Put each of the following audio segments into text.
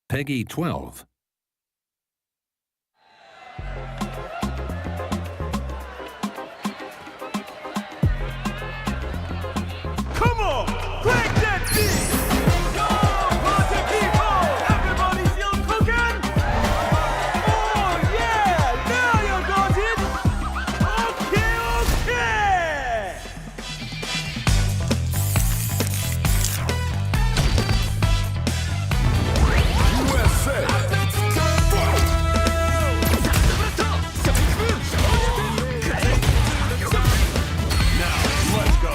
Peggy 12. Come on, crank that beat! Go, party people! Everybody still cooking? Oh yeah, now you got it! Okay! USA! Now, let's go!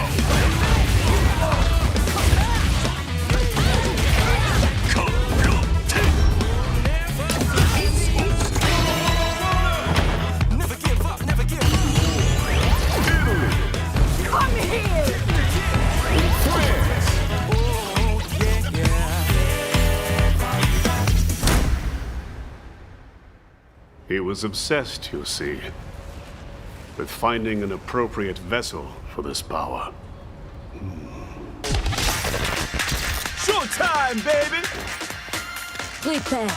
He was obsessed, you see, with finding an appropriate vessel for this power. Showtime, baby! Prepare.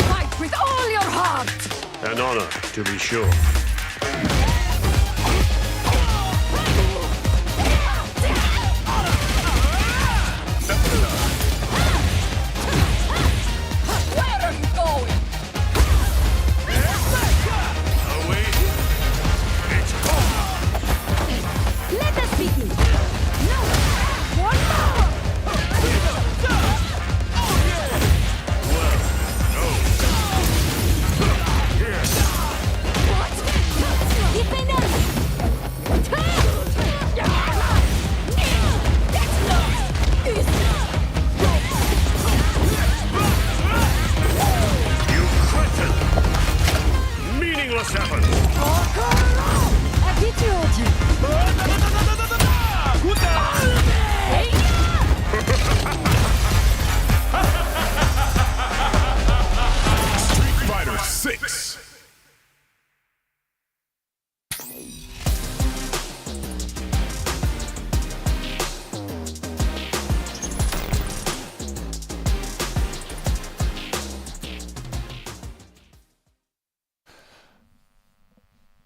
Fight with all your heart. An honor, to be sure. Where are you going? Let us begin. No. One more. What? If they know. That's not easy. You quitted! Meaningless effort! Habitude. Fighter 6!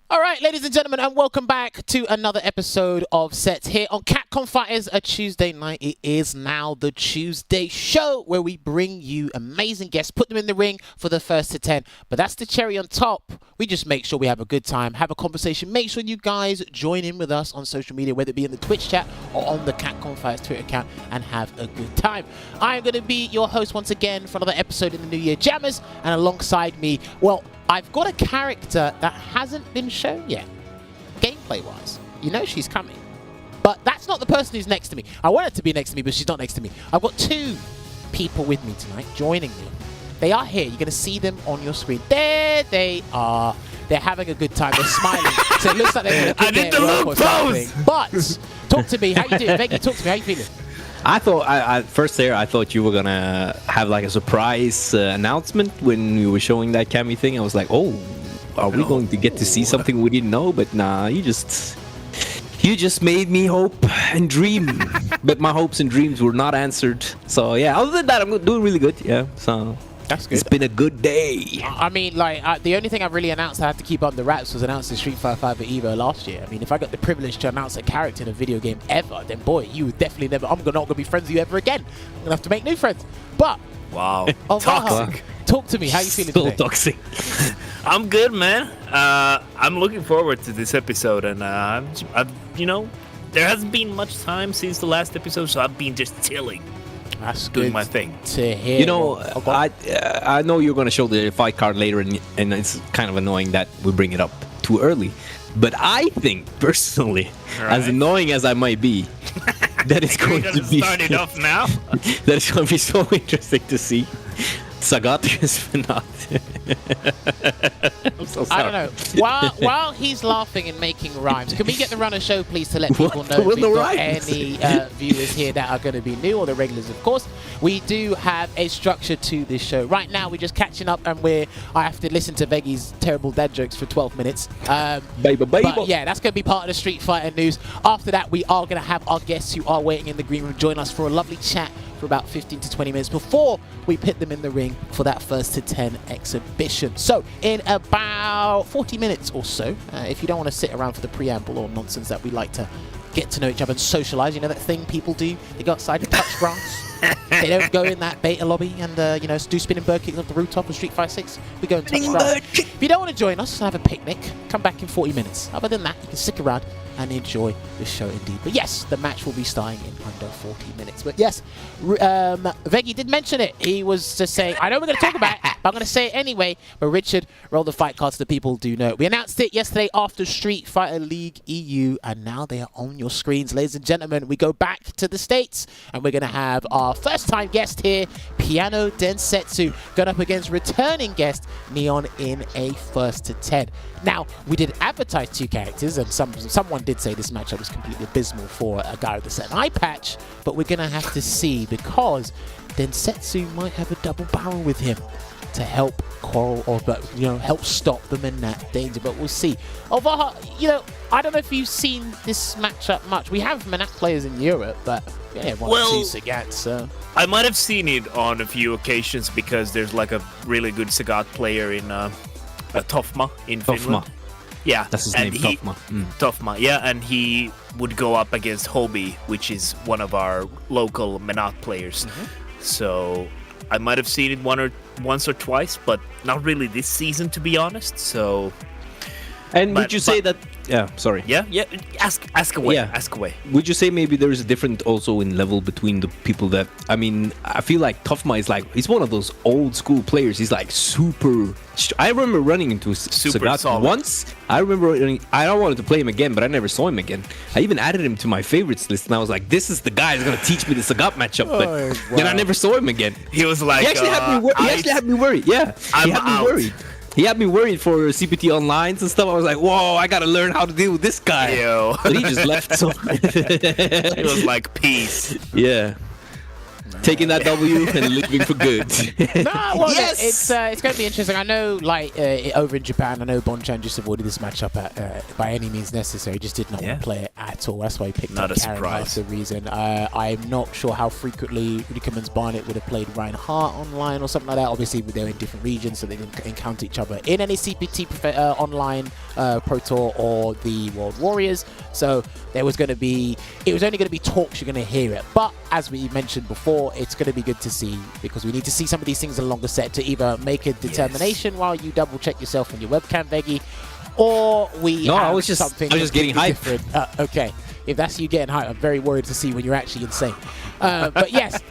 All right, ladies and gentlemen, and welcome back to another episode of Sets here on Capcom Fighters, a Tuesday night. It is now the Tuesday show where we bring you amazing guests, put them in the ring for the first to 10. But that's the cherry on top. We just make sure we have a good time, have a conversation. Make sure you guys join in with us on social media, whether it be in the Twitch chat or on the Capcom Fighters Twitter account, and have a good time. I am going to be your host once again for another episode in the New Year Jammers, and alongside me, well, I've got a character that hasn't been shown yet, gameplay-wise. You know she's coming. But that's not the person who's next to me. I want her to be next to me, but she's not next to me. I've got two people with me tonight, joining me. They are here. You're going to see them on your screen. There they are. They're having a good time. They're smiling. So it looks like they're going to I did the look pose! But, talk to me. How you doing? Veggie, talk to me. How you feeling? I thought, I thought you were gonna have like a surprise announcement when you were showing that Cammy thing. I was like, oh, are we going to get to see something we didn't know? But nah, you just made me hope and dream. But my hopes and dreams were not answered. So yeah, other than that, I'm doing really good. Yeah, so that's good. It's been a good day. I mean, like, the only thing I really announced I had to keep under wraps was announcing Street Fighter 5 at EVO last year. I mean, if I got the privilege to announce a character in a video game ever, then boy, you would definitely never. I'm not gonna be friends with you ever again. I'm gonna have to make new friends. But wow, toxic. Talk to me. How you feeling Still today? toxic. I'm good, man. I'm looking forward to this episode, and you know, there hasn't been much time since the last episode, so I've been just chilling. That's doing good my thing. to hear. You know, I know you're going to show the fight card later, and it's kind of annoying that we bring it up too early. But I think, personally, as annoying as I might be, that it's going to be... start it off now? That it's going to be so interesting to see Sagathi's Finale. I'm so sorry. I don't know. While he's laughing and making rhymes, can we get the runner show, please, to let people know if we've got any viewers here that are going to be new, or the regulars, of course. We do have a structure to this show. Right now, we're just catching up, and I have to listen to Veggie's terrible dad jokes for 12 minutes. But yeah, that's going to be part of the Street Fighter news. After that, we are going to have our guests who are waiting in the green room join us for a lovely chat for about 15 to 20 minutes before we pit them in the ring for that first to 10 exhibition. So in about 40 minutes or so, if you don't want to sit around for the preamble or nonsense that we like to get to know each other and socialize, you know that thing people do? They go outside and touch grass. They don't go in that beta lobby and, you know, do spinning bird kicks off the rooftop of Street Fighter 6. We go and touch grass. If you don't want to join us and have a picnic, come back in 40 minutes. Other than that, you can stick around and enjoy the show indeed. But yes, the match will be starting in under 40 minutes. But yes, Veggie did mention it. He was just saying, I know we're going to talk about it, but I'm going to say it anyway. But Richard, roll the fight cards so the people do know. We announced it yesterday after Street Fighter League EU, and now they are on your screens. Ladies and gentlemen, we go back to the States, and we're going to have our first-time guest here, PianoDensetsu, going up against returning guest Neon in a first to 10. Now, we did advertise 2 characters, and someone did say this matchup was completely abysmal for a guy with a certain eye patch, but we're going to have to see, because Densetsu might have a double barrel with him to help Coral, or you know, help stop them in that danger, but we'll see. Although, you know, I don't know if you've seen this matchup much. We have Manat players in Europe, but yeah, one or two Sagat, so... I might have seen it on a few occasions because there's like a really good Sagat player in Tofma in Finland. Yeah, that's his name, Tofma. Tofma, yeah, and he would go up against Hobie, which is one of our local Menat players. So I might have seen it once or twice, but not really this season, to be honest. So, and would you say that? Yeah, sorry. Yeah. Ask away. Yeah. Ask away. Would you say maybe there is a different also in level between the people that? I mean, I feel like Tofma is like, he's one of those old school players. He's like super. I remember running into Sagat once. I remember I don't wanted to play him again, but I never saw him again. I even added him to my favorites list, and I was like, this is the guy who's gonna teach me the Sagat matchup. But then I never saw him again. He was like, he actually had me worried. Yeah, he had me worried. He had me worried for CPT Onlines and stuff. I was like, whoa, I gotta learn how to deal with this guy. Ew. But he just left. So it was like, peace. Yeah. Taking that W and leaving for good. Well, yes! It's going to be interesting. I know, like, over in Japan, I know Bonchan just avoided this matchup by any means necessary. Just did not want to play it at all. That's why he picked up Karen. That's the reason. I'm not sure how frequently Rickerman's Barnet would have played Reinhardt online or something like that. Obviously, they're in different regions, so they didn't encounter each other in any CPT online Pro Tour or the World Warriors. So there was going to be, it was only going to be talks, you're going to hear it. But as we mentioned before, it's going to be good to see, because we need to see some of these things in a longer set to either make a determination while you double check yourself on your webcam, Veggie, or we I have was just getting hyped. Okay, if that's you getting hyped, I'm very worried to see when you're actually insane. But yes,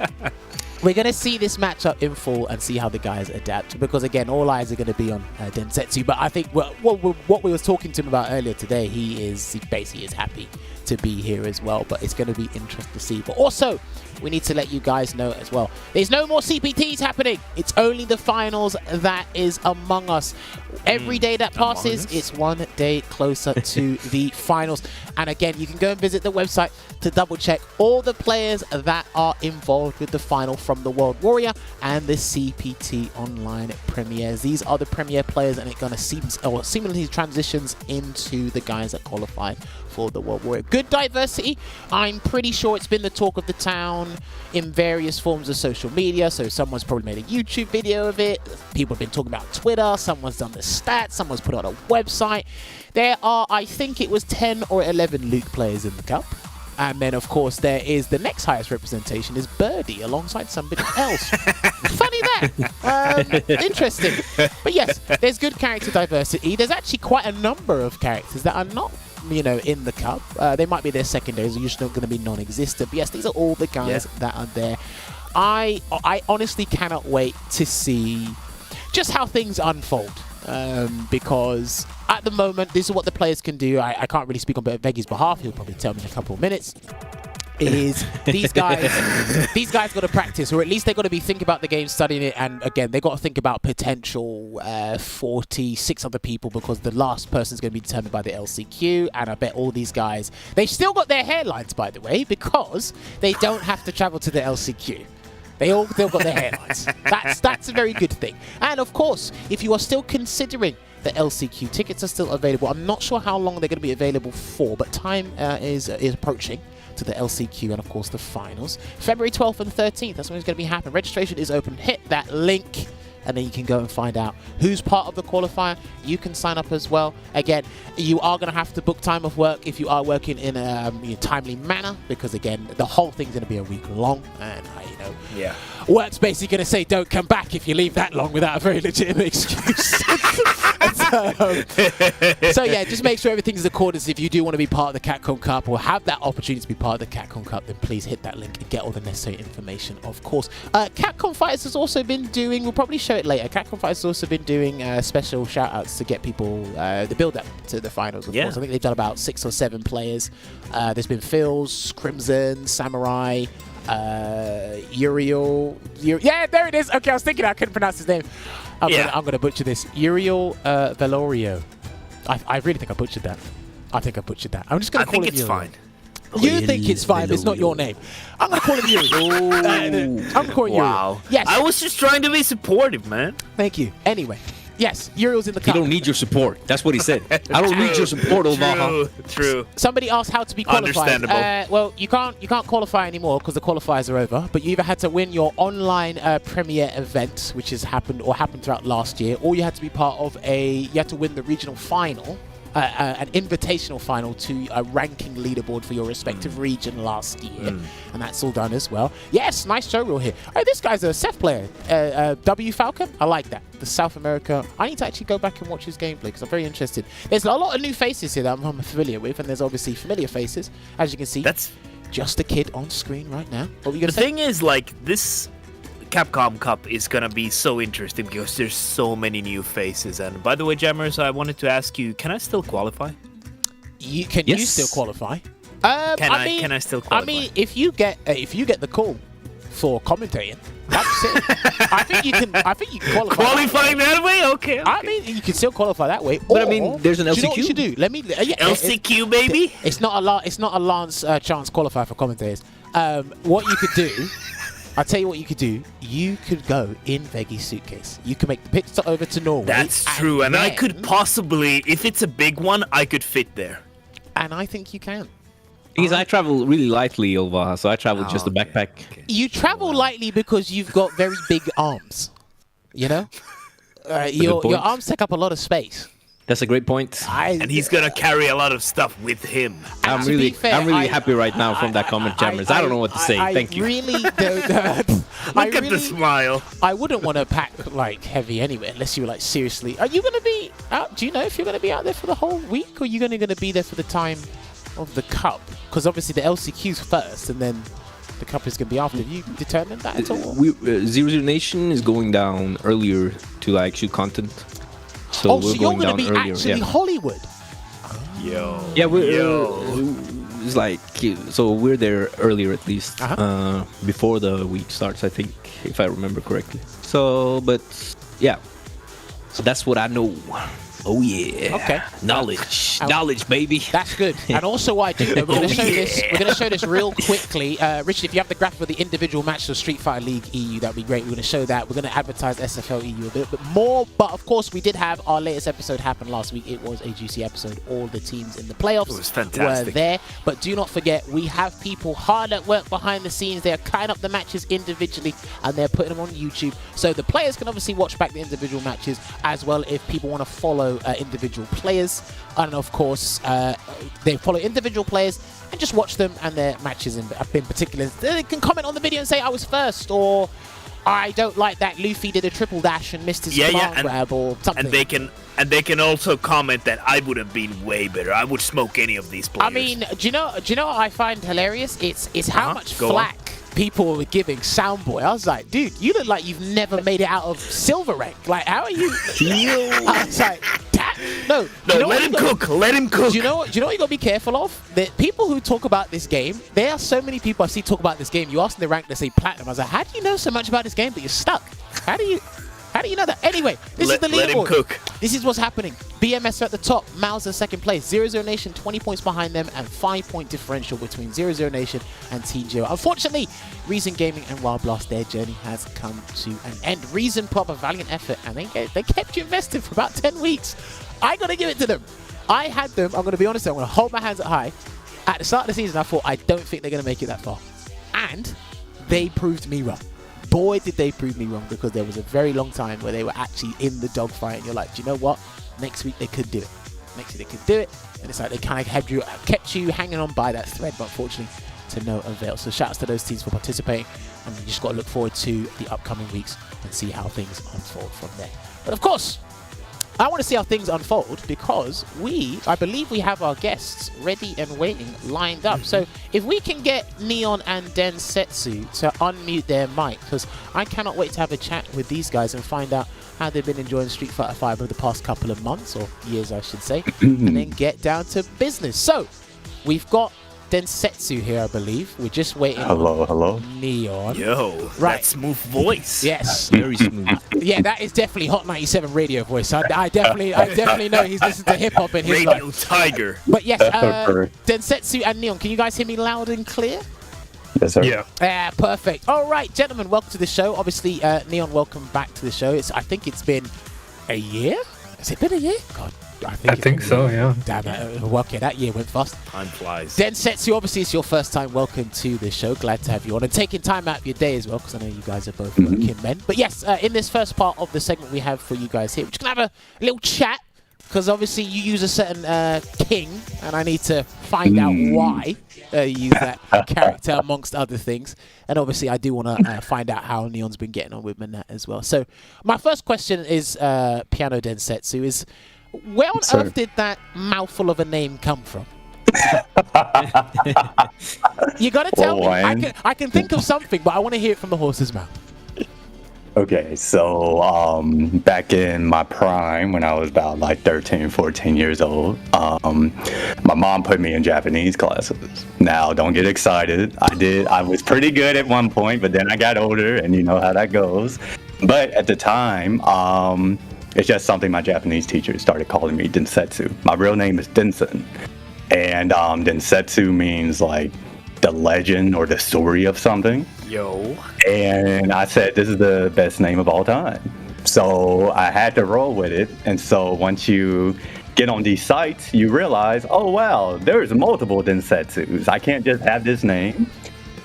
we're going to see this matchup in full and see how the guys adapt, because again, all eyes are going to be on Densetsu. But I think what we was talking to him about earlier today, he basically is happy to be here as well, but it's going to be interesting to see. But also, we need to let you guys know as well, there's no more CPTs happening. It's only the finals that is among us. Every day that passes, it's one day closer to the finals. And again, you can go and visit the website to double check all the players that are involved with the final from the World Warrior and the CPT Online premieres. These are the premier players, and it's going to seamlessly transitions into the guys that qualified for the World Warrior. Good diversity. I'm pretty sure it's been the talk of the town in various forms of social media. So someone's probably made a YouTube video of it. People have been talking about Twitter. Someone's done the stats. Someone's put it on a website. There are, I think it was 10 or 11 Luke players in the cup. And then, of course, there is the next highest representation is Birdie alongside somebody else. Funny that. Interesting. But yes, there's good character diversity. There's actually quite a number of characters that are not, you know, in the cup. They might be their secondaries, are usually going to be non-existent. But yes, these are all the guys that are there. I honestly cannot wait to see just how things unfold. Because at the moment, this is what the players can do. I can't really speak on Veggie's behalf. He'll probably tell me in a couple of minutes. Is these guys got to practice, or at least they got to be thinking about the game, studying it, and again, they got to think about potential 46 other people, because the last person is going to be determined by the LCQ, and I bet all these guys, they've still got their hairlines, by the way, because they don't have to travel to the LCQ. They all still got their hairlines. That's a very good thing. And of course, if you are still considering the LCQ, tickets are still available. I'm not sure how long they're going to be available for, but time is approaching. to the LCQ and, of course, the finals. February 12th and 13th, that's when it's going to be happening. Registration is open. Hit that link, and then you can go and find out who's part of the qualifier. You can sign up as well. Again, you are going to have to book time off work if you are working in a timely manner, because, again, the whole thing's going to be a week long, and Yeah. work's basically going to say don't come back if you leave that long without a very legitimate excuse. So yeah, just make sure everything's in accordance. If you do want to be part of the Capcom Cup or have that opportunity to be part of the Capcom Cup, then please hit that link and get all the necessary information, of course. Capcom Fighters has also been doing, we'll probably show it later, Capcom Fighters has also been doing special shout-outs to get people the build-up to the finals, of course. I think they've done about 6 or 7 players. There's been Phil's, Crimson, Samurai, Uriel. Yeah, there it is. Okay, I was thinking I couldn't pronounce his name. I'm gonna butcher this. Uriel Velorio. I really think I butchered that. I think I butchered that. I'm just gonna call him Uriel. Fine. You think it's fine, but it's not your name. I'm gonna call him Uriel. I'm gonna call him Uriel. Yes. I was just trying to be supportive, man. Thank you. Anyway. Yes, Uriel's in the cup. You don't need your support. That's what he said. I don't need your support, Omaha. True. Somebody asked how to be qualified. Understandable. Well, you can't qualify anymore because the qualifiers are over. But you either had to win your online premiere event, which has happened throughout last year, or you had to be part of you had to win the regional final. An invitational final to a ranking leaderboard for your respective region last year, and that's all done as well. Yes, nice show reel here. Oh, this guy's a Seth player, W Falcon. I like that. The South America. I need to actually go back and watch his gameplay because I'm very interested. There's a lot of new faces here that I'm familiar with, and there's obviously familiar faces, as you can see. That's just a kid on screen right now. What were you gonna say? The thing is, like, this Capcom Cup is gonna be so interesting because there's so many new faces. And by the way, Jammers, I wanted to ask you, can I still qualify? You still qualify? Can I still qualify? I mean, if you get the call for commentating, that's it. I think you can qualify. Qualifying that way? Okay. I mean, you can still qualify that way. But I mean, there's an LCQ. Do you know what you should do? Let me. LCQ, baby. It's not a Lance Chance qualifier for commentators. What you could do. I'll tell you what you could do. You could go in Veggi's suitcase. You can make the pit stop over to Norway. That's true. And I could possibly, if it's a big one, I could fit there. And I think you can. Because I travel really lightly, Olva, so I travel just a backpack. Okay. You travel lightly because you've got very big arms. You know? Your arms take up a lot of space. That's a great point. And he's gonna carry a lot of stuff with him. I'm really happy right now from that comment, Jammers. I don't know what to say. Thank you. Really Look at the smile. I wouldn't want to pack like heavy anyway, unless you were like seriously. Are you gonna be out? Do you know if you're gonna be out there for the whole week, or are you gonna be there for the time of the cup? Because obviously the LCQ's first, and then the cup is gonna be after. Have you determined that at all? Zero Nation is going down earlier to like shoot content. So we're you're going gonna down be earlier. actually Hollywood. Yeah, it's like, so we're there earlier at least, before the week starts, I think, if I remember correctly. So, but yeah, so that's what I know. Oh yeah. Okay. Knowledge, baby. That's good. And also, what I do know, we're going to show this. We're going to show this real quickly. Richard, if you have the graphic for the individual matches of Street Fighter League EU, that'd be great. We're going to show that. We're going to advertise SFL EU a bit more. But of course, we did have our latest episode happen last week. It was a juicy episode. All the teams in the playoffs was fantastic. were there. But do not forget, we have people hard at work behind the scenes. They are cutting up the matches individually, and they're putting them on YouTube. So the players can obviously watch back the individual matches as well if people want to follow individual players, and of course they follow individual players and just watch them and their matches in particular. They can comment on the video and say I was first, or I don't like that Luffy did a triple dash and missed his command grab, or something. And they can also comment that I would have been way better. I would smoke any of these players. I mean, do you know what I find hilarious? It's how much flack people were giving Soundboy. I was like, dude, you look like you've never made it out of silver rank. Like, how are you? I was like, no, let him cook. Let him cook. Do you know what you got to be careful of? The people who talk about this game, there are so many people I see talk about this game. You ask them the rank, they say platinum. I was like, how do you know so much about this game, but you're stuck? How do you know that? Anyway, this is the leaderboard. Let him cook. This is what's happening. BMS are at the top. Mauser second place. 00 Nation 20 points behind them, and 5-point differential between 00 Nation and Team Zero. Unfortunately, Reason Gaming and Wild Blast, their journey has come to an end. Reason put up a valiant effort, and they kept you invested for about 10 weeks. I got to give it to them. I had them, I'm going to be honest, I'm going to hold my hands up high. At the start of the season, I thought, I don't think they're going to make it that far. And they proved me wrong. Boy, did they prove me wrong, because there was a very long time where they were actually in the dogfight, and you're like, do you know what? Next week they could do it. Next week they could do it. And it's like they kind of kept you hanging on by that thread, but unfortunately to no avail. So shout outs to those teams for participating, and we just got to look forward to the upcoming weeks and see how things unfold from there. But of course, I want to see how things unfold, because I believe we have our guests ready and waiting, lined up. So if we can get Neon and Densetsu to unmute their mic, because I cannot wait to have a chat with these guys and find out how they've been enjoying Street Fighter 5 over the past couple of months, or years I should say, and then get down to business. So we've got Densetsu here, I believe. We're just waiting Hello. on Neon. Yo, Right. that smooth voice. Yes. Very smooth. Yeah, that is definitely Hot 97 radio voice. I definitely know he's listened to hip hop in his Radio life. Tiger. But yes, Correct. Densetsu and Neon, can you guys hear me loud and clear? Yes, sir. Yeah, perfect. All right, gentlemen, welcome to the show. Obviously, Neon, welcome back to the show. I think it's been a year. Has it been a year? God, I think so, yeah. Damn it. Well, okay, that year went fast. Time flies. Densetsu, obviously, it's your first time. Welcome to the show. Glad to have you on, and taking time out of your day as well, because I know you guys are both working men. But yes, in this first part of the segment we have for you guys here, we're just going to have a little chat, because obviously you use a certain king, and I need to find out why you use that character, amongst other things. And obviously I do want to find out how Neon's been getting on with Manat as well. So my first question is, PianoDensetsu, is where on earth did that mouthful of a name come from? You got to tell me. I can think of something, but I want to hear it from the horse's mouth. Okay, so back in my prime, when I was about like 13, 14 years old, my mom put me in Japanese classes. Now, don't get excited. I was pretty good at one point, but then I got older, and you know how that goes. But at the time, it's just something my Japanese teacher started calling me Densetsu. My real name is Densen, and Densetsu means like the legend or the story of something. Yo. And I said, this is the best name of all time. So I had to roll with it. And so once you get on these sites, you realize, oh, wow, there's multiple Densetsus. I can't just have this name.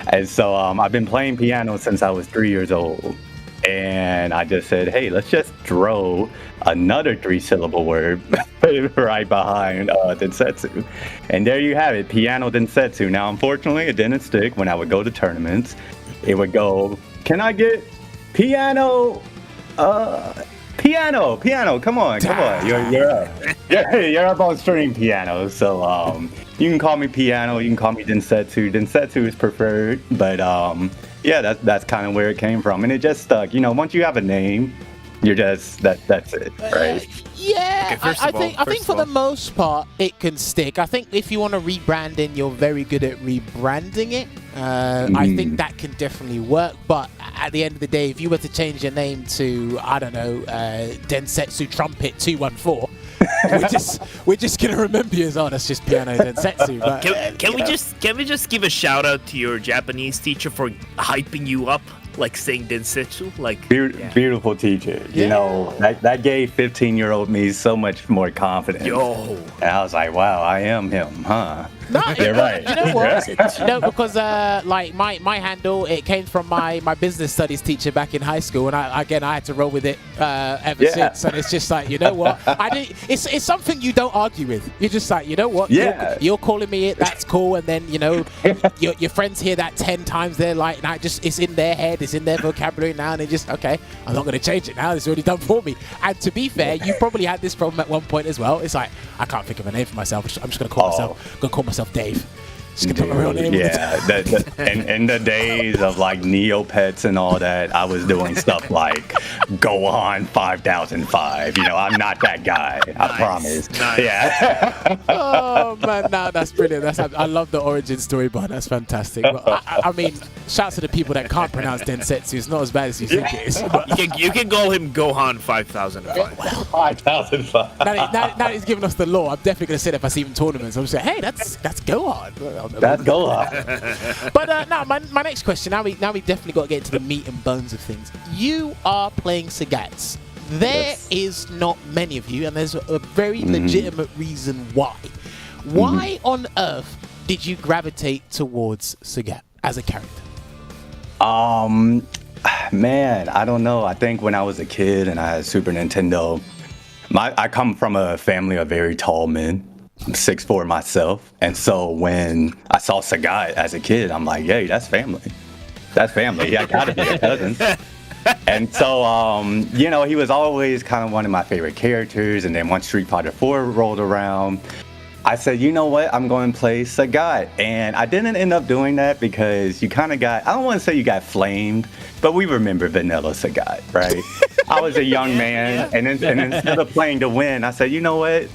And so I've been playing piano since I was 3 years old. And I just said, hey, let's just throw another 3-syllable word right behind Densetsu. And there you have it, PianoDensetsu. Now, unfortunately, it didn't stick. When I would go to tournaments, it would go, can I get piano? Piano, come on. You're up. You're up on string piano. So you can call me Piano, you can call me Densetsu. Densetsu is preferred, but yeah, that's kind of where it came from, and it just stuck. You know, once you have a name, you're just that's it, right? Yeah, Okay, I think for the most part it can stick. I think if you want to rebrand and you're very good at rebranding it, I think that can definitely work. But at the end of the day, if you were to change your name to, I don't know, Densetsu Trumpet 214, we're just gonna remember you as, oh, that's just PianoDensetsu. But Can we just give a shout out to your Japanese teacher for hyping you up, like saying Densetsu? Like Beautiful teacher. Yeah. You know, that gave 15-year-old me so much more confidence. Yo. And I was like, wow, I am him, huh? No, You're right. You know what? No, because like my handle, it came from my business studies teacher back in high school, and I had to roll with it ever since. And it's just like, you know what? It's something you don't argue with. You're just like, you know what? Yeah. You're calling me it. That's cool. And then you know, your friends hear that 10 times. They're like, nah, it's in their head. It's in their vocabulary now, and they just, okay, I'm not going to change it now. It's already done for me. And to be fair, you probably had this problem at one point as well. It's like, I can't think of a name for myself. I'm just going to call myself Dave. Just gonna put my real name on it. In the days of like Neopets and all that, I was doing stuff like Gohan 5005. You know, I'm not that guy. I promise. Nice. Yeah. Oh man, no, that's brilliant. I love the origin story, but that's fantastic. But I mean, shouts to the people that can't pronounce Densetsu. It's not as bad as you think it is. But You can call him Gohan 5005. 5005. now he's giving us the law. I'm definitely gonna say that if I see him in tournaments. I'm just like, hey, that's Gohan. That's Gohan. But no, my next question. Now we definitely got to get into the meat and bones of things. You are playing Sagat's. There is not many of you, and there's a very legitimate reason why. Why on earth did you gravitate towards Sagat as a character? Man, I don't know. I think when I was a kid and I had Super Nintendo, I come from a family of very tall men. I'm 6'4" myself. And so when I saw Sagat as a kid, I'm like, yay, that's family. That's family. I gotta be a cousin. And so, you know, he was always kind of one of my favorite characters. And then once Street Fighter 4 rolled around, I said, you know what, I'm going to play Sagat. And I didn't end up doing that because you kind of got, I don't want to say you got flamed, but we remember vanilla Sagat, right? I was a young man, and instead of playing to win, I said, you know what,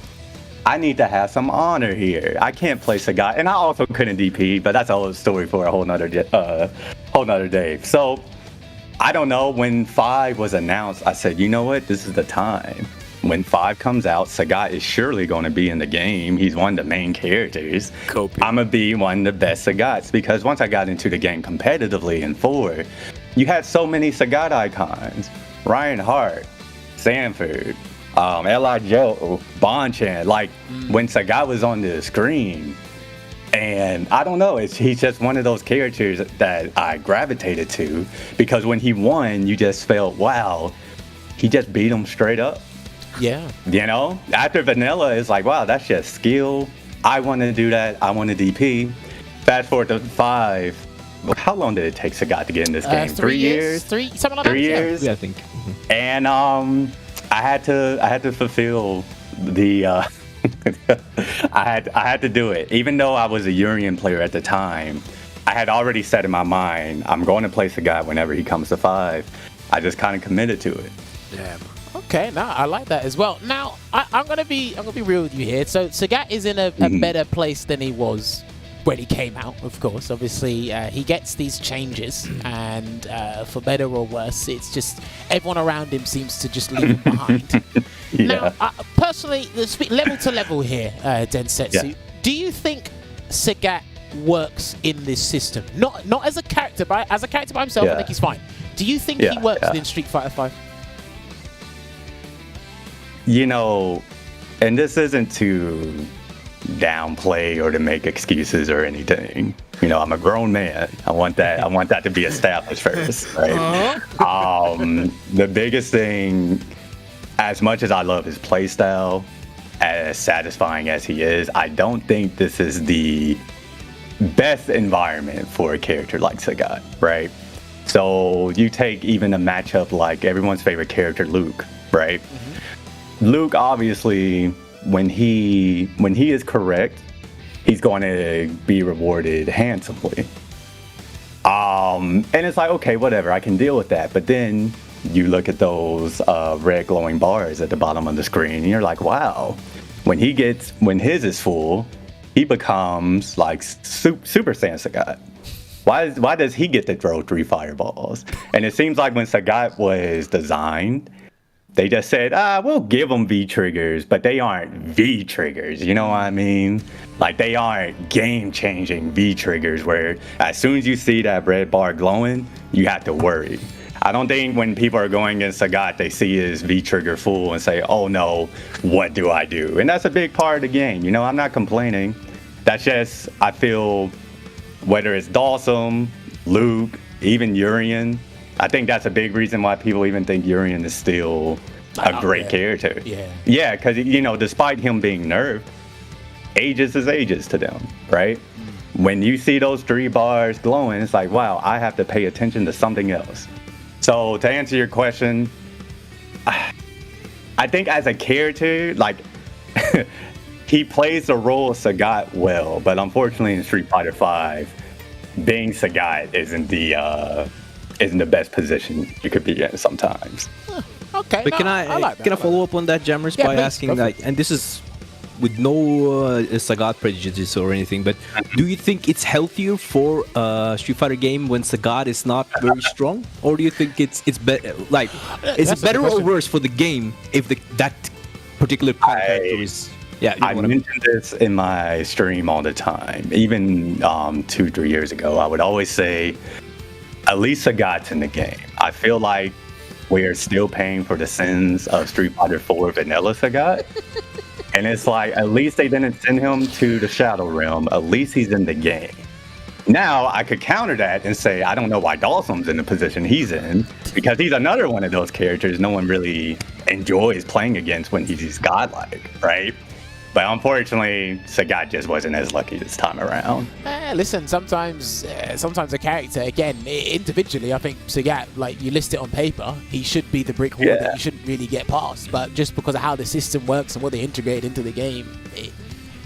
I need to have some honor here. I can't play Sagat. And I also couldn't DP, but that's a whole story for a whole nother day. So, I don't know, when 5 was announced, I said, you know what, this is the time. When 5 comes out, Sagat is surely going to be in the game. He's one of the main characters. I'm going to be one of the best Sagats, because once I got into the game competitively in 4, you had so many Sagat icons. Ryan Hart, Sanford, L.I. Joe, Bonchan. Like, when Sagat was on the screen, and I don't know, he's just one of those characters that I gravitated to, because when he won, you just felt, wow, he just beat him straight up. Yeah. You know, after vanilla, it's like, wow, that's just skill. I want to do that. I want to DP. Fast forward to 5. How long did it take Sagat to get in this game? 3 years? Something like 3 years? Yeah, I think. And I had to fulfill the I had to do it. Even though I was a Urian player at the time, I had already set in my mind, I'm going to play Sagat whenever he comes to 5. I just kind of committed to it. Damn. Okay, no, I like that as well. Now, I'm gonna be real with you here. So Sagat is in a better place than he was when he came out. Of course, obviously, he gets these changes, and for better or worse, it's just everyone around him seems to just leave him behind. Yeah. Now, personally, level to level here, Densetsu. Yeah. Do you think Sagat works in this system? Not as a character, but as a character by himself, I think he's fine. Do you think he works in Street Fighter 5? You know, and this isn't to downplay or to make excuses or anything. You know, I'm a grown man. I want that to be established first, right? The biggest thing, as much as I love his playstyle, as satisfying as he is, I don't think this is the best environment for a character like Sagat, right? So you take even a matchup like everyone's favorite character, Luke, right? Luke, obviously, when he is correct, he's going to be rewarded handsomely. And it's like, okay, whatever, I can deal with that. But then you look at those red glowing bars at the bottom of the screen, and you're like, wow. When his is full, he becomes like Super Saiyan Sagat. Why does he get to throw 3 fireballs? And it seems like when Sagat was designed, they just said, we'll give them V-triggers, but they aren't V-triggers, you know what I mean? Like, they aren't game-changing V-triggers where as soon as you see that red bar glowing, you have to worry. I don't think when people are going against Sagat, they see his V-trigger full and say, oh no, what do I do? And that's a big part of the game, you know, I'm not complaining. That's just, I feel, whether it's Dawson, Luke, even Urian, I think that's a big reason why people even think Urian is still a great character. Yeah, because, you know, despite him being nerfed, ages is ages to them, right? When you see those 3 bars glowing, it's like, wow, I have to pay attention to something else. So to answer your question, I think as a character, like, he plays the role of Sagat well, but unfortunately in Street Fighter 5, being Sagat isn't the best position you could be in sometimes. Okay, But I like that. can I follow up on that, Jammers, by please, asking, go for like, and this is with no Sagat prejudice or anything, but do you think it's healthier for a Street Fighter game when Sagat is not very strong, or do you think it's better? Like, is it better or worse for the game if that particular character is? Yeah, I mentioned this in my stream all the time. Even 2-3 years ago, I would always say, at least Sagat's in the game. I feel like we are still paying for the sins of Street Fighter 4 Vanilla Sagat. And it's like, at least they didn't send him to the Shadow Realm. At least he's in the game. Now, I could counter that and say, I don't know why Dawson's in the position he's in, because he's another one of those characters no one really enjoys playing against when he's godlike, right? But unfortunately, Sagat just wasn't as lucky this time around. Listen, sometimes a character, again, individually, I think Sagat, like, you list it on paper, he should be the brick wall that you shouldn't really get past. But just because of how the system works and what they integrate into the game,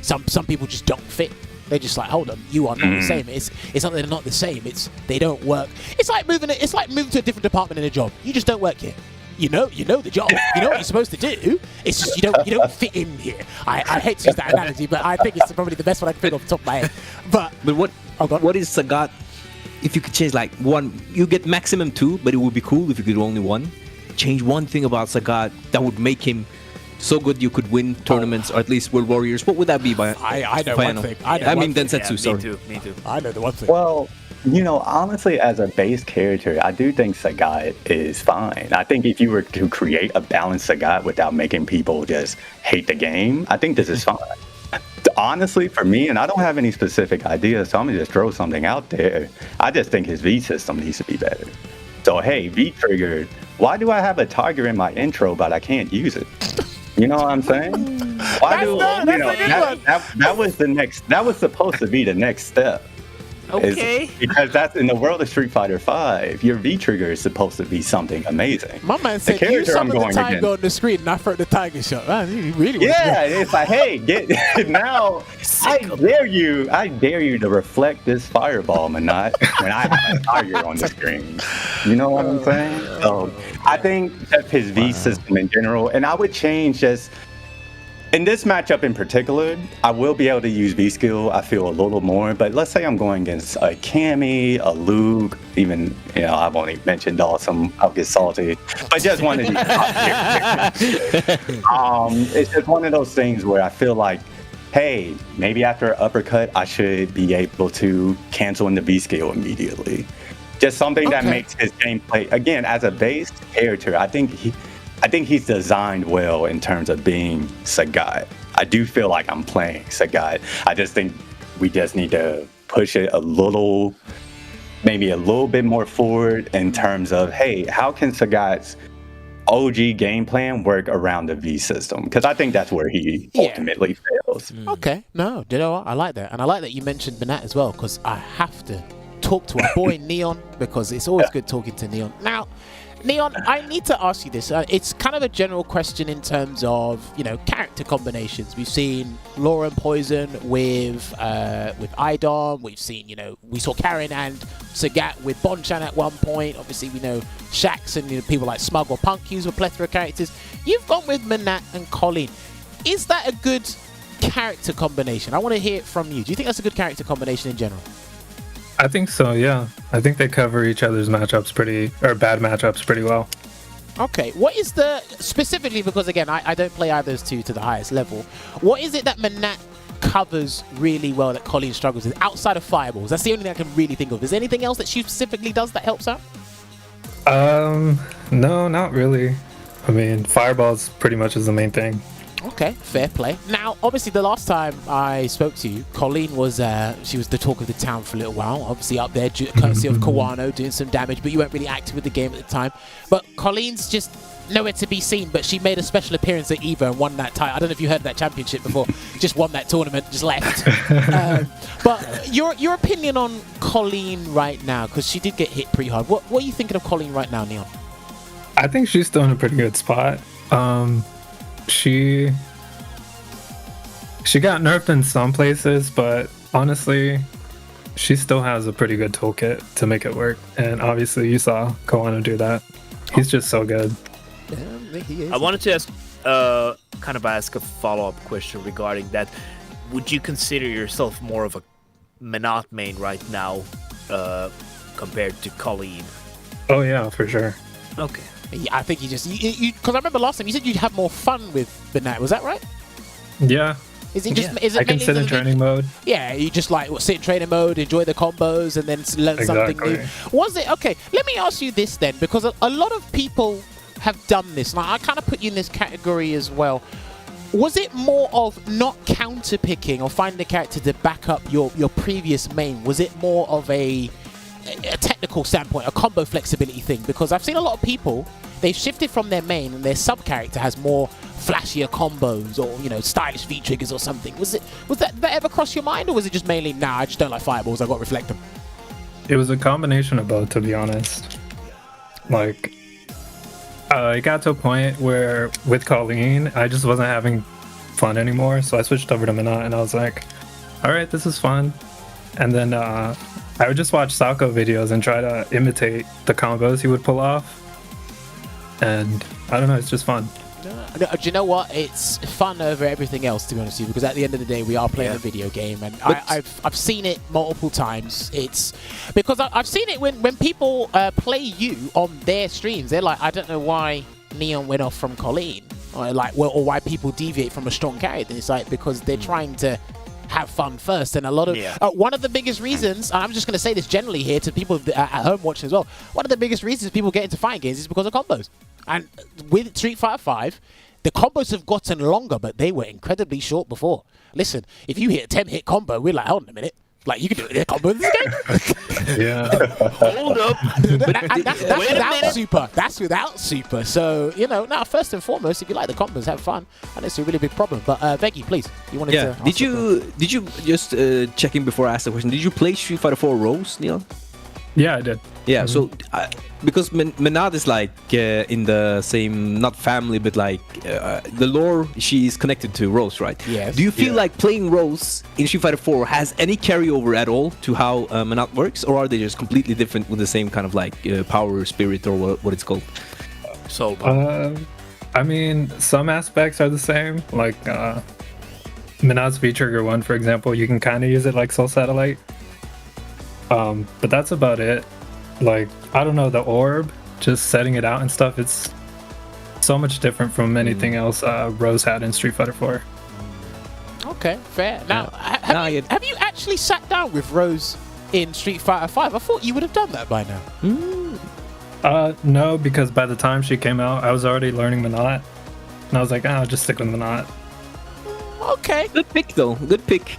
some people just don't fit. They're just like, hold on, you are not the same. It's not that they're not the same. It's they don't work. It's like moving to a different department in a job. You just don't work here. You know the job. You know what you're supposed to do. It's just you don't fit in here. I hate to use that analogy, but I think it's probably the best one I can think off the top of my head. But what is Sagat? If you could change like one, you get maximum 2, but it would be cool if you could only 1. Change one thing about Sagat that would make him so good you could win tournaments or at least World Warriors. What would that be? I know one thing. Densetsu, sorry. Me too. I know the one thing. Well, honestly, as a base character, I do think Sagat is fine. I think if you were to create a balanced Sagat without making people just hate the game, I think this is fine. Honestly, for me, and I don't have any specific ideas, so I'm gonna just throw something out there. I just think his V system needs to be better. So, hey, V trigger, why do I have a tiger in my intro, but I can't use it? You know what I'm saying? That was supposed to be the next step. Okay. Because that's in the world of Street Fighter V, your V trigger is supposed to be something amazing. My man said, "You summon the tiger on the screen, and I throw the tiger shot." Man, he really it's like, hey, now I dare you to reflect this fireball, Manat, when I have a tiger on the screen. You know what I'm saying? So I think that's his V system in general, and I would change just. In this matchup in particular, I will be able to use V-Skill, I feel, a little more, but let's say I'm going against a Cammy, a Luke, even, I've only mentioned Dawson, I'll get salty, but just one of these it's just one of those things where I feel like, hey, maybe after an uppercut, I should be able to cancel in the V-Skill immediately. Just something that makes his gameplay, again, as a base character, I think he's designed well in terms of being Sagat. I do feel like I'm playing Sagat. I just think we just need to push it maybe a little bit more forward in terms of, hey, how can Sagat's OG game plan work around the V system? Because I think that's where he ultimately fails. Okay, no, I like that. And I like that you mentioned Banat as well, because I have to talk to our boy Neon, because it's always good talking to Neon. Now, Neon, I need to ask you this. It's kind of a general question in terms of, character combinations. We've seen Laura and Poison with Idom. We've seen, we saw Karen and Sagat with Bonchan at one point. Obviously, we know Shax and people like Smug or Punk use a plethora of characters. You've gone with Manat and Colleen. Is that a good character combination? I want to hear it from you. Do you think that's a good character combination in general? I think so, yeah. I think they cover each other's bad matchups pretty well. Okay, what is specifically, because again, I don't play either of those two to the highest level, what is it that Manat covers really well that Colleen struggles with outside of fireballs? That's the only thing I can really think of. Is there anything else that she specifically does that helps out? No, not really. I mean, fireballs pretty much is the main thing. Okay, fair play. Now, obviously, the last time I spoke to you, Colleen was she was the talk of the town for a little while. Obviously, up there, courtesy of Kawano, doing some damage, but you weren't really active with the game at the time. But Colleen's just nowhere to be seen, but she made a special appearance at EVO and won that title. I don't know if you heard of that championship before. Just won that tournament, just left. But your opinion on Colleen right now, because she did get hit pretty hard. What are you thinking of Colleen right now, Neon? I think she's still in a pretty good spot. She got nerfed in some places, but honestly, she still has a pretty good toolkit to make it work. And obviously, you saw Kawano do that. He's just so good. Yeah, he is. I wanted to ask a follow-up question regarding that. Would you consider yourself more of a Manat main right now compared to Colleen? Oh yeah, for sure. Okay. Yeah, I think you because I remember last time you said you'd have more fun with Banat. Was that right? Yeah. Is it I can sit in training mode. Yeah, you just sit in training mode, enjoy the combos, and then learn something new. Was it okay? Let me ask you this then, because a lot of people have done this. Now, I kind of put you in this category as well. Was it more of not counter picking or finding a character to back up your previous main? Was it more of a technical standpoint, a combo flexibility thing? Because I've seen a lot of people, they've shifted from their main and their sub character has more flashier combos or, you know, stylish V triggers or something. Was that ever cross your mind, or was it just mainly, nah, I just don't like fireballs, I got to reflect them? It was a combination of both, to be honest. Like, it got to a point where with Colleen, I just wasn't having fun anymore, so I switched over to Minot, and I was like, all right, this is fun. And then I would just watch Sako videos and try to imitate the combos he would pull off. And I don't know, it's just fun. Do you know what? It's fun over everything else, to be honest with you, because at the end of the day, we are playing a video game, and I've seen it multiple times. It's because I've seen it when people play you on their streams. They're like, I don't know why Neon went off from Colleen, or or why people deviate from a strong character. It's like because they're trying to have fun first, and a lot of one of the biggest reasons, and I'm just going to say this generally here to people at home watching as well, one of the biggest reasons people get into fighting games is because of combos. And with Street Fighter 5, the combos have gotten longer, but they were incredibly short before. Listen, if you hit a 10-hit combo, we're like, hold on a minute. Like, you can do a combo in this game? Yeah. Hold up. That's without super. That's without super. So, you know, now, first and foremost, if you like the combos, have fun. And it's a really big problem. But, Veggie, please. You wanted to ask Did you just checking before I asked the question, did you play Street Fighter 4 Rose, Neil? Yeah, I did. Yeah, so because Menad is like in the same, not family, but like the lore she's connected to Rose, right? Yes. Do you feel like playing Rose in Street Fighter 4 has any carryover at all to how Menad works, or are they just completely different with the same kind of like power, spirit, or what it's called? So, I mean, some aspects are the same. Like Menad's V-Trigger 1, for example, you can kind of use it like Soul Satellite. But that's about it. Like, I don't know, the orb, just setting it out and stuff, it's so much different from anything else Rose had in Street Fighter 4. Okay, fair. Now, have you actually sat down with Rose in Street Fighter 5? I thought you would have done that by now. No, because by the time she came out, I was already learning Minot. And I was like, I'll just stick with Minot. Okay. Good pick, though. Good pick.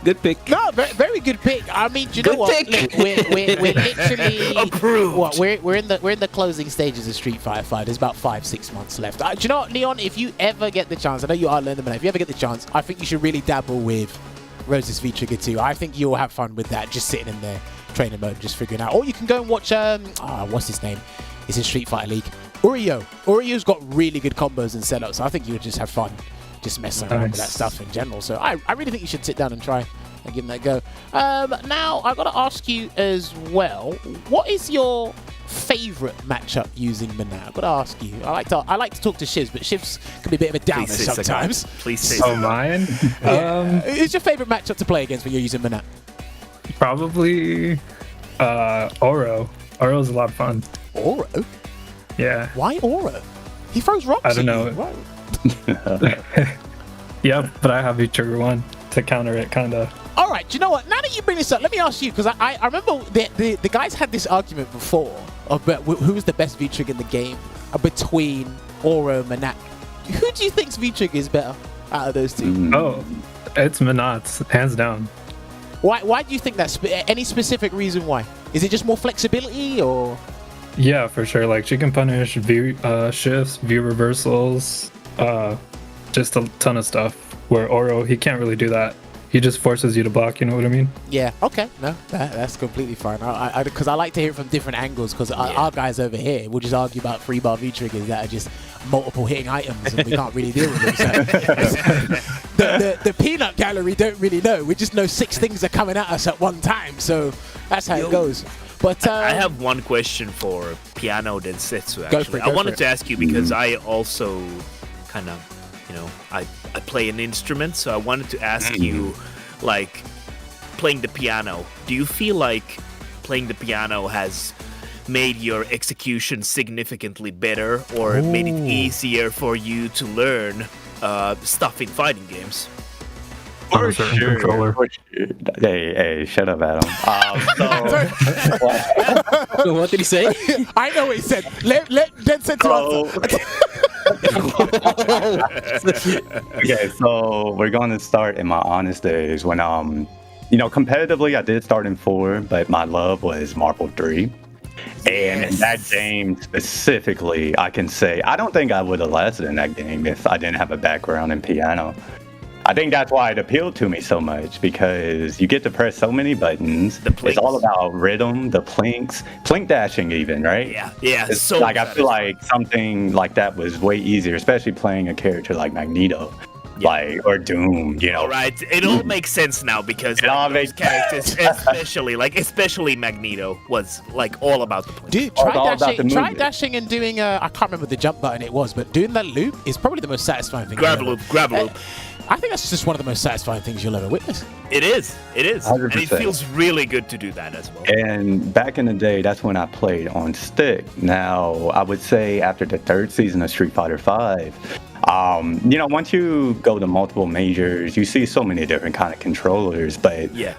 No, very good pick. I mean, do you know what? Look, we're literally approved. What we're in the closing stages of Street Fighter 5. There's about 5-6 months left. Do you know what, Leon? If you ever get the chance, I know you are learning the. If you ever get the chance, I think you should really dabble with Rose's V-Trigger 2. I think you'll have fun with that, just sitting in there, training mode, just figuring out. Or you can go and watch what's his name? It's in Street Fighter League. Uryu. Uryu's got really good combos and setups. So I think you would just have fun. Just messing around with that stuff in general. So I really think you should sit down and try and give them that go. Now, I've got to ask you as well, what is your favourite matchup using Minot? I've got to ask you. I like to talk to Shivs, but Shivs can be a bit of a downer sometimes. Please say Oh, mine? Who's your favourite matchup to play against when you're using Minot? Probably Oro. Oro's a lot of fun. Oro? Yeah. Why Oro? He throws rocks I don't at know. you. Right? Yeah, but I have V-Trigger 1 to counter it, kind of. All right, do you know what? Now that you bring this up, let me ask you, because I remember the guys had this argument before about who was the best V-Trigger in the game between Oro and Minot. Who do you think's V-Trigger is better out of those two? Oh, it's Minot's, hands down. Why do you think that? Any specific reason why? Is it just more flexibility, or? Yeah, for sure. Like, she can punish V shifts, V reversals, just a ton of stuff. Where Oro, he can't really do that. He just forces you to block, you know what I mean? Yeah, okay. No, that's completely fine. Because I like to hear it from different angles, because our guys over here will just argue about 3-bar V-triggers that are just multiple hitting items, and we can't really deal with them. So the peanut gallery don't really know. We just know 6 things are coming at us at one time, so that's how it goes. But I have one question for PianoDensetsu, actually. Go for it, I wanted to ask you because I also kind of, I play an instrument, so I wanted to ask you, like, playing the piano, do you feel like playing the piano has made your execution significantly better, or made it easier for you to learn stuff in fighting games? For sure. Controller. Hey, shut up, Adam. So what did he say? I know what he said. Let Densetsu answer. Okay, so we're going to start in my honest days when competitively I did start in 4, but my love was Marble 3. And in that game specifically, I can say I don't think I would have lasted in that game if I didn't have a background in piano. I think that's why it appealed to me so much, because you get to press so many buttons. It's all about rhythm, the plinks, plink dashing even, right? Yeah. It's So like I feel like something like that was way easier, especially playing a character like Magneto. Like, or Doom, you know. Right, it all makes sense now because It all those makes- characters, especially Magneto, was like all about the point. Dude, It's all about the try movement. dashing and doing I can't remember the jump button it was, but doing that loop is probably the most satisfying thing. Grab a ever. loop, grab a loop. I think that's just one of the most satisfying things you'll ever witness. It is, and it 100%. feels really good to do that as well. And back in the day, that's when I played on stick. Now, I would say after the 3rd season of Street Fighter V, once you go to multiple majors, you see so many different kind of controllers. But Yeah.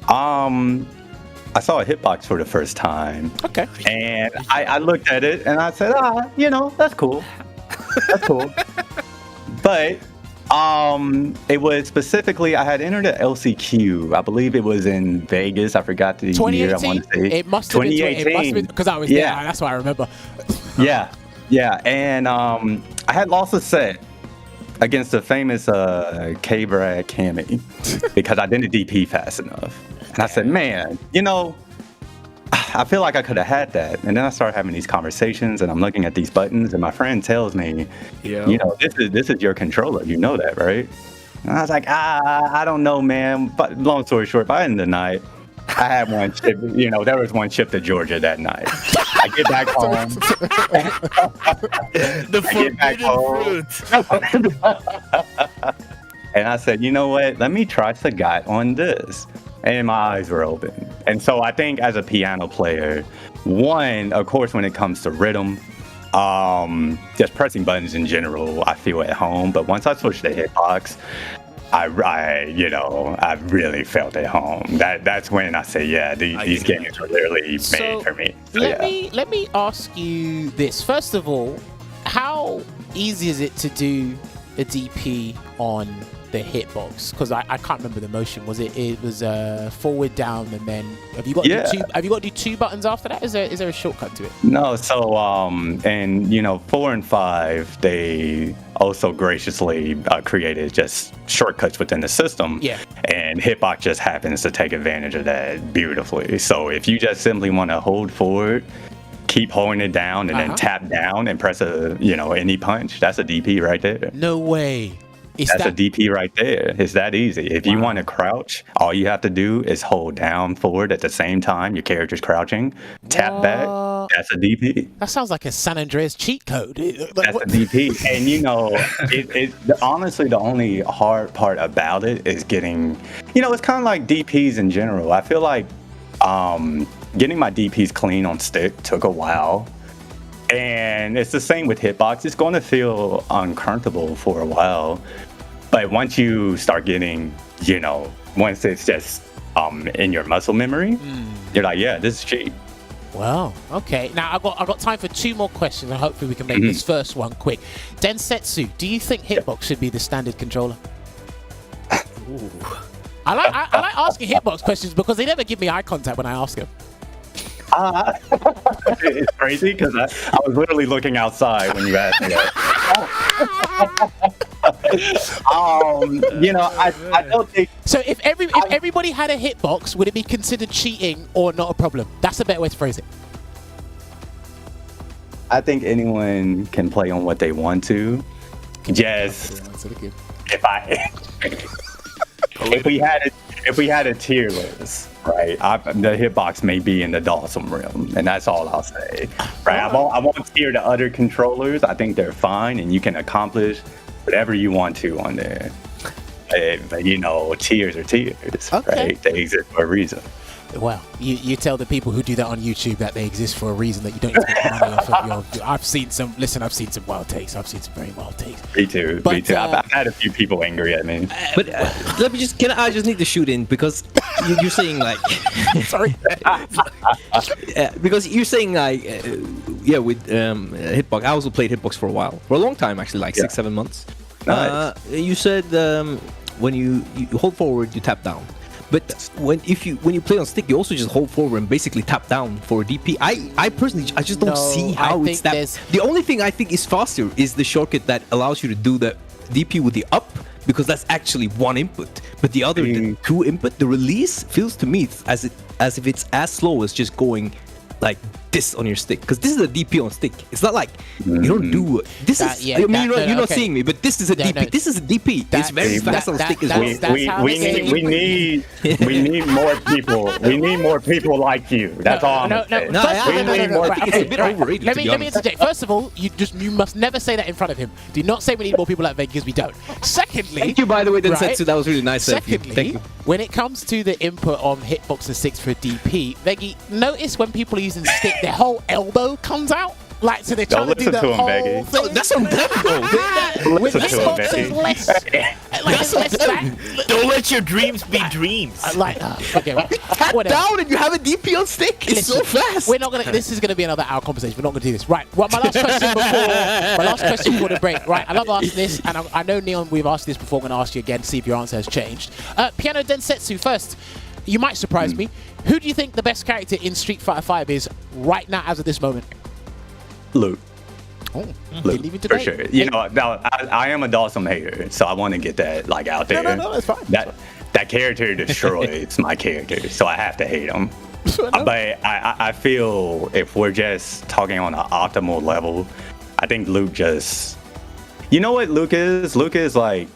I saw a hitbox for the first time. Okay. And I looked at it and I said, that's cool. That's cool. But it was specifically, I had entered an LCQ. I believe it was in Vegas. I forgot the year. I 2018? want to say It must have been 2018. because I was Yeah. there. That's why I remember. Yeah. And I had lost a set against the famous K-Brad Cammy because I didn't DP fast enough. And I said, man, I feel like I could have had that. And then I started having these conversations and I'm looking at these buttons and my friend tells me, this is your controller. You know that, right? And I was like, I don't know, man. But long story short, by the end of the night, I had one chip, there was one chip to Georgia that night. I get back home. The forbidden fruit. And I said, you know what? Let me try Sagat on this. And my eyes were open. And so I think as a piano player, one, of course, when it comes to rhythm, just pressing buttons in general, I feel at home. But once I switched to hitbox, I really felt at home. That's when I say, yeah, these games were literally made for me. So, Let me ask you this. First of all, how easy is it to do a DP on the hitbox? Because I can't remember the motion. It was forward, down, and then have you got to do 2 buttons after that? Is there a shortcut to it? No, so 4 and 5, they also graciously created just shortcuts within the system. Yeah. And hitbox just happens to take advantage of that beautifully. So if you just simply want to hold forward, keep holding it down, and then tap down and press any punch, that's a DP right there. No way. That's a DP right there. It's that easy. If you want to crouch, all you have to do is hold down forward at the same time your character's crouching, tap back. That's a DP. That sounds like a San Andreas cheat code. That's a DP. And honestly, the only hard part about it is getting, it's kind of like DPs in general. I feel like getting my DPs clean on stick took a while. And it's the same with hitbox. It's going to feel uncomfortable for a while. But once you start getting, once it's just in your muscle memory, you're like, yeah, this is cheap. Wow. Okay. Now I've got time for 2 more questions, and hopefully we can make this first one quick. Densetsu, do you think hitbox should be the standard controller? Ooh. I like asking hitbox questions because they never give me eye contact when I ask them. It's crazy because I was literally looking outside when you asked me that. I don't think. So if everybody had a hitbox, would it be considered cheating or not a problem? That's a better way to phrase it. I think anyone can play on what they want to. Just if we had a tier list, right? The hitbox may be in the Dawson realm, and that's all I'll say. Right? I won't tier the other controllers. I think they're fine, and you can accomplish whatever you want to on there. But tiers are tiers, right? They exist for a reason. Well, you tell the people who do that on YouTube that they exist for a reason, that you don't need to make money off of your... I've seen some wild takes. I've seen some very wild takes. Me too. I've had a few people angry at me. But I just need to shoot in because you're saying like... Sorry. Because you're saying like with Hitbox. I also played Hitbox for a while, for a long time actually, like 6-7 months. Nice. You said when you hold forward, you tap down. But when you play on stick, you also just hold forward and basically tap down for DP. I personally, I just don't No, see I how think it's that. there's- The only thing I think is faster is the shortcut that allows you to do the DP with the up, because that's actually one input. But the other, the two input, the release feels to me as if it's as slow as just going like this on your stick, because this is a DP on stick. It's not like you don't do this. That- Is yeah, I mean, that- you're not okay. seeing me, but this is a No, DP. no. This is a DP. It's very fast on stick as well. that's how we they- need more people. We need more people like you. That's all. No, I'm saying. No, First of all, I need more think it's a bit overrated, Let to me be let me honest. interject. First of all, you must never say that in front of him. Do not say we need more people like Veggie, because we don't. Secondly, Thank you, by the way, Densetsu. right? That was really nice of you. Secondly, Thank you. when it comes to the input on Hitbox and 6 for DP, Veggie, notice when people are using stick, their whole elbow comes out. Like, so they're trying to do listen the to him, whole Veggie. thing. Oh, that's on them, though. With Listen to him, Hitbox, there's Veggie. less. Like, there's less back. Don't let your dreams be dreams. Okay, well, Tap whatever. down and you have a DP on stick. It's so Listen, fast. We're not gonna. This is gonna be another hour conversation. We're not gonna do this. Right. Well, my last question before the break. Right. I love asking this, and I know Neon. We've asked this before. I'm gonna ask you again. See if your answer has changed. PianoDensetsu first. You might surprise me. Who do you think the best character in Street Fighter 5 is right now, as of this moment? Luke. Oh, Luke, didn't even for debate. sure. You know, now, I am a Dawson hater, so I want to get that like out there. No, that's fine. That character destroys my character, so I have to hate him. But I feel if we're just talking on an optimal level, I think Luke just... You know what Luke is? Luke is like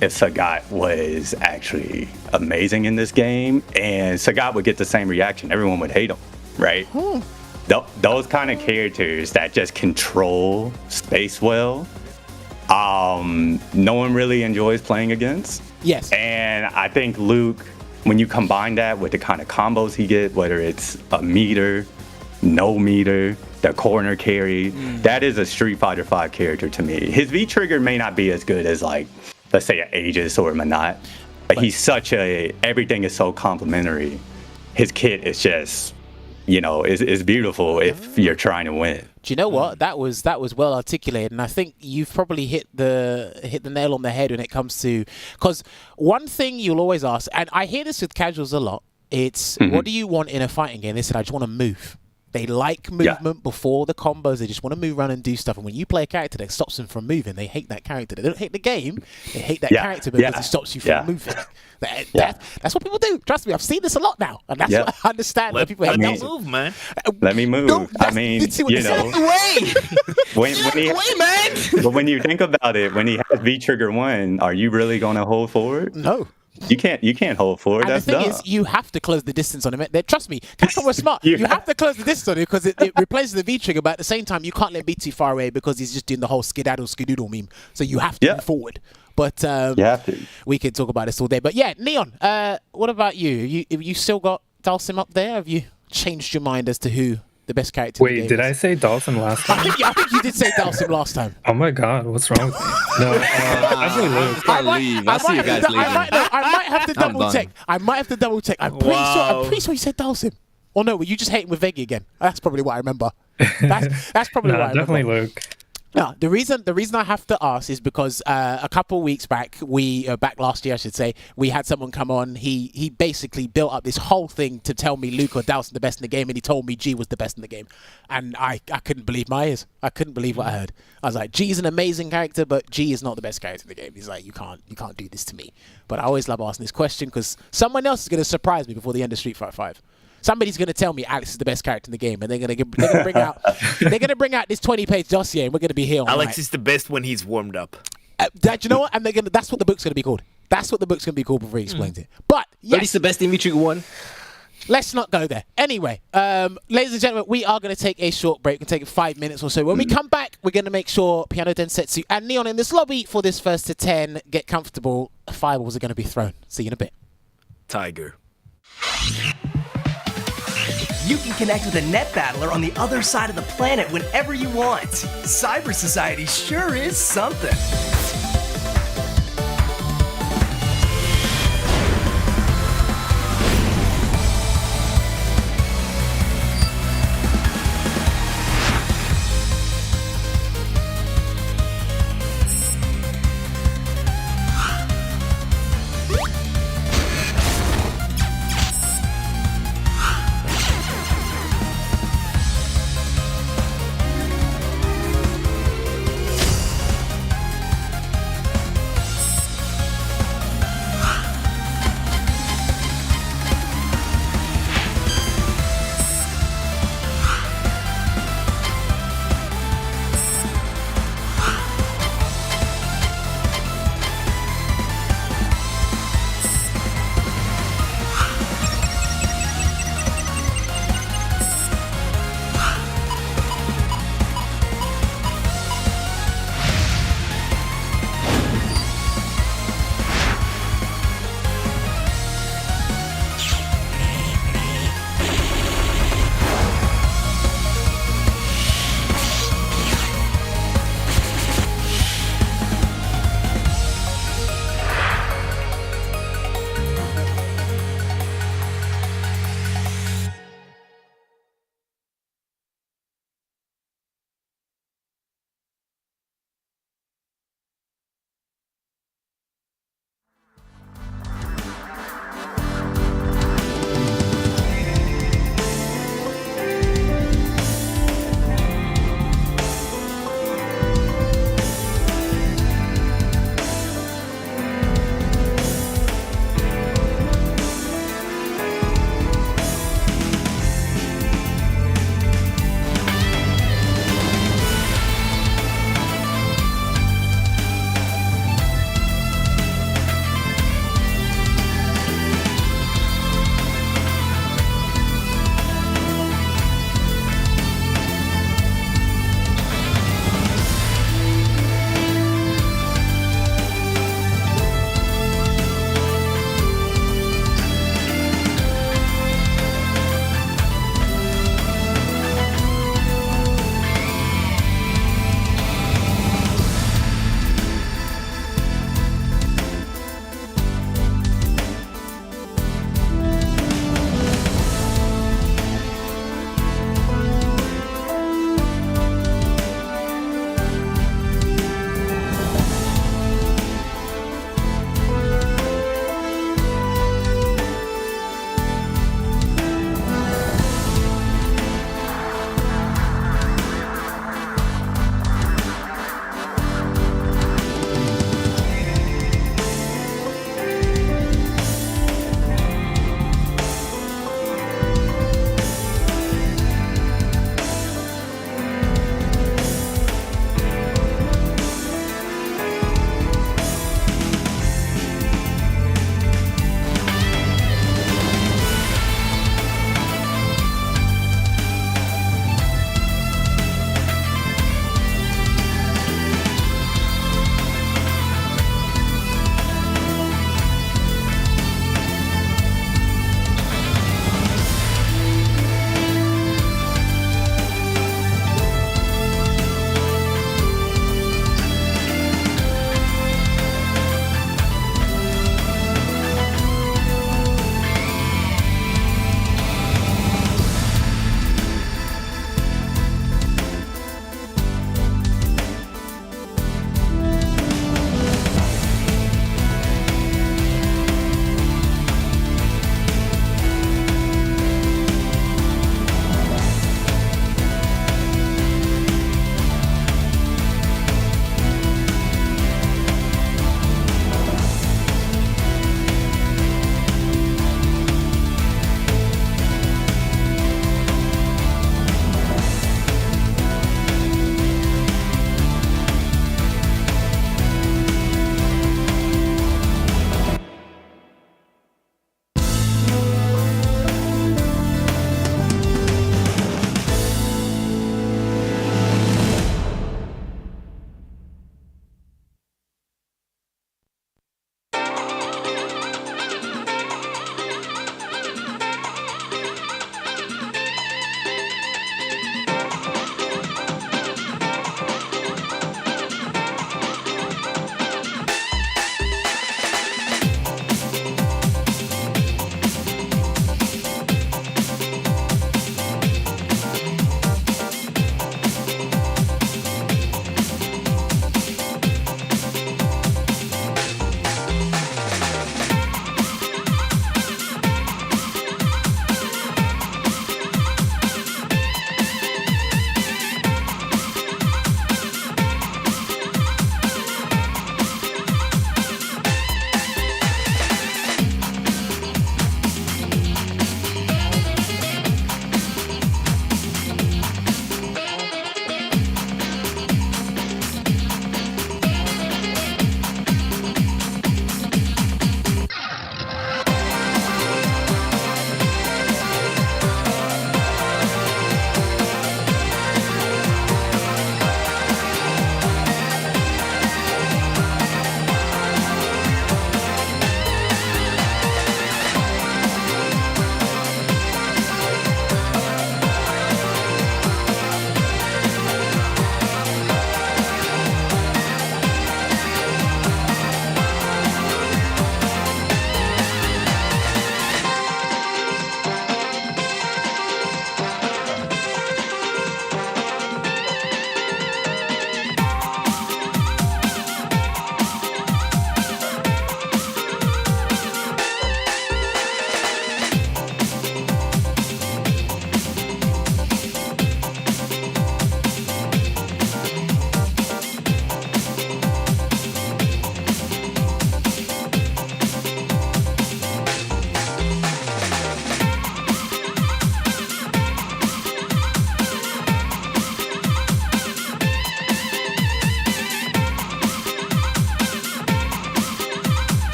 if Sagat was actually amazing in this game, and Sagat would get the same reaction. Everyone would hate him, right? Those kind of characters that just control space well, no one really enjoys playing against. Yes. And I think Luke, when you combine that with the kind of combos he get, whether it's a meter, no meter, the corner carry, that is a Street Fighter 5 character to me. His V trigger may not be as good as, like, let's say, an Aegis or a Manat, but he's such a, everything is so complimentary. His kit is just, you know, is beautiful if you're trying to win. Do you know what? That was well articulated, and I think you've probably hit the nail on the head when it comes to, because one thing you'll always ask, and I hear this with casuals a lot, it's what do you want in a fighting game? They said, I just want to move. They like movement before the combos. They just want to move around and do stuff. And when you play a character that stops them from moving, they hate that character. They don't hate the game. They hate that character because it stops you from moving. That's what people do. Trust me, I've seen this a lot now, and that's what I understand. When people hate Let me Dawson. move, man. Let me move. No, I mean, you know, but when you think about it, when he has V trigger 1, are you really going to hold forward? No. You can't hold forward. And That's the thing dumb. is, you have to close the distance on him. Trust me, Capcom was smart. You have to close the distance on him because it replaces the V trigger, but at the same time, you can't let him be too far away because he's just doing the whole skidoodle meme. So you have to move forward. But you have to. We could talk about this all day. But yeah, Neon, what about you? Have you still got Dhalsim up there? Have you changed your mind as to who the best character in the Wait, game did is? I say Dawson last time? I think you did say Dhalsim last time. Oh my god, what's wrong with me? No, I think Luke. I leave. I see you guys leaving. I might have to I'm double check. I'm pretty sure you said Dhalsim. Or no, were you just hating with Veggie again? That's probably what I remember. That's probably what I remember. Definitely Luke. No, the reason I have to ask is because a couple of weeks back, back last year, I should say, we had someone come on. He basically built up this whole thing to tell me Luke or Dhalsim the best in the game, and he told me G was the best in the game, and I couldn't believe my ears. I couldn't believe what I heard. I was like, G's an amazing character, but G is not the best character in the game. He's like, you can't do this to me. But I always love asking this question because someone else is going to surprise me before the end of Street Fighter 5. Somebody's going to tell me Alex is the best character in the game, and they're going to bring out this 20-page dossier, and we're going to be here all Alex night. is the best when he's warmed up. Do you know what? And that's what the book's going to be called. That's what the book's going to be called before he explains it. But But he's the best in V-Trigger 1. let's not go there. Anyway, ladies and gentlemen, we are going to take a short break. We can take 5 minutes or so. When we come back, we're going to make sure PianoDensetsu and Neon in this lobby for this first to 10 get comfortable. Fireballs are going to be thrown. See you in a bit. Tiger. You can connect with a net battler on the other side of the planet whenever you want. Cyber Society sure is something.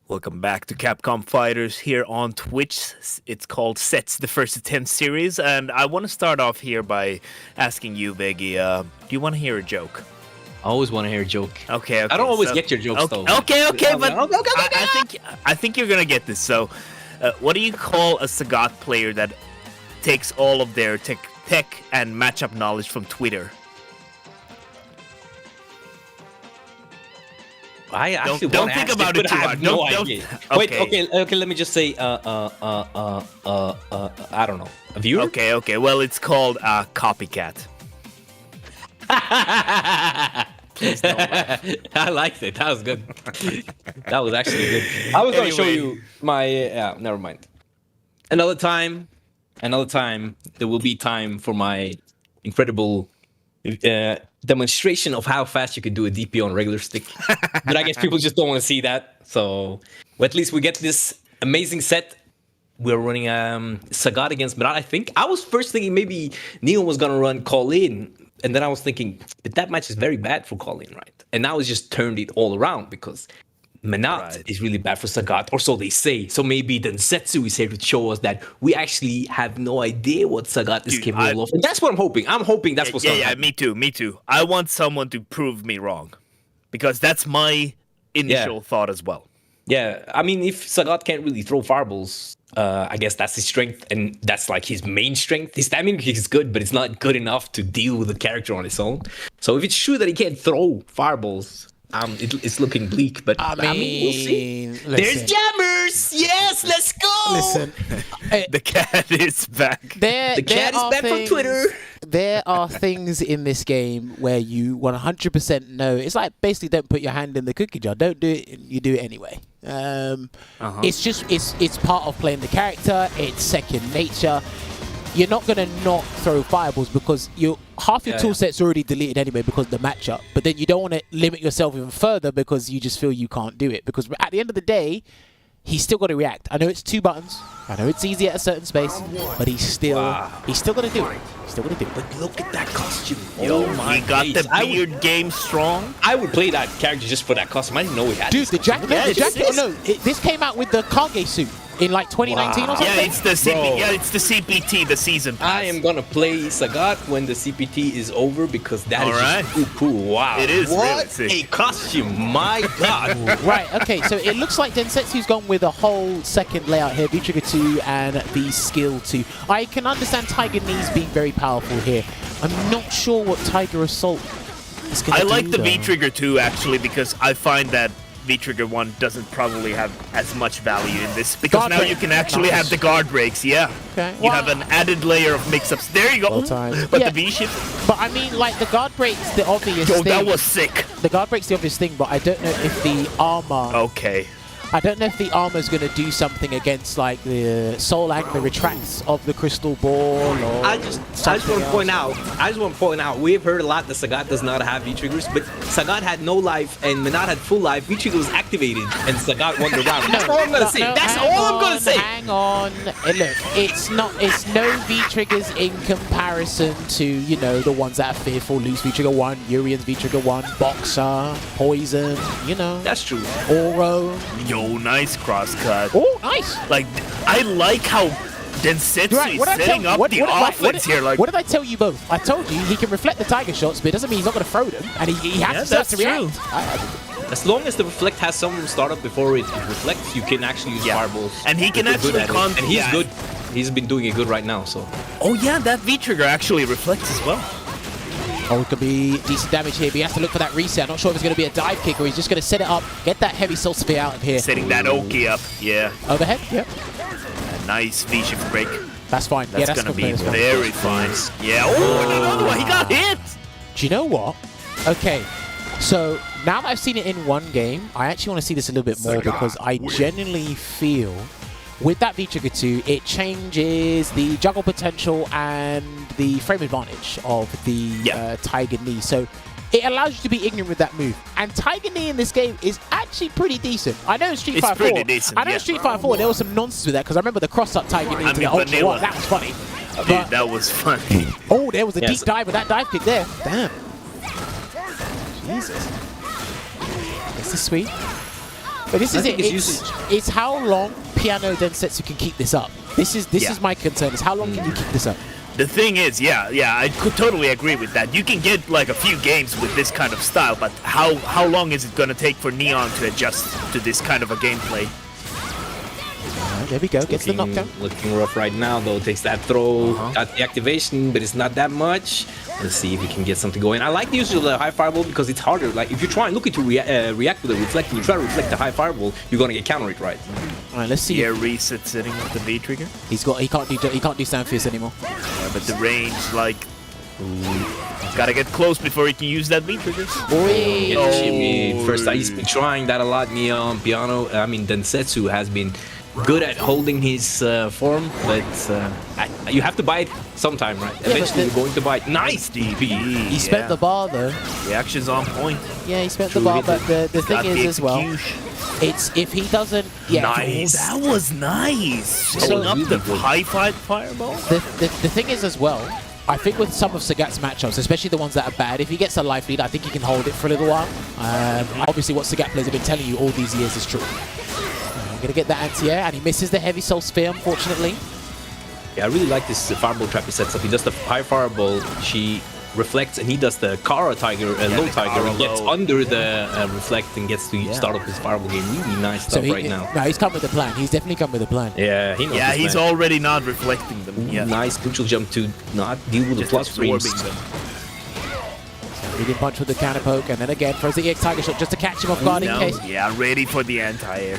Welcome back to Capcom Fighters here on Twitch. It's called Sets, the first 10 series, and I want to start off here by asking you, Veggie, do you want to hear a joke? I always want to hear a joke. Okay. I don't always get your jokes, though. Okay, but I think you're gonna get this. So, what do you call a Sagat player that takes all of their tech and matchup knowledge from Twitter? I actually don't want to think ask about it, it but too I much. have no Don't- idea. okay. Wait, okay. Let me just say, I don't know, a viewer. Okay. Well, it's called copycat. Please don't laugh. I liked it. That was good. That was actually good. I was going to show Anyway. you my. Never mind. Another time, there will be time for my incredible demonstration of how fast you can do a DP on regular stick. But I guess people just don't want to see that. So, well, at least we get this amazing set. We're running Sagat against Marat, I think. I was first thinking maybe Neon was going to run Call-In. And then I was thinking, but that match is very bad for Call-In, right? And now it's just turned it all around because Manat is really bad for Sagat, or so they say. So maybe Densetsu is here to show us that we actually have no idea what Sagat is capable of. And that's what I'm hoping. I'm hoping that's what's going to happen. Me too. I want someone to prove me wrong. Because that's my initial thought as well. Yeah, I mean, if Sagat can't really throw fireballs, I guess that's his strength, and that's like his main strength. His stamina kick is good, but it's not good enough to deal with the character on its own. So if it's true that he can't throw fireballs, it's looking bleak. But I mean, we'll see. Listen. There's jammers. Yes, let's go. Listen, The cat is back. The cat is back from Twitter. There are things in this game where you 100% know. It's like basically don't put your hand in the cookie jar. Don't do it. You do it anyway. It's just it's part of playing the character. It's second nature. You're not gonna not throw fireballs because half your tool set's already deleted anyway because of the matchup. But then you don't want to limit yourself even further because you just feel you can't do it. Because at the end of the day, he's still got to react. I know it's 2 buttons. I know it's easy at a certain space, but he's still gonna do it. He's still gonna do it. But look at that costume. Yo, my he got days. the beard game strong. I would play that character just for that costume. I didn't know he had. Dude, this the jacket. costume. No, the jacket. Oh, no, this came out with the Kage suit in like 2019 or something. Yeah, it's the it's the CPT, the season pass. I am gonna play Sagat when the CPT is over because that is Alright. just too cool. Wow. It is what really sick. a costume. My God. Right, okay, so it looks like Densetsu's gone with a whole second layout here, V-Trigger 2 and the Skill 2. I can understand Tiger Knees being very powerful here. I'm not sure what Tiger Assault is going to do. I like the though. V-Trigger 2 actually because I find that V-Trigger 1 doesn't probably have as much value in this because Guard now break. you can actually Nice. have the guard breaks, yeah. Okay. You have an added layer of mix-ups. There you go. Well timed. But Yeah. the V-shift, But I mean, like, the guard break's the obvious yo, thing. that was sick. The guard break's the obvious thing, but I don't know if the armor... Okay. I don't know if the armor's going to do something against, like, the Soul Ang, the retracts of the Crystal Ball, or I just want something to point out, we've heard a lot that Sagat does not have V-Triggers, but Sagat had no life and Manat had full life. V-Trigger was activated and Sagat won the round. That's all I'm going to say. That's all I'm going to say. Hang on. Look, it's no V-Triggers in comparison to, you know, the ones that are fearful. Loose V-Trigger 1, Urian's V-Trigger 1, Boxer, Poison, you know. That's true. Oro. Yo, nice crosscut. Oh, nice. Like, I like how Densetsu Right, is setting up the offense here. Like, what did I tell you both? I told you he can reflect the Tiger shots, but it doesn't mean he's not going to throw them, and he has to react. As long as the reflect has some startup before it reflects, you can actually use fireballs. And he can if you're good actually at it. And he's good. He's been doing it good right now, so. Oh yeah, that V-Trigger actually reflects as well. Oh, it could be decent damage here, but he has to look for that reset. I'm not sure if it's going to be a dive kick or he's just going to set it up, get that heavy Soul Spear out of here. Setting that Oki up, yeah. Overhead, yep. A nice V-shift break. That's fine. That's gonna be very fine. Yeah. Oh, another one. He got hit. Do you know what? Okay, so now that I've seen it in one game, I actually want to see this a little bit more because I genuinely feel with that V-Trigger 2, it changes the juggle potential and the frame advantage of the Tiger Knee. So it allows you to be ignorant with that move. And Tiger Knee in this game is actually pretty decent. I know in Street Fighter 4, pretty decent, I know in Street Fighter 4 there was some nonsense with that because I remember the cross-up Tiger Knee to the Ultra vanilla. 1. That was funny. Dude, that was funny. Oh, there was a deep dive with that dive kick there. Damn. Jesus. This is sweet. But this I is think it. it's It's, usage. it's how long PianoDensetsu can keep this up. This Yeah. is my concern. Is how long can you keep this up? The thing is, yeah, I could totally agree with that. You can get like a few games with this kind of style, but how long is it gonna take for Neon to adjust to this kind of a gameplay? There we go. Gets the knockdown. Looking rough right now, though. Takes that throw, got the activation, but it's not that much. Let's see if he can get something going. I like the use of the high fireball because it's harder. Like if you try and look to react with a reflect, and you try to reflect the high fireball, you're gonna get counter it right. All right, let's see. Yeah, reset setting of the V trigger. He can't do stand fierce anymore. Yeah, but the range, like, gotta get close before he can use that V trigger. Oi. Get the shimmy. First, he's been trying that a lot. Neon, Densetsu has been good at holding his form, but you have to bite sometime, right? Yeah, Eventually, you're going to bite. Nice DP. He spent the bar though. The action's on point. Yeah, he spent True the bar, hit. but the thing Got is the as well, execution. it's if he doesn't. Yeah. Nice. Oh, that was nice. So- Setting up the Really good. high fireball. The thing is as well, I think with some of Sagat's matchups, especially the ones that are bad, if he gets a life lead, I think he can hold it for a little while. Obviously, what Sagat players have been telling you all these years is true. I'm gonna get that anti-air, and he misses the heavy soul sphere, unfortunately. Yeah, I really like this fireball trap he sets up. He does the high fireball, she reflects, and he does the Kara Tiger, low the Tiger, Kara and gets low. under the reflect and gets to start up his fireball game. Really nice stuff right now. No, he's come with a plan. He's definitely come with a plan. Yeah, he knows Yeah, his he's man. already not reflecting them yet. Nice neutral jump to not deal with the Just plus frames. absorbing them. Leading punch with the counter poke, and then again throws the EX Tiger shot just to catch him off guard in No, case. yeah, ready for the anti-air.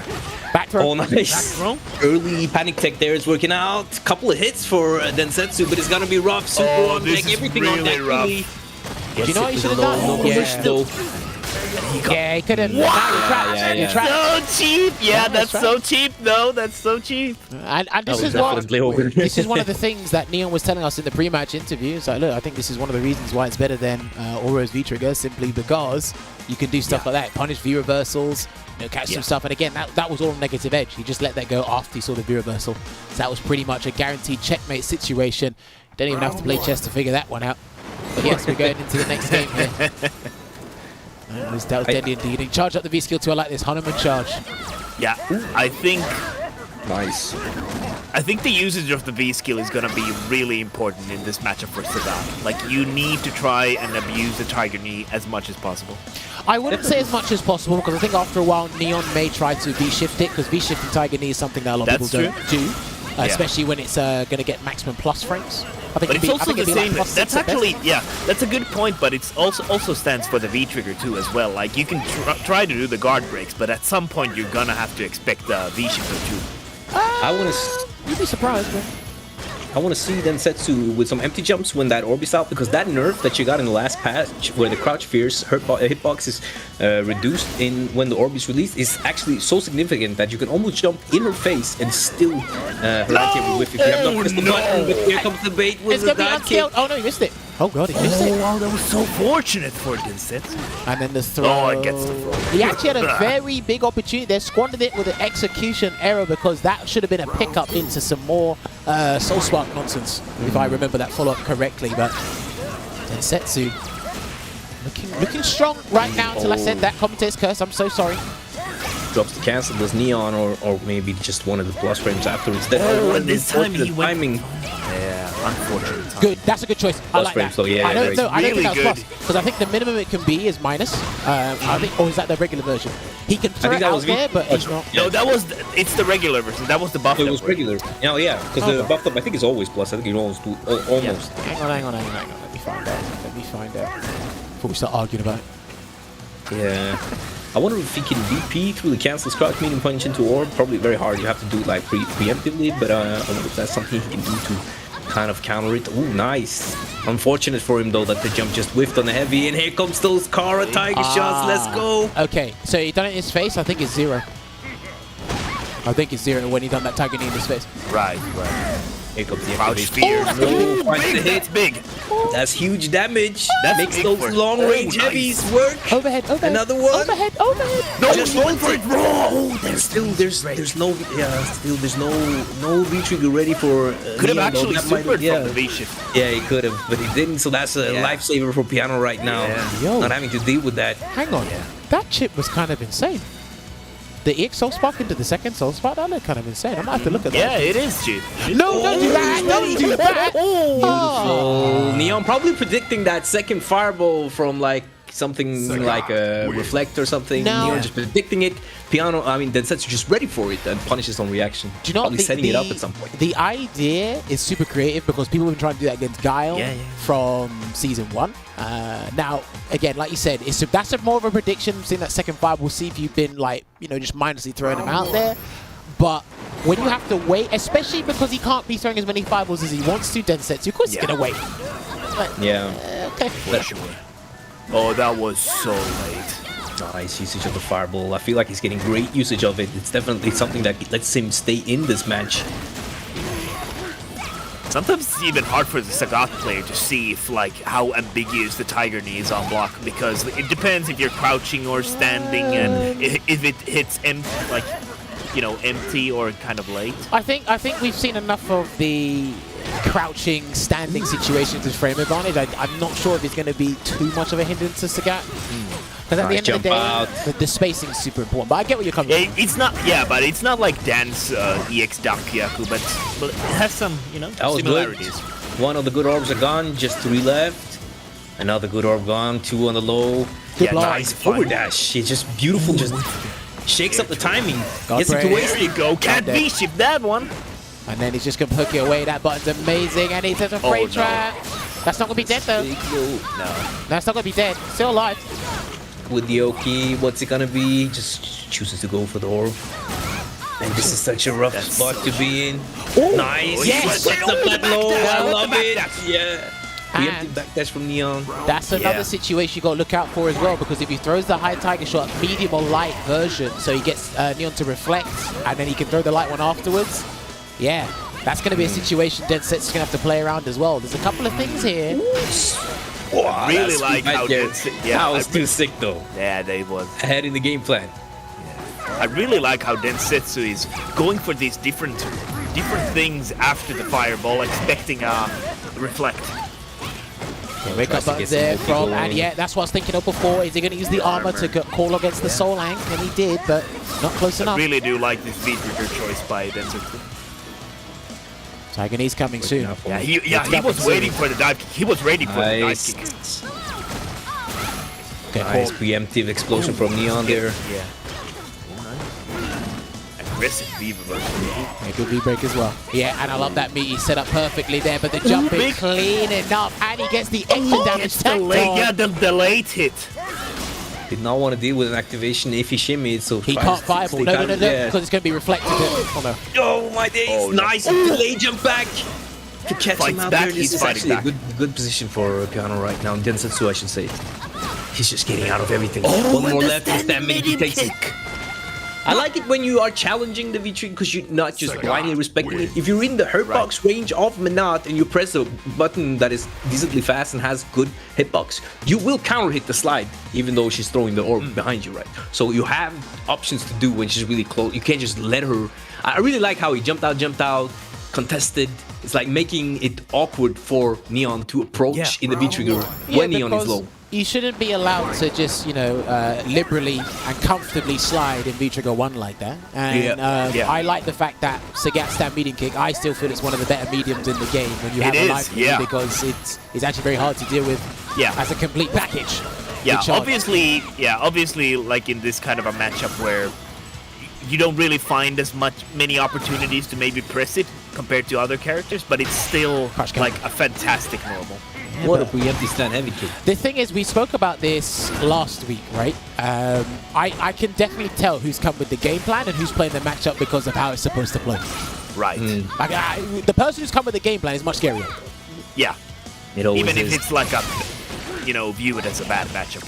Back throw. Oh, nice. throw? Early panic tech there is working out. Couple of hits for Densetsu, but it's gonna be rough. Super Oh, on this deck, is everything on really deck. rough. Really. Do you know what he should have done? No Yeah. conversion, though. Yeah, he could have. Now you're trapped. yeah, You're yeah. trapped. So cheap. Yeah, Yeah, that's that's so cheap. No, that's so cheap. And this was is what definitely over. this is one of the things that Neon was telling us in the pre-match interview. It's like, look, I think this is one of the reasons why it's better than Oro's V trigger, simply because you can do stuff like that, punish V reversals, catch some stuff. And again, that was all negative edge. He just let that go after he saw the V reversal. So that was pretty much a guaranteed checkmate situation. Didn't even have to play chess to figure that one out. But yes, we're going into the next game here. That was deadly indeed. He charged up the V skill too. I like this Hanuman charge. Yeah, I think I think the usage of the V skill is gonna be really important in this matchup for Sagat. Like, you need to try and abuse the Tiger Knee as much as possible. I wouldn't say as much as possible because I think after a while Neon may try to V-shift it because V-shift and Tiger Knee is something that a lot of That's people don't do. Yeah. Especially when it's going to get maximum plus frames. I think But it'd it's be- I also think the it'd be like same. plus That's 6 at best. actually, yeah, that's a good point. But it's also stands for the V trigger too as well. Like, you can try to do the guard breaks, but at some point you're gonna have to expect the V shifter too. I want to. You'd be surprised, man. I want to see Densetsu with some empty jumps when that orb is out, because that nerf that you got in the last patch, where the crouch fierce hitbox is reduced in when the orb is released, is actually so significant that you can almost jump in her face and still her anti whiff if you have not pressed the button. But here comes the bait with It's the going to be dot kick. unscaled. Oh, no, he missed it. Oh, God, he missed it. Wow, that was so fortunate for Densetsu. And then the throw. Oh, it gets the throw. He actually had a very big opportunity there, squandered it with an execution error because that should have been a pickup into some more Soul Spark nonsense, if I remember that follow-up correctly. But Densetsu looking strong right now until I said that. Commentator's curse, I'm so sorry. Drops the cancel, does Neon, or maybe just one of the plus frames afterwards. And this time he the went. timing. Yeah, unfortunate. Good, that's a good choice. I Plus like frame, that. so yeah, I don't very know. I don't think really that's good. plus because I think the minimum it can be is minus. I think, or is that the regular version? He can throw think it that out was V. there, but he's not. No, it's the regular version. That was the buff. It was regular. Oh yeah, because the Okay. buffed up I think is always plus. I think you can always do almost. Hang on. Let me find out. Before we start arguing about it. Yeah. I wonder if he can VP through the cancel crouch medium punch into orb. Probably very hard. You have to do it like preemptively, but I wonder if that's something he can do to kind of counter it. Ooh, nice. Unfortunate for him though that the jump just whiffed on the heavy, and here comes those Kara Tiger shots. Let's go. Okay, so he done it in his face. I think it's 0. I think it's 0 when he done that Tiger Knee in his face. Right. Here comes the Crouch activation. fierce. Oh, finds the Big, hit. that's big. That's huge damage. That's Makes big those for- long range Oh, nice. heavies work. Overhead. Another one. Overhead. No, Just he's one going for it. Bro, There's no V trigger ready for. Could have Neon, though. actually That might supered have- yeah. from the V shift. Yeah, he could have, but he didn't. So that's a Yeah. lifesaver for Piano right now. Yeah. Yo. Not having to deal with that. Hang on. That chip was kind of insane. the EX Soul Spark into the second Soul Spark? That looked kind of insane. I might have to look at that. Yeah, it is, dude. No, don't do that! Don't do that! Oh, Neon probably predicting that second fireball from like something like a reflect or something. No. Neon just predicting it. Densetsu just ready for it and punishes on reaction. Do you know probably what setting it up at some point. The idea is super creative because people have been trying to do that against Guile from season 1. Now, again, like you said, that's more of a prediction. Seeing that second five, we'll see if you've been like, just mindlessly throwing him out there. But when you have to wait, especially because he can't be throwing as many fireballs as he wants to, Densetsu, of course he's gonna wait. But, okay. For sure. Oh, that was so late. Nice usage of the fireball. I feel like he's getting great usage of it. It's definitely something that lets him stay in this match. Sometimes it's even hard for the Sagat player to see if, like, how ambiguous the Tiger Knee is on block, because it depends if you're crouching or standing, and if it hits empty or kind of late. I think we've seen enough of the crouching, standing situations with frame advantage. I'm not sure if it's going to be too much of a hindrance to Sagat. Because at the end of the day, the spacing is super important. But I get what you're coming from. It's not, but it's not like Dan's EX Dakuyaku, but it has some, similarities. Good. One of the good orbs are gone, just 3 left. Another good orb gone, 2 on the low. Nice forward dash. It's just beautiful, just shakes up the timing. Gets it to waste. There you go. Can't V-shift that one. And then he's just going to hook it away. That button's amazing. And he says a frame trap. That's not going to be dead, though. No. That's not going to be dead. Still alive. With the Oki, what's it going to be? Just chooses to go for the orb. And this is such a rough spot to be in. Ooh, nice. Yes. Gets the flat low. I love it. Yeah. And Preemptive backdash from Neon. That's another situation you got to look out for as well, because if he throws the high Tiger shot, medium or light version, so he gets Neon to reflect, and then he can throw the light one afterwards. Yeah, that's going to be a situation Densetsu's going to have to play around as well. There's a couple of things here. Wow, really like how that was too sick though. Yeah, they was ahead in the game plan. I really like how Densetsu is going for these different things after the fireball, expecting a reflect. Wake up buttons there from, and yeah, that's what I was thinking of before. Is he going to use the armor to call against the Soul Ang? And he did, but not close enough. I really do like this V-trigger choice by Densetsu. Tiger Knee's coming soon. Yeah, he was waiting for the dive kick. He was ready for the dive kick. Okay, nice preemptive explosion from Neon there. Yeah. Aggressive V reversal. Yeah, good V-break as well. Yeah, and I love that meaty set up perfectly there, but the jumping clean enough, and he gets the extra damage tacked on. Yeah, the delayed hit. Did not want to deal with an activation if he shimmied, so he can't fireball. No, because it's going to be reflected. Oh no! Oh my days! Oh, nice delay jump back to catch him out there. This is actually a good position for Piano right now. Densetsu, I should say. He's just getting out of everything. One more left, and Stamina, he takes it. I like it when you are challenging the V-trigger because you're not just blindly respecting it. If you're in the hitbox range of Menat and you press a button that is decently fast and has good hitbox, you will counter hit the slide even though she's throwing the orb behind you, right? So you have options to do when she's really close. You can't just let her. I really like how he jumped out, contested. It's like making it awkward for Neon to approach in the V-trigger when Neon is low. You shouldn't be allowed to just, liberally and comfortably slide in V-Trigger 1 like that. And I like the fact that Sagat's stand medium kick, I still feel it's one of the better mediums in the game when you have a live kick, because it's actually very hard to deal with as a complete package. Yeah, obviously, like in this kind of a matchup where you don't really find many opportunities to maybe press it compared to other characters, but it's still like a fantastic normal. What a preemptive stand heavy kick. The thing is, we spoke about this last week, right? I can definitely tell who's come with the game plan and who's playing the matchup because of how it's supposed to play. Right. The person who's come with the game plan is much scarier. Yeah. Even if it's like a, view it as a bad matchup.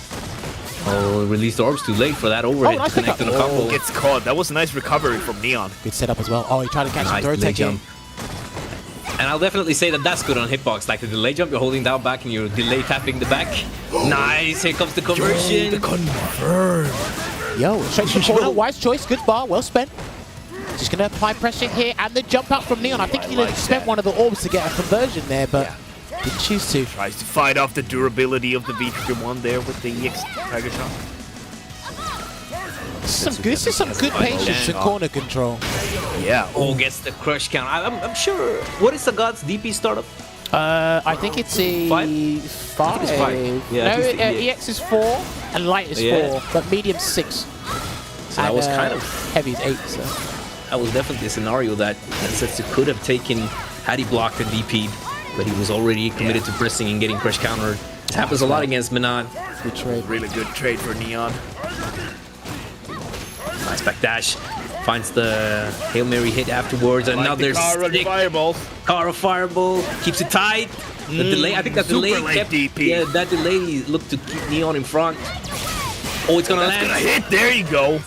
Oh, released the orbs too late for that overhead nice connect on the combo. Gets caught. That was a nice recovery from Neon. Good setup as well. Oh, he tried to catch the throw tech in. And I'll definitely say that that's good on hitbox. Like the delay jump, you're holding down back and you're delay tapping the back. Nice, here comes the conversion. The convert. Straight to the corner. Wise choice, good bar, well spent. Just going to apply pressure here and the jump out from Neon. I think he spent one of the orbs to get a conversion there, but didn't choose to. Tries to fight off the durability of the V-Trigger 1 there with the EX Tiger shot. This is some good patience and corner control. Yeah. Oh, gets the crush count. I'm sure. What is the God's DP startup? I think it's a Five? five. It's 5. Yeah, No, I think it's- EX is 4 and light is Yeah. 4, but medium 6. So that was kind of heavy is 8. So. that was definitely a scenario that Densetsu could have taken had he blocked and DP'd, but he was already committed to pressing and getting crush countered. This happens a lot against Manan. Good trade. Really good trade for Neon. Nice backdash. Finds the Hail Mary hit afterwards. Another stick. Fireball. Kara Fireball. Keeps it tight. The delay, I think that super delay late kept... DP. Yeah, that delay looked to keep Neon in front. Oh, it's gonna land. Gonna hit. There you go.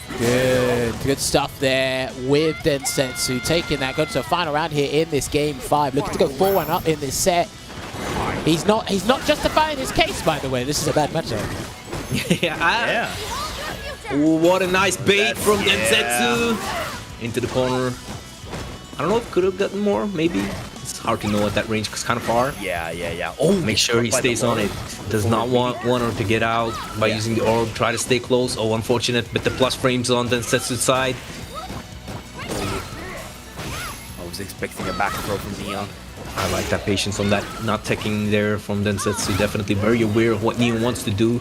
Good stuff there with Densetsu. Taking that, going to a final round here in this game 5. Looking to go 4-1 up in this set. He's not justifying his case, by the way. This is a bad matchup. Yeah. Ooh, what a nice bait from Densetsu. Into the corner. I don't know if could have gotten more, maybe. It's hard to know at that range because it's kind of far. Yeah. Oh, Make sure he stays on it. Does not want her to get out by using the orb. Try to stay close. Oh, unfortunate, but the plus frames on Densetsu's side. I was expecting a back throw from Neon. I like that patience on that not taking there from Densetsu. Definitely very aware of what Neon wants to do.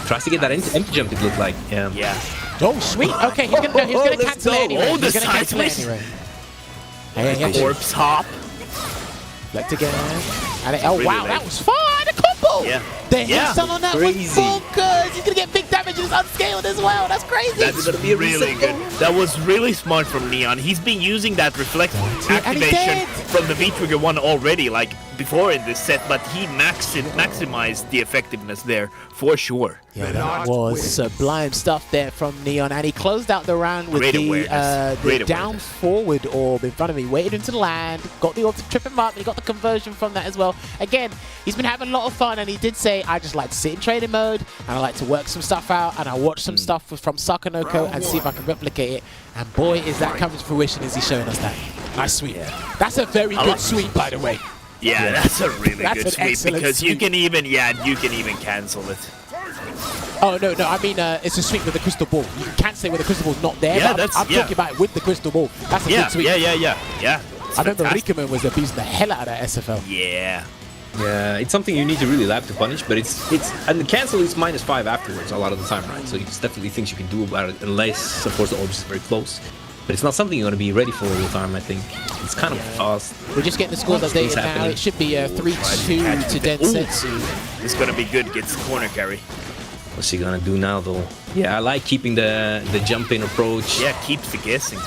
Tries to get that empty jump, it looked like. Yeah. Oh, sweet. Okay, he's gonna Let's cancel go. it anyway. Oh, the He's gonna cancel it sideways. anyway. Hey, Corpse hop. Left again. And oh, Really wow, late. that was fun. A combo. Yeah. The hit Yeah. stun on that Crazy. was full good. He's gonna get big damage and it's unscaled as well. That's crazy. That's gonna be a really reset good. That was really smart from Neon. He's been using that reflect and he activation did. from the V-Trigger one already, like before in this set, but he maximized the effectiveness there for sure. Yeah, that was sublime stuff there from Neon, and he closed out the round with Great the awareness. Great down awareness. forward orb in front of me, waited him to land, got the orb to trip him up, and he got the conversion from that as well. Again, he's been having a lot of fun, and he did say, I just like to sit in training mode, and I like to work some stuff out, and I watch some stuff from Sakanoko and see if I can replicate it. And boy, is that coming to fruition as he's showing us that. Nice sweep. That's a very good sweep, by the way. Yeah, that's a really That's good an sweep excellent because you sweep. can even cancel it. Oh, no, I mean, it's a sweep with a crystal ball. You can't say when the crystal ball's not there, Yeah, but I'm talking about it with the crystal ball. That's a good sweep. Yeah. I remember Rikkeman was abusing the hell out of that SFL. Yeah. Yeah, it's something you need to really lab to punish, but it's and the cancel is -5 afterwards a lot of the time, right? So it's definitely things you can do about it, unless of course the orb is very close. But it's not something you're gonna be ready for all the time. I think it's kind of fast. We're just getting the scores updated now. happening. It should be a 3-2 to Densetsu. It's gonna be good. Gets corner carry. What's he gonna do now, though? Yeah, I like keeping the jump in approach. Yeah, keeps the guessing.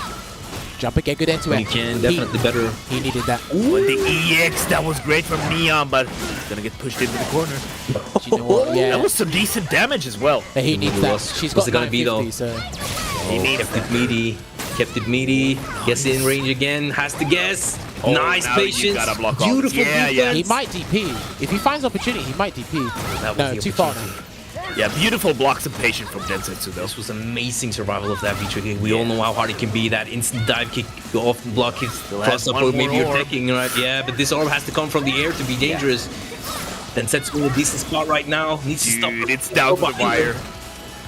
Jump again, good into When it. you can, definitely better. He needed that. With the EX, that was great from Neon, but he's gonna get pushed into the corner. Do you know what? Yeah, That was some decent damage as well. but he needs Who that. else? She's What's got it gonna be, 950, so... He needs Kept it meaty. Kept it meaty. Gets in range again. Has to guess. Oh, Nice now you patience. gotta block off. Beautiful Yeah, yeah. defense. He might DP. If he finds opportunity, he might DP. That was No, the too far now. opportunity. Yeah, beautiful blocks of patience from Densetsu though. This was amazing survival of that V-Trigger. We all know how hard it can be. That instant dive kick, go off and block it. Plus up, one or more maybe you're orb. taking, right? Yeah, but this orb has to come from the air to be dangerous. Densetsu in a decent spot right now. Needs to stop. Dude, it's down to the wire.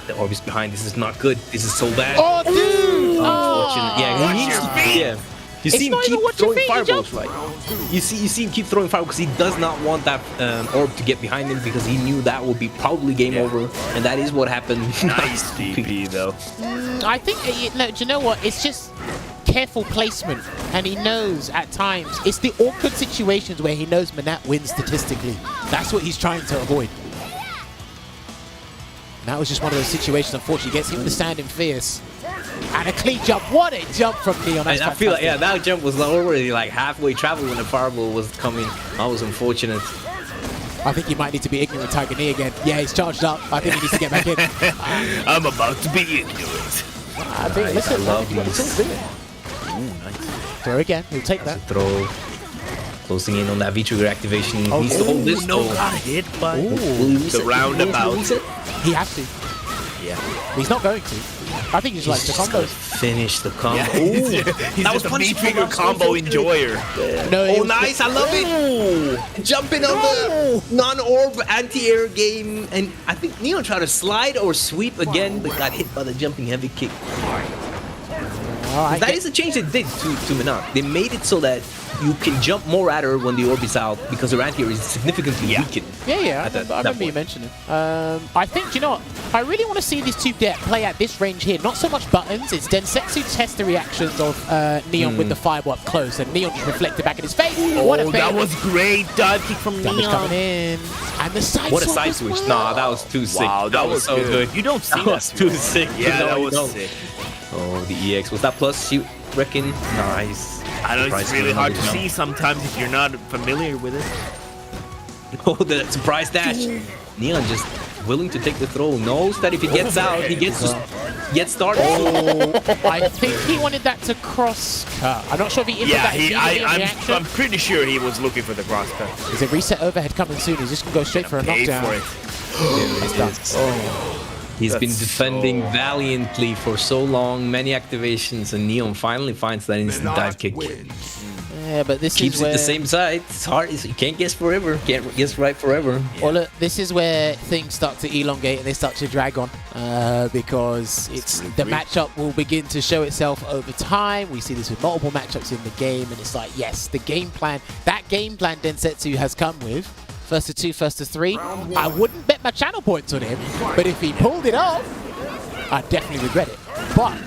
The orb is behind. This is not good. This is so bad. Oh, dude! Unfortunate. Yeah, Watch he needs your to. feet. Yeah. You It's see him not even keep watch your throwing feet, he fireballs, right? You see him keep throwing fireballs because he does not want that orb to get behind him because he knew that would be probably game over, and that is what happened. Nice DP though. I think, no, do you know what? It's just careful placement, and he knows at times it's the awkward situations where he knows Manat wins statistically. That's what he's trying to avoid. And that was just one of those situations, unfortunately, gets him to stand in fierce. And a clean jump. What a jump from Neon. That's I feel like, yeah, fantastic. that jump was already like halfway travel when the fireball was coming. That was unfortunate. I think he might need to be ignorant Tiger Knee again. Yeah, he's charged up. I think he needs to get back in. I'm about to be ignorant. I think, listen, love I think these. he'll do it. Throw again. He'll take that. Throw. Closing in on that V-Trigger activation. Oh, Needs to hold this. No, though. got hit by Will he reset? the roundabout. Will he reset? He has to. Yeah. He's not going to. I think he just likes the combos. Finish the combo. Yeah, he's That was just a punish V-trigger from combo Absolute. enjoyer. No, Oh, nice! I love it. Jumping on the non-orb anti-air game, and I think Neon tried to slide or sweep again, but got hit by the jumping heavy kick. All right, That is a change they did to Minot. They made it so that you can jump more at her when the orb is out because her anti-air is significantly weakened. Yeah, At I remember you mentioning. I think, you know what? I really want to see these two play at this range here. Not so much buttons, it's Densetsu test the reactions of Neon with the fireball up close, and Neon just reflected back in his face. What a Oh, fail. that was great dive kick from Damage Neon. coming in. And the side What a swap side as switch. well. Nah, that was too sick. Wow, that was so good. You don't see That that was too sick. Yeah, No, that you was don't. sick. Oh, the EX. Was that plus, you reckon? Nice. I know it's Surprise really me, hard to no. see sometimes if you're not familiar with it. Oh, the surprise dash. Neon just willing to take the throw. Knows that if he gets out, he gets to get started. I think he wanted that to cross cut. I'm not sure if he input Yeah, that immediately in reaction. I'm pretty sure he was looking for the cross cut. Is it reset overhead coming soon? He's just going to go straight for a Pay knockdown. for it. It's done. He's been That's defending so- valiantly for so long, many activations, and Neon finally finds that instant dive kick. Yeah, but this Keeps is it where... the same side. It's hard. You can't guess forever. Can't guess right forever. Well, look, this is where things start to elongate and they start to drag on because it's the matchup will begin to show itself over time. We see this with multiple matchups in the game, and it's like, yes, the game plan, that game plan Densetsu has come with. First to 2, first to 3. I wouldn't bet my channel points on him, but if he pulled it off, I'd definitely regret it. But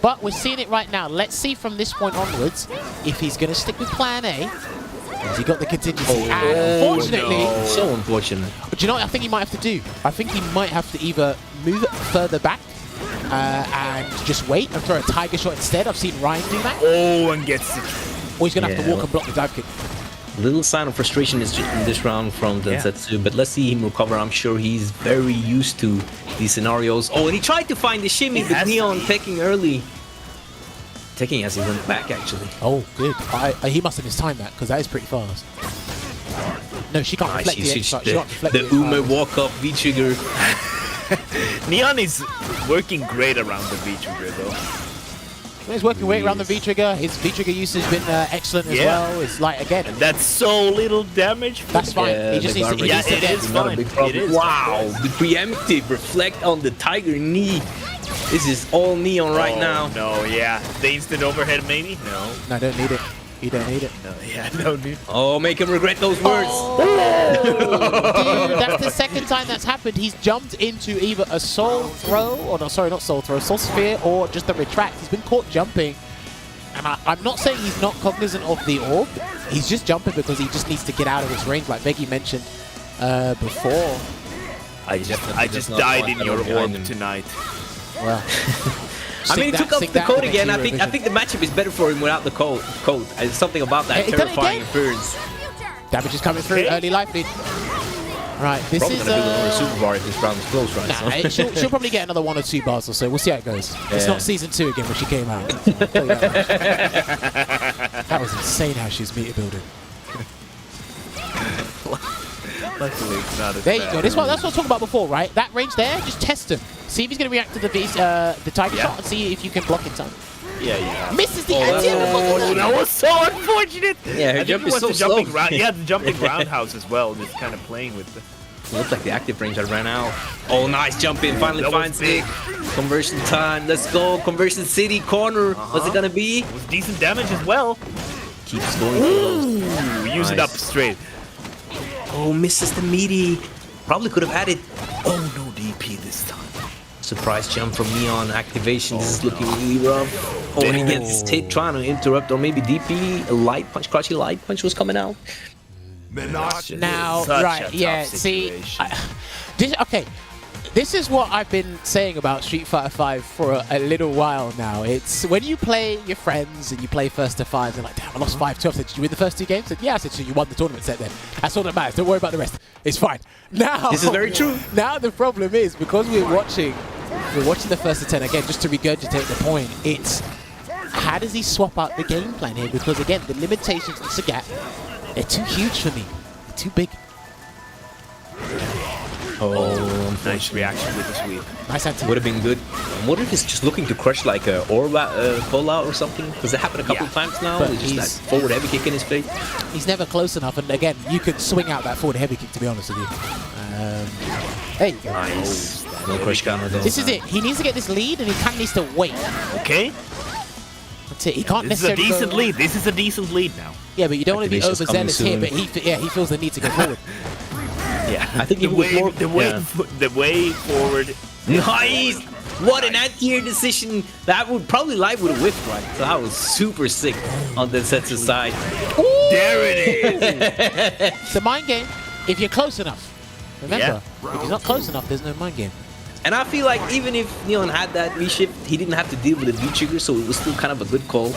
but we're seeing it right now. Let's see from this point onwards if he's going to stick with plan A. Has he got the contingency? And unfortunately, So unfortunate. do you know what I think he might have to do? I think he might have to either move it further back and just wait and throw a tiger shot instead. I've seen Ryan do that. Oh, and gets it. Or he's going to have to Yeah. walk and block the dive kick. Little sign of frustration in this round from Densetsu, but let's see him recover. I'm sure he's very used to these scenarios. Oh, and he tried to find the shimmy, but Neon taking early. Taking as he went back, actually. Oh, good. He must have mistimed that because that is pretty fast. No, she can't reflect the X. She can't deflect the it. Ume walk-up V-trigger. Neon is working great around the V-trigger though. He's working weight around the V-trigger. His V-trigger usage has been excellent as well. It's like, again, That's so little damage. that's fine. Yeah, he just the needs to, he garbage. needs to Yeah, it get is Not a fine. big problem. It is. Wow, the preemptive reflect on the tiger knee. This is all Neon right now. No, yeah. The instant overhead maybe? No. No, I don't need it. You don't need it. No, yeah, no need. Oh, make him regret those words. Oh, dude, that's the second time that's happened. He's jumped into either a soul throw, or no, sorry, not soul throw, soul sphere, or just a retract. He's been caught jumping. And I'm not saying he's not cognizant of the orb. He's just jumping because he just needs to get out of his range, like Veggie mentioned before. I just died in your orb tonight. Well, I mean, he took up sync the that code with again. I Eurovision. think the matchup is better for him without the code. There's something about that Hey, done it terrifying again? appearance. Damage is coming through, Okay. early life lead. Right, this Probably is gonna build another super bar if this round is close, right? Nah, she'll probably get another 1 or 2 bars or so. We'll see how it goes. It's Yeah. not season 2 again when she came out. I'll tell you that much. That was insane how she's meter building. Luckily, it's not as There you bad. go. That's what I was talking about before, right? That range there, just test him. See if he's going to react to the tiger Yeah. shot and see if you can block in time. Yeah. Misses the anti-air. Oh, that was so unfortunate. Yeah, her I jump think it is was so the jumping slow. round. Yeah, the jumping roundhouse as well. Just kind of playing with the. It looked like the active range had ran out. Oh, nice jump in. Finally That was finds big. it. Conversion time. Let's go. Conversion city corner. What's it gonna be? It was decent damage as well. Keeps going. Close. Ooh, use it Nice. up straight. Oh, misses the meaty. Probably could have added. Oh, no DP this time. Surprise jump from Neon activation. This is looking really rough. Oh, and he gets hit trying to interrupt, or maybe DP, a light punch, crouchy light punch was coming out. Now, Such right, a tough yeah, see, situation. this is what I've been saying about Street Fighter 5 for a little while now. It's when you play your friends and you play first to 5, they're like, damn, I lost 5-2. I said, did you win the first 2 games? I said, yeah. I said, so you won the tournament set then. That's all that matters. Don't worry about the rest. It's fine. Now, This is very true. Now the problem is, because we're watching the first to 10 again, just to regurgitate the point, it's how does he swap out the game plan here? Because again, the limitations in Sagat, they're too huge for me. They're too big. Oh, Nice reaction with the sweep. Nice anti. would have been good. I wonder if he's just looking to crush like a orb call out or something. Because it happened a couple Yeah. times now. But It's just he's- that forward heavy kick in his face. He's never close enough, and again, you could swing out that forward heavy kick. To be honest with you, there you go. Nice. No crush counter though. This is it. He needs to get this lead, and he kind of needs to wait. Okay, That's it. He can't this is a necessarily decent go- lead. This is a decent lead now. Yeah, but you don't want to be Activation's coming overzealous here. soon. But he feels the need to go forward. Yeah, I think the it was way more- the way forward. Nice! What an anti-air decision. That would probably live with a whiff, right? So that was super sick on the Densetsu side. There it is. It's a mind game if you're close enough. Remember, if you're not close enough, there's no mind game. And I feel like even if Neon had that V-shift, he didn't have to deal with the V-trigger, so it was still kind of a good call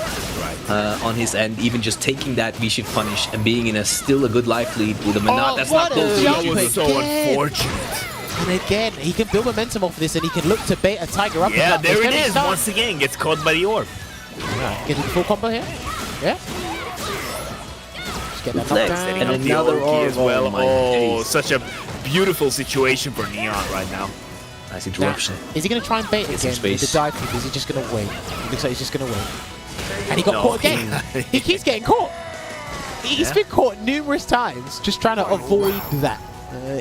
on his end. Even just taking that V-shift punish and being in still a good life lead with a Menat that's not what a close to jump you. That was so again. unfortunate. And again, he can build momentum off of this, and he can look to bait a Tiger up. Yeah, there it Can he is. start? Once again, gets caught by the orb. Getting the full combo here. Yeah. Just get that Next, knockdown. and Setting up the another orb key as orb. well. Oh my Oh, days. such a beautiful situation for Neon right now. Nice Now, interruption. is he going to try and bait Get some again with the space. dive kick? Is he just going to wait? It looks like he's just going to wait. And he got No, caught again. He keeps getting caught. He's been caught numerous times just trying to avoid that.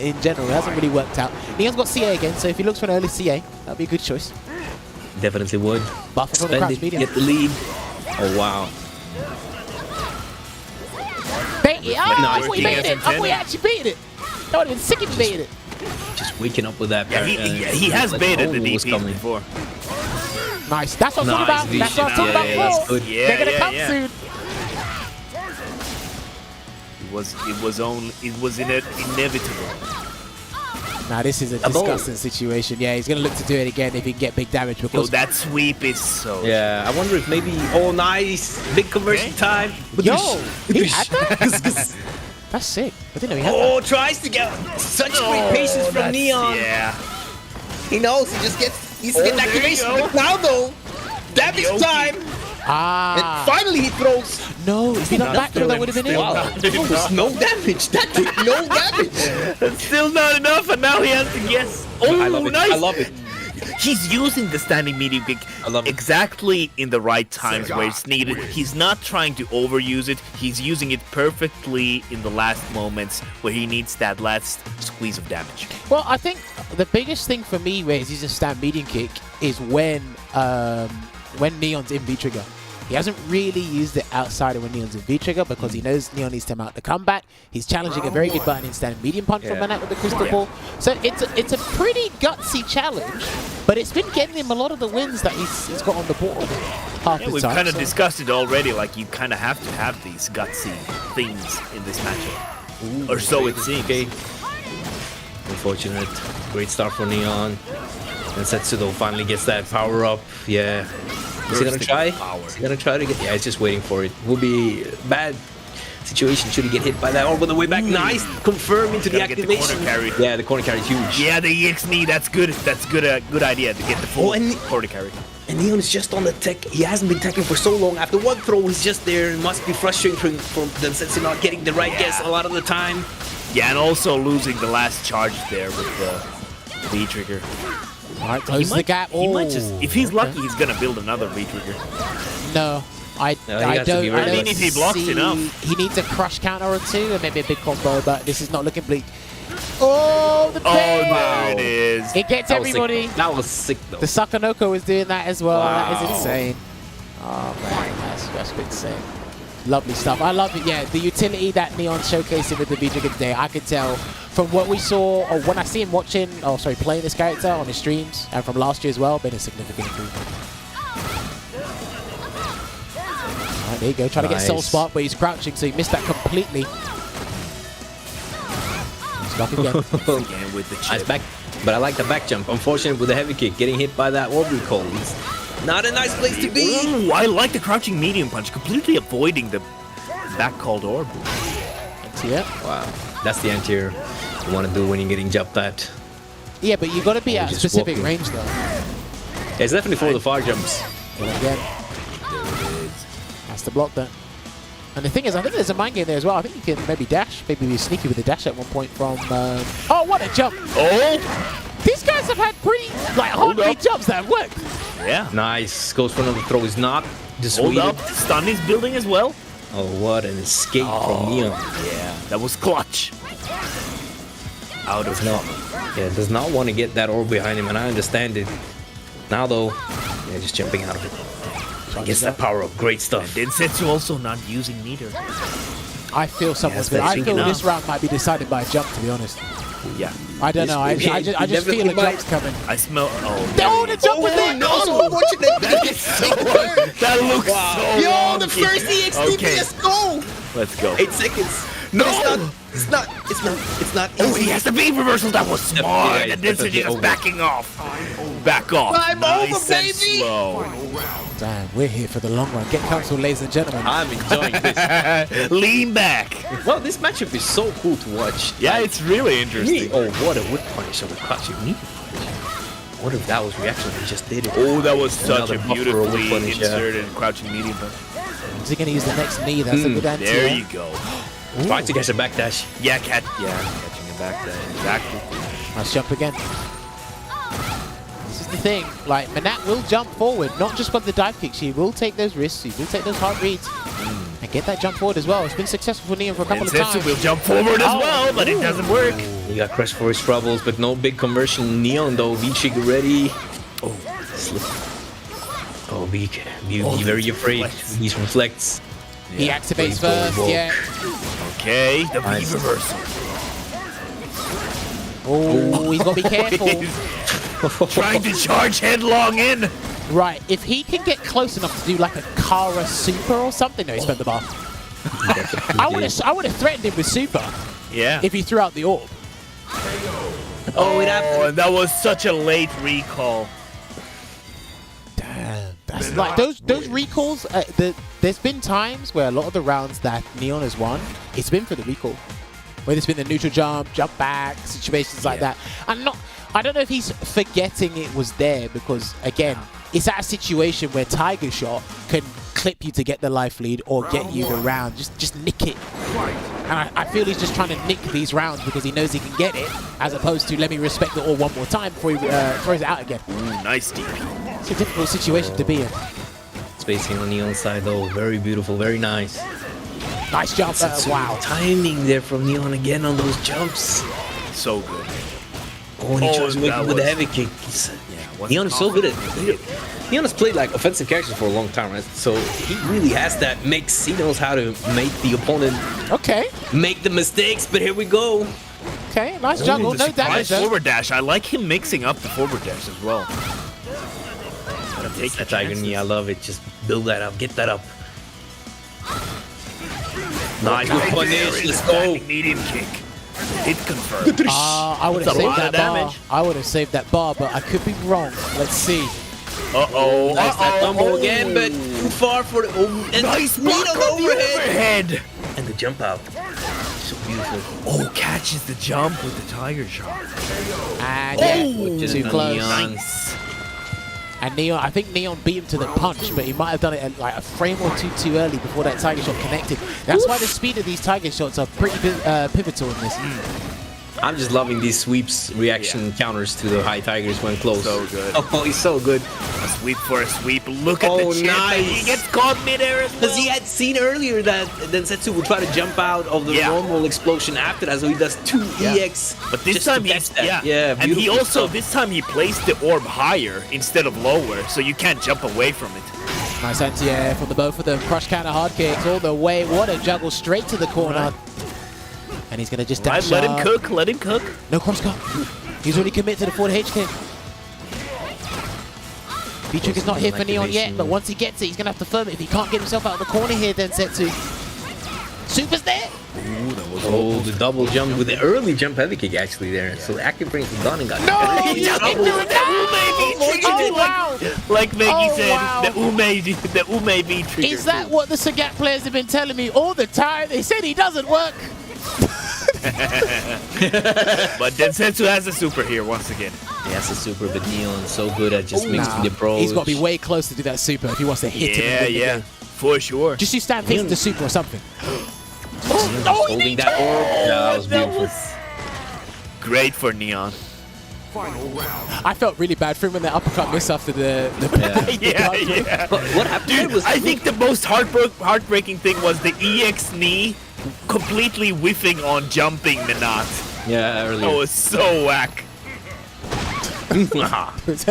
In general, it hasn't really worked out. Neon's got CA again, so if he looks for an early CA, that'd be a good choice. Definitely would. Buffer from the Spend crouch it, medium. get the lead. Oh, wow. Bait it! Oh, I thought he Nice. baited it! I thought he actually baited it! That would have been sick if he baited it. Just waking up with that. Yeah, he has baited the was DP coming. before. Nice. That's what I'm talking about. Nice That's what I'm talking vision. about. Yeah, that's before. good. Yeah, They're gonna yeah, come yeah. soon. It was inevitable. Now this is a ball. disgusting situation. Yeah, he's gonna look to do it again if he can get big damage Yo, because that sweep is so. Yeah, I wonder if maybe. Oh, nice! Big conversion time. Yo, he had that? That's sick. I didn't know he had that. Oh, tries to get such great patience from That's- Neon. Yeah. He knows he just needs to get there you activation. go. But now though, damage Yoki. time. Ah, And finally he throws. no, if he done back throw, that would have been it. Wow, that was no damage. That did no damage. That's still not enough, and now he has to guess. Oh, I love it. nice. I love it. He's using the standing medium kick I love it. exactly in the right times where it's needed. He's not trying to overuse it. He's using it perfectly in the last moments where he needs that last squeeze of damage. Well, I think the biggest thing for me where he's using stand medium kick is when Neon's in V-trigger. He hasn't really used it outside of when Neon's in V-trigger because he knows Neon needs to mount the comeback. He's challenging a very good button in stand medium punch from Manat with the crystal ball. So it's a pretty gutsy challenge, but it's been getting him a lot of the wins that he's got on the board half Yeah, the we've time. kind of so- discussed it already. Like, you kind of have to have these gutsy things in this matchup. Or so it seems. Okay. Unfortunate. Great start for Neon. And Setsudo finally gets that power up. Yeah. Is he gonna Bursting try? power. Is he gonna try to get? Yeah, he's just waiting for it. Will be a bad situation should he get hit by that. Or on the way back, nice. Confirm into the Gotta get the activation. corner carry. Yeah, the corner carry is huge. Yeah, the EX knee, that's good. That's good. Good idea to get the full Oh, and- corner carry. And Neon is just on the tech. He hasn't been teching for so long. After one throw, he's just there. It must be frustrating for Densetsu not getting the right guess a lot of the time. Yeah, and also losing the last charge there with the V trigger. All right, close the gap. He might just, Oh, if he's okay. lucky, he's gonna build another V trigger. No, I No, he I has to don't. be I ready. don't I mean, if he blocks see- enough. he needs a crush counter or two, and maybe a big combo. But this is not looking bleak. Oh, the Oh, pain! there it is. It gets That was sick. everybody. That was sick though. The Sakanoko is doing that as well. That Wow. is insane. Oh man, that's insane. Lovely stuff. I love it. Yeah, the utility that Neon showcasing with the V-Trigger today, I could tell from what we saw, or when I see him playing this character on his streams, and from last year as well, been a significant improvement. All right, there you go. Trying to get Soul Nice. Spark, but he's crouching, so he missed that completely. He's back again. Again with the Nice chip. back, but I like the back jump. Unfortunate with the heavy kick, getting hit by that orb recall. It's not a nice place to be. Ooh, I like the crouching medium punch, completely avoiding the back called orb. Yeah. Wow, that's the anti-air you want to do when you're getting jumped at. Yeah, but you got to be Or at a just specific walking. range though. It's definitely for the far jumps. And again, has to block that. And the thing is, I think there's a mind game there as well. I think you can maybe dash, maybe be sneaky with the dash at one point from... oh, what a jump! Oh! These guys have had pretty, like, hard jumps that have worked. Yeah. Nice. Goes for another throw. Is not Hold dissuaded. up. Stun is building as well. Oh, what an escape from Neon. Yeah. That was clutch. Out of No. Yeah, does not want to get that orb behind him, and I understand it. Now, though, yeah, just jumping out of it. I guess that power up. Great stuff. Densetsu also not using meter. I feel someone's Yes, gonna. I that's feel enough. this round might be decided by a jump, to be honest. Yeah. I don't know. I just feel a definitely might. jump's coming. I smell. Oh. Oh, the jump was there! That looks so Yo, wrong. the first EXT Okay. PS Let's go. 8 seconds. No! It's not Oh, easy. he has the beam reversal. That was smart. Yeah, And Densetsu definitely is over. backing off. Back off. I'm over, Nice and baby. slow. Damn, we're here for the long run. Get comfortable, ladies and gentlemen. I'm enjoying this. Lean back. Well, this matchup is so cool to watch. Yeah, Like, it's really me. interesting. Oh, what a whip punish of a clutching knee punish. What if that was reaction? They just did it. Oh, that was such Another a buffer beautifully whip punish, yeah. inserted crouching medium punch. Is he going to use the next knee? That's a good anti. There you go. Trying to catch a backdash. Yeah, catching it back there. Exactly. Nice jump again. This is the thing. Like, Manat will jump forward, not just with the dive kicks. He will take those risks. He will take those hard reads. And get that jump forward as well. It's been successful for Neon for a couple of Densetsu times. will jump forward as well, but it doesn't work. He got crushed for his troubles, but no big conversion. Neon, though, V-Trigger ready. Oh, slip. Oh, be very afraid. He reflects. He activates Going first, forward yeah. Okay, the Nice. V reversal. Oh, he's got to be careful. Trying to charge headlong in. Right, if he can get close enough to do like a Kara super or something. No, he spent the bar. I would have threatened him with super Yeah. if he threw out the orb. Oh, it happened. and that was such a late recall. Damn, that's like those recalls. There's been times where a lot of the rounds that Neon has won, it's been for the recall. Whether it's been the neutral jump, jump back, situations like that. I don't know if he's forgetting it was there because again, it's at a situation where Tiger Shot can clip you to get the life lead or get you the round. Just nick it. And I feel he's just trying to nick these rounds because he knows he can get it, as opposed to let me respect it all one more time before he throws it out again. Ooh, nice DP. It's a difficult situation to be in. Spacing on Neon side, though. Very beautiful, very nice. Nice jump. Wow. Timing there from Neon again on those jumps. So good. Oh, and he tries to make that it with a was- heavy kick. wasn't Neon is so good at confident. Neon has played like offensive characters for a long time, right? So he really has that mix. He knows how to make the opponent Okay. make the mistakes, but here we go. Okay. Nice juggle. The No surprise damage. though. forward dash. I like him mixing up the forward dash as well. Gotta take That the Tiger chances. knee, I love it. Just build that up, get that up. Nice Right punish, there, let's go. standing medium kick. Hit confirmed. I would have That's a saved lot that of bar. damage. I would have saved that bar, but I could be wrong. Let's see. Uh-oh. Nice that combo again, but too far for the and Nice knee block on on the overhead. overhead. And the jump out. So beautiful. Oh, catches the jump with the tiger shot. And yeah, Just too on close. Neon. And Neon, I think Neon beat him to the punch, but he might have done it at like a frame or two too early before that tiger shot connected. That's why the speed of these tiger shots are pretty pivotal in this. I'm just loving these sweeps, reaction counters to the high tigers when close. So good. Oh, he's so good. A sweep for a sweep. Look at Oh, the chip. nice. He gets caught midair as well. Because he had seen earlier that Densetsu would try to jump out of the Yeah. normal explosion after that, so he does 2 EX. But this just time to he's catch that. yeah. And he beautiful also stuff. this time he placed the orb higher instead of lower, so you can't jump away from it. Nice anti-air from the both of them. Crush counter hard kicks all the way. What a juggle straight to the corner. And he's going to just Right, dash let him up. cook. Let him cook. No cross cut. He's already committed to the forward H kick. V-Trick is not here for Neon yet, but once he gets it, he's going to have to firm it. If he can't get himself out of the corner here, Densetsu. Super's there. Oh, the double jump with the early jump heavy kick actually there. So the active brain was done and got No! He just Double. into it. Oh, wow. Like Maggie Oh, said, wow. the Ume V trigger. Is that what the Sagat players have been telling me all the time? They said he doesn't work. But Densetsu has a super here once again. He has a super, but Neon so good at just mixing Nah, the approach. he's got to be way close to do that super if he wants to hit him. Yeah, and win the yeah. game. For sure. Just you stand facing the super or something. Holding that orb. Yeah, that was beautiful. Great for Neon. I felt really bad for him when the uppercut missed after the Yeah. What happened? Dude, was I think the most heartbreaking thing was the EX knee completely whiffing on jumping Minot. Yeah, earlier. That was so whack. Crush.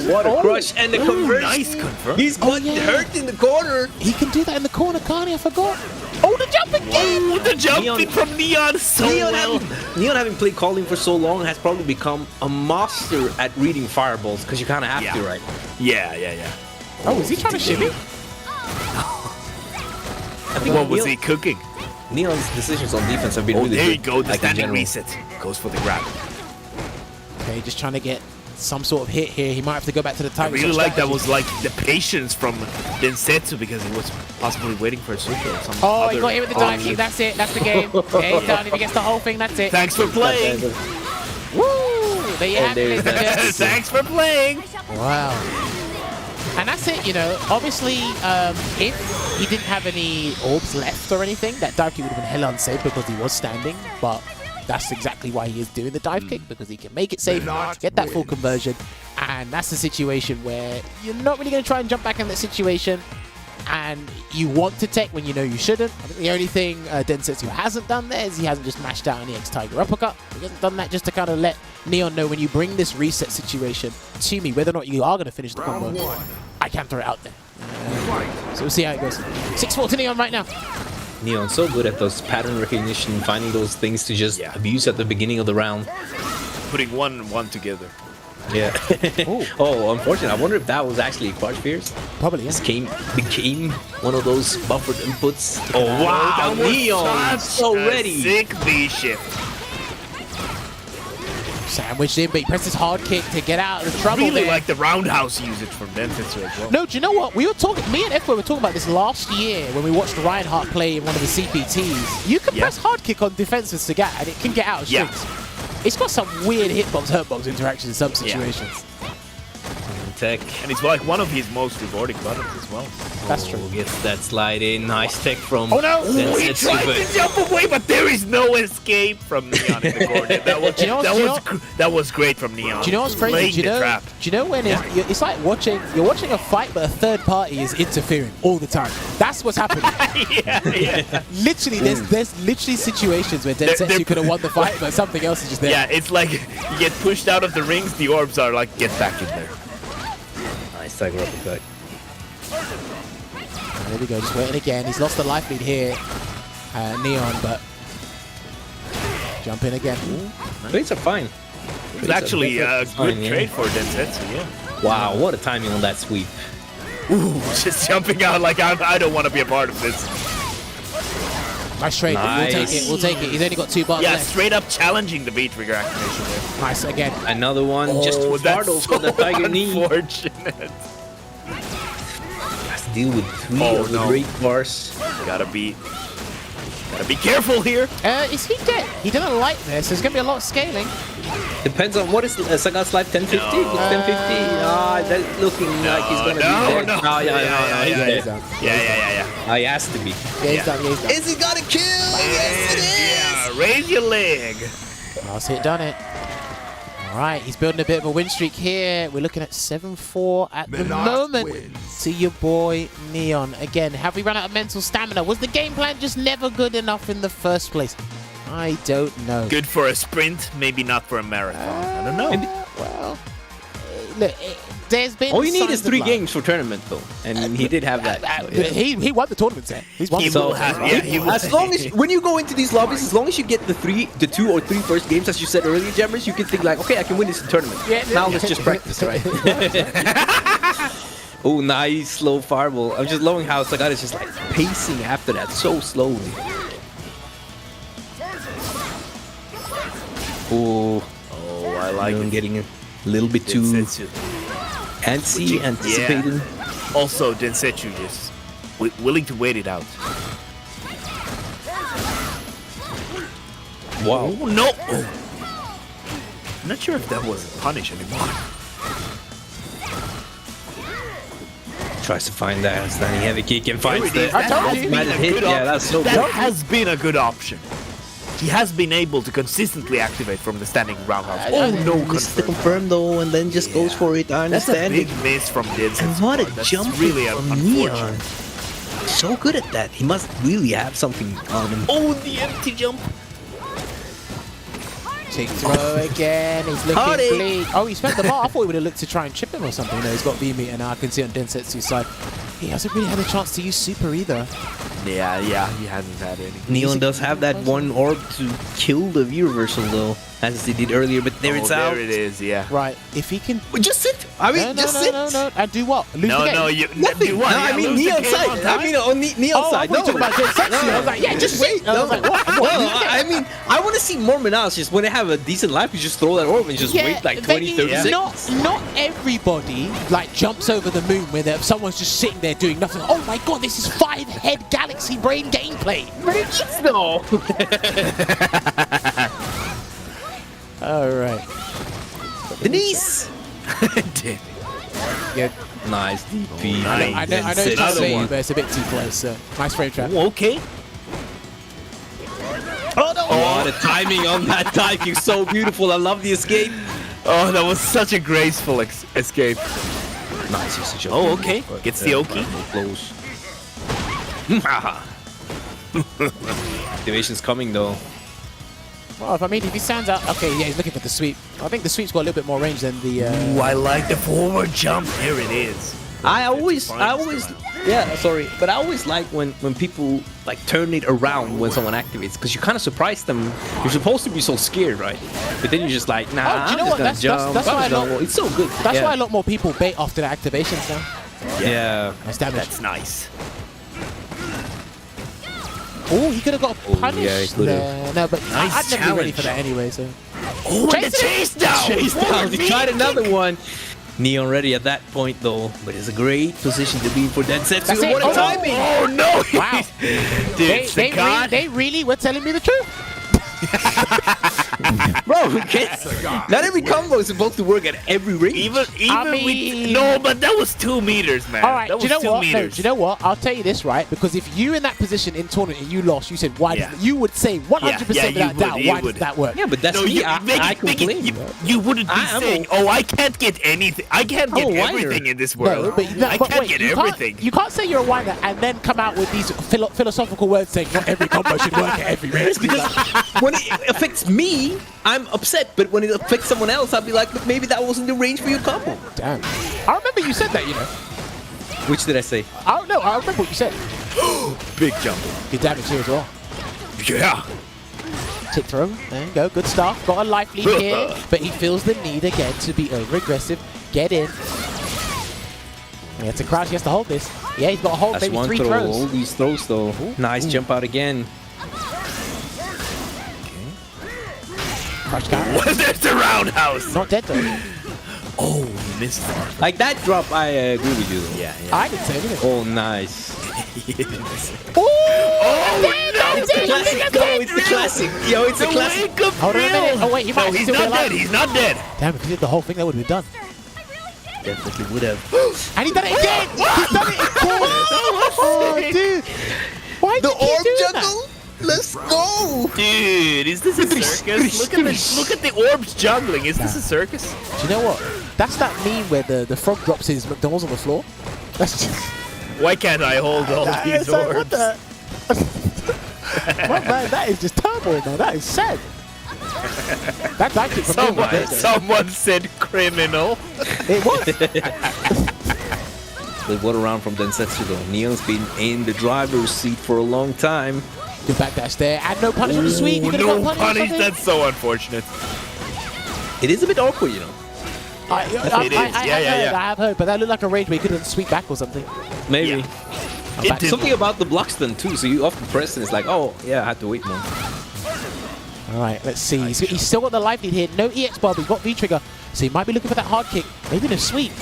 What a crush and the conversion. Nice convert. He's got yeah. hurt in the corner. He can do that in the corner, can't he? I forgot. Oh, the jump again! Oh, the jumping Neon- from Neon so well. Neon having played Calling for so long has probably become a master at reading fireballs because you kind of have Yeah. to, right? Yeah. Oh, is he trying to shimmy? I think What was he cooking? Neon's decisions on defense have been Oh, really there good. you go. The like, in standing general. reset. Goes for the grab. Okay, just trying to get some sort of hit here. He might have to go back to the I tiger. really shot like that strategy. was like the patience from Densetsu because he was possibly waiting for a super or something. Oh, he got hit with the dive kick. That's it. That's the game. Yeah, he's done. If he gets the whole thing, that's it. Thanks for playing. Woo! There you have it, there's ladies and that. gents. Thanks for playing. Wow. And that's it, you know. Obviously, if he didn't have any orbs left or anything, that dive kick would have been hell unsafe because he was standing. But that's exactly why he is doing the dive kick, because he can make it safe, get that full conversion. And that's the situation where you're not really going to try and jump back in that situation. And you want to take when you know you shouldn't. I think the only thing Densetsu hasn't done there is he hasn't just mashed out an EX Tiger uppercut. He hasn't done that just to kind of let Neon know when you bring this reset situation to me, whether or not you are going to finish the combo, I can throw it out there. So we'll see how it goes. 6-4 to Neon right now. Neon's so good at those pattern recognition, finding those things to just abuse at the beginning of the round. Putting 1-1 together. Yeah. Oh, unfortunately, I wonder if that was actually Quad Fierce. Probably, This yes. became one of those buffered inputs. Oh, wow. Wow, Neon so ready. Sick V-shift. Sandwiched in, but he presses hard kick to get out of the trouble Really there. like the roundhouse usage from Densetsu as well. No, do you know what? We were talking, me and F were talking about this last year when we watched Reinhardt play in one of the CPTs. You can press hard kick on defense with Sagat and it can get out of strings. It's got some weird hitbox, hurtbox interactions in some situations. Tech. And it's like one of his most rewarding buttons as well. That's true. Gets that slide in. Nice tech from. Oh no! He tried to jump away, but there is no escape from Neon in the corner. That was great from Neon. Do you know what's crazy? Playing Do you the know? trap. Do you know when it's like you're watching a fight, but a third party is interfering all the time. That's what's happening. yeah. Literally, there's literally situations where Densetsu could have won the fight, but something else is just there. Yeah, it's like you get pushed out of the rings, the orbs are like, get back in there. Nice tiger uppercut. There we go, just waiting again. He's lost the life lead here, Neon, but jump in again. Trades are fine. It's actually a good fine, yeah. trade for Densetsu, yeah. Wow, what a timing on that sweep. Ooh, just jumping out like I don't want to be a part of this. Nice trade. Nice. We'll take it. We'll take it. He's only got 2 buttons Yeah, left. straight up challenging the V-trigger activation there. Nice again. Another one just to startle for the tiger knee. Unfortunate. Has to deal with 3 of the great bars. Gotta be careful here. Is he dead? He didn't like this. There's going to be a lot of scaling. Depends on what is Sagat's life 1050? No. It's 1050. That's looking like he's gonna be dead. Yeah, he's dead. Yeah. He has to be. Yeah, he's done. Yeah, he's done. Is he gonna kill? Yes, it is. Yeah, raise your leg. Last hit done it. All right, he's building a bit of a win streak here. We're looking at 7-4 at the moment to your boy Neon. Again, have we run out of mental stamina? Was the game plan just never good enough in the first place? I don't know. Good for a sprint, maybe not for a marathon. I don't know. Well, look, there's been. All you need signs is of 3 life. games for tournament though, and he did have that. So, yeah. He won the tournament set. He's won He the will tournament. have. Yeah, he will. As long as when you go into these lobbies, as long as you get the 2 or 3 first games, as you said earlier, Jammers, you can think like, okay, I can win this tournament. Yeah, now let's just practice, right? Oh, nice slow fireball. I'm just loving how Sagat is just like pacing after that so slowly. Oh, I like I'm it. getting a little bit too Densetsu. antsy, anticipating. Also, Densetsu just willing to wait it out. Wow. Oh, no! I'm not sure if that was a punish anymore. Tries to find that standing heavy kick and finds the I told you. automated hit. Yeah, that's so That good. has been a good option. He has been able to consistently activate from the standing roundhouse. Oh no, Misses the confirm. confirm though, and then just goes for it. I That's a understand big it. miss from Densetsu. And what a That's jump really from unfortunate. Neon. So good at that. He must really have something on him. Oh, the empty jump. Take throw again. He's looking Hardy. bleak. Oh, he spent the bar. I thought he would have looked to try and chip him or something. No, he's got V meter now. I can see on Densetsu's side. He hasn't really had a chance to use super either. Yeah, he hasn't had any. Neon does have that one orb to kill the V reversal though, as he did earlier, but there it's out. There it is, yeah. Right, if he can... Well, just sit. I mean, No, just no, sit. no. And do what? Lose the No, game? no, you Nothing. do what? No, I Yeah, mean lose the Neon game side. on I time? mean on Neon Oh, I side. thought you were talking about Densetsu. I was like, yeah, just wait. I was like, what? I mean, I want to see more Menas. Just when they have a decent life, you just throw that orb and just wait like 20, 30 seconds. Not everybody like jumps over the moon when someone's just sitting there doing nothing. Oh my god, this is 5-head galaxy brain gameplay. No. All right. Denise. Yeah. Nice DP. I know you're trying to Another say, one. but it's a bit too close. So nice frame trap. Oh, okay. Oh no! Oh, the timing on that dive is so beautiful. I love the escape. Oh, that was such a graceful escape. Nice usage of Oh, it, okay. but, Gets the Oki. Close. Activation's coming though. Well, if he stands out, okay, yeah, he's looking for the sweep. I think the sweep's got a little bit more range than the. Ooh, I like the forward jump. There it is. I always, yeah, sorry, but I always like when people like turn it around when someone activates, because you kind of surprise them. You're supposed to be so scared, right? But then you're just like, nah, Oh, do you I'm know just what? gonna jump. That's why I love. It's so good. That's yeah. why a lot more people bait after the activations now. Yeah. Nice damage. That's nice. Oh, he could have got punished yeah, he could've. there. No, but Nice I'd never be ready for challenge. that anyway. So Oh, and the chase down. Chase down. He tried another one. Neon ready at that point though, but it's a great position to be in for Densetsu. That's it. What a Oh, timing! Oh no! wow, Dude, they really were telling me the truth. Bro, not every combo is supposed to work at every range. Even mean- with no, but that was 2 meters, man. All right, that do you know was 2 what? No, meters. do you know what? I'll tell you this, right? Because if you in that position in tournament and you lost, you said why? Yeah. You would say 100% Yeah, without you doubt. would, you Why would. does that work? Yeah, but that's No, me. you, I complain. you wouldn't be I'm saying, "Oh, I can't get anything. I can't get I'm a whiner. everything in this No, world. but, I can't get you everything." You can't say you're a whiner and then come out with these philosophical words saying not every combo should work at every range. Because when it affects me, I'm upset. But when it affects someone else, I'll be like, but maybe that wasn't the range for your combo. Damn. I remember you said that, you know. Which did I say? I don't know. I remember what you said. Big jump. Good damage here as well. Yeah. Tick throw. There you go. Good stuff. Got a life lead here, but he feels the need again to be over-aggressive. Get in. He has to crouch. He has to hold this. Yeah, he's got to hold That's maybe one 3 throw. throws. All these throws though. Nice jump out again. Crouch guy. Well, there's the roundhouse. Not dead though. Oh, he missed that. Like that drop, I agree with you though. Yeah. I didn't say anything. Oh, nice. Classic. No, it's the classic. Yo, it's the classic. Hold on a minute. Oh wait, he might No, he's still be not alive. dead. He's not dead. Damn, if he did the whole thing, that would have been done. Definitely would have. And he's done it again! He's done it again! Oh, dude! Why did he do that? Let's go. Dude, is this a circus? Look at the orbs juggling. Is this a circus? Do you know what? That's that meme where the frog drops his McDonald's on the floor. That's just... Why can't I hold all these It's like, what orbs? the... Well, man, that is just terrible, man. That is sad. That's actually from me. Someone said criminal. It was. But what around from Densetsu though? Neon's been in the driver's seat for a long time. Good backdash there. And no punish on the sweep. He could have No got punish. punished. That's so unfortunate. It is a bit awkward, you know. I Yeah. have heard, but that looked like a range where he could have sweep back or something. Maybe. It did. Something about the blocks then too. So you often press and it's like, oh yeah, I had to wait more. All right, let's see. He's still got the life lead here. No EX bar, but he's got V-trigger. So he might be looking for that hard kick. Maybe in a sweep.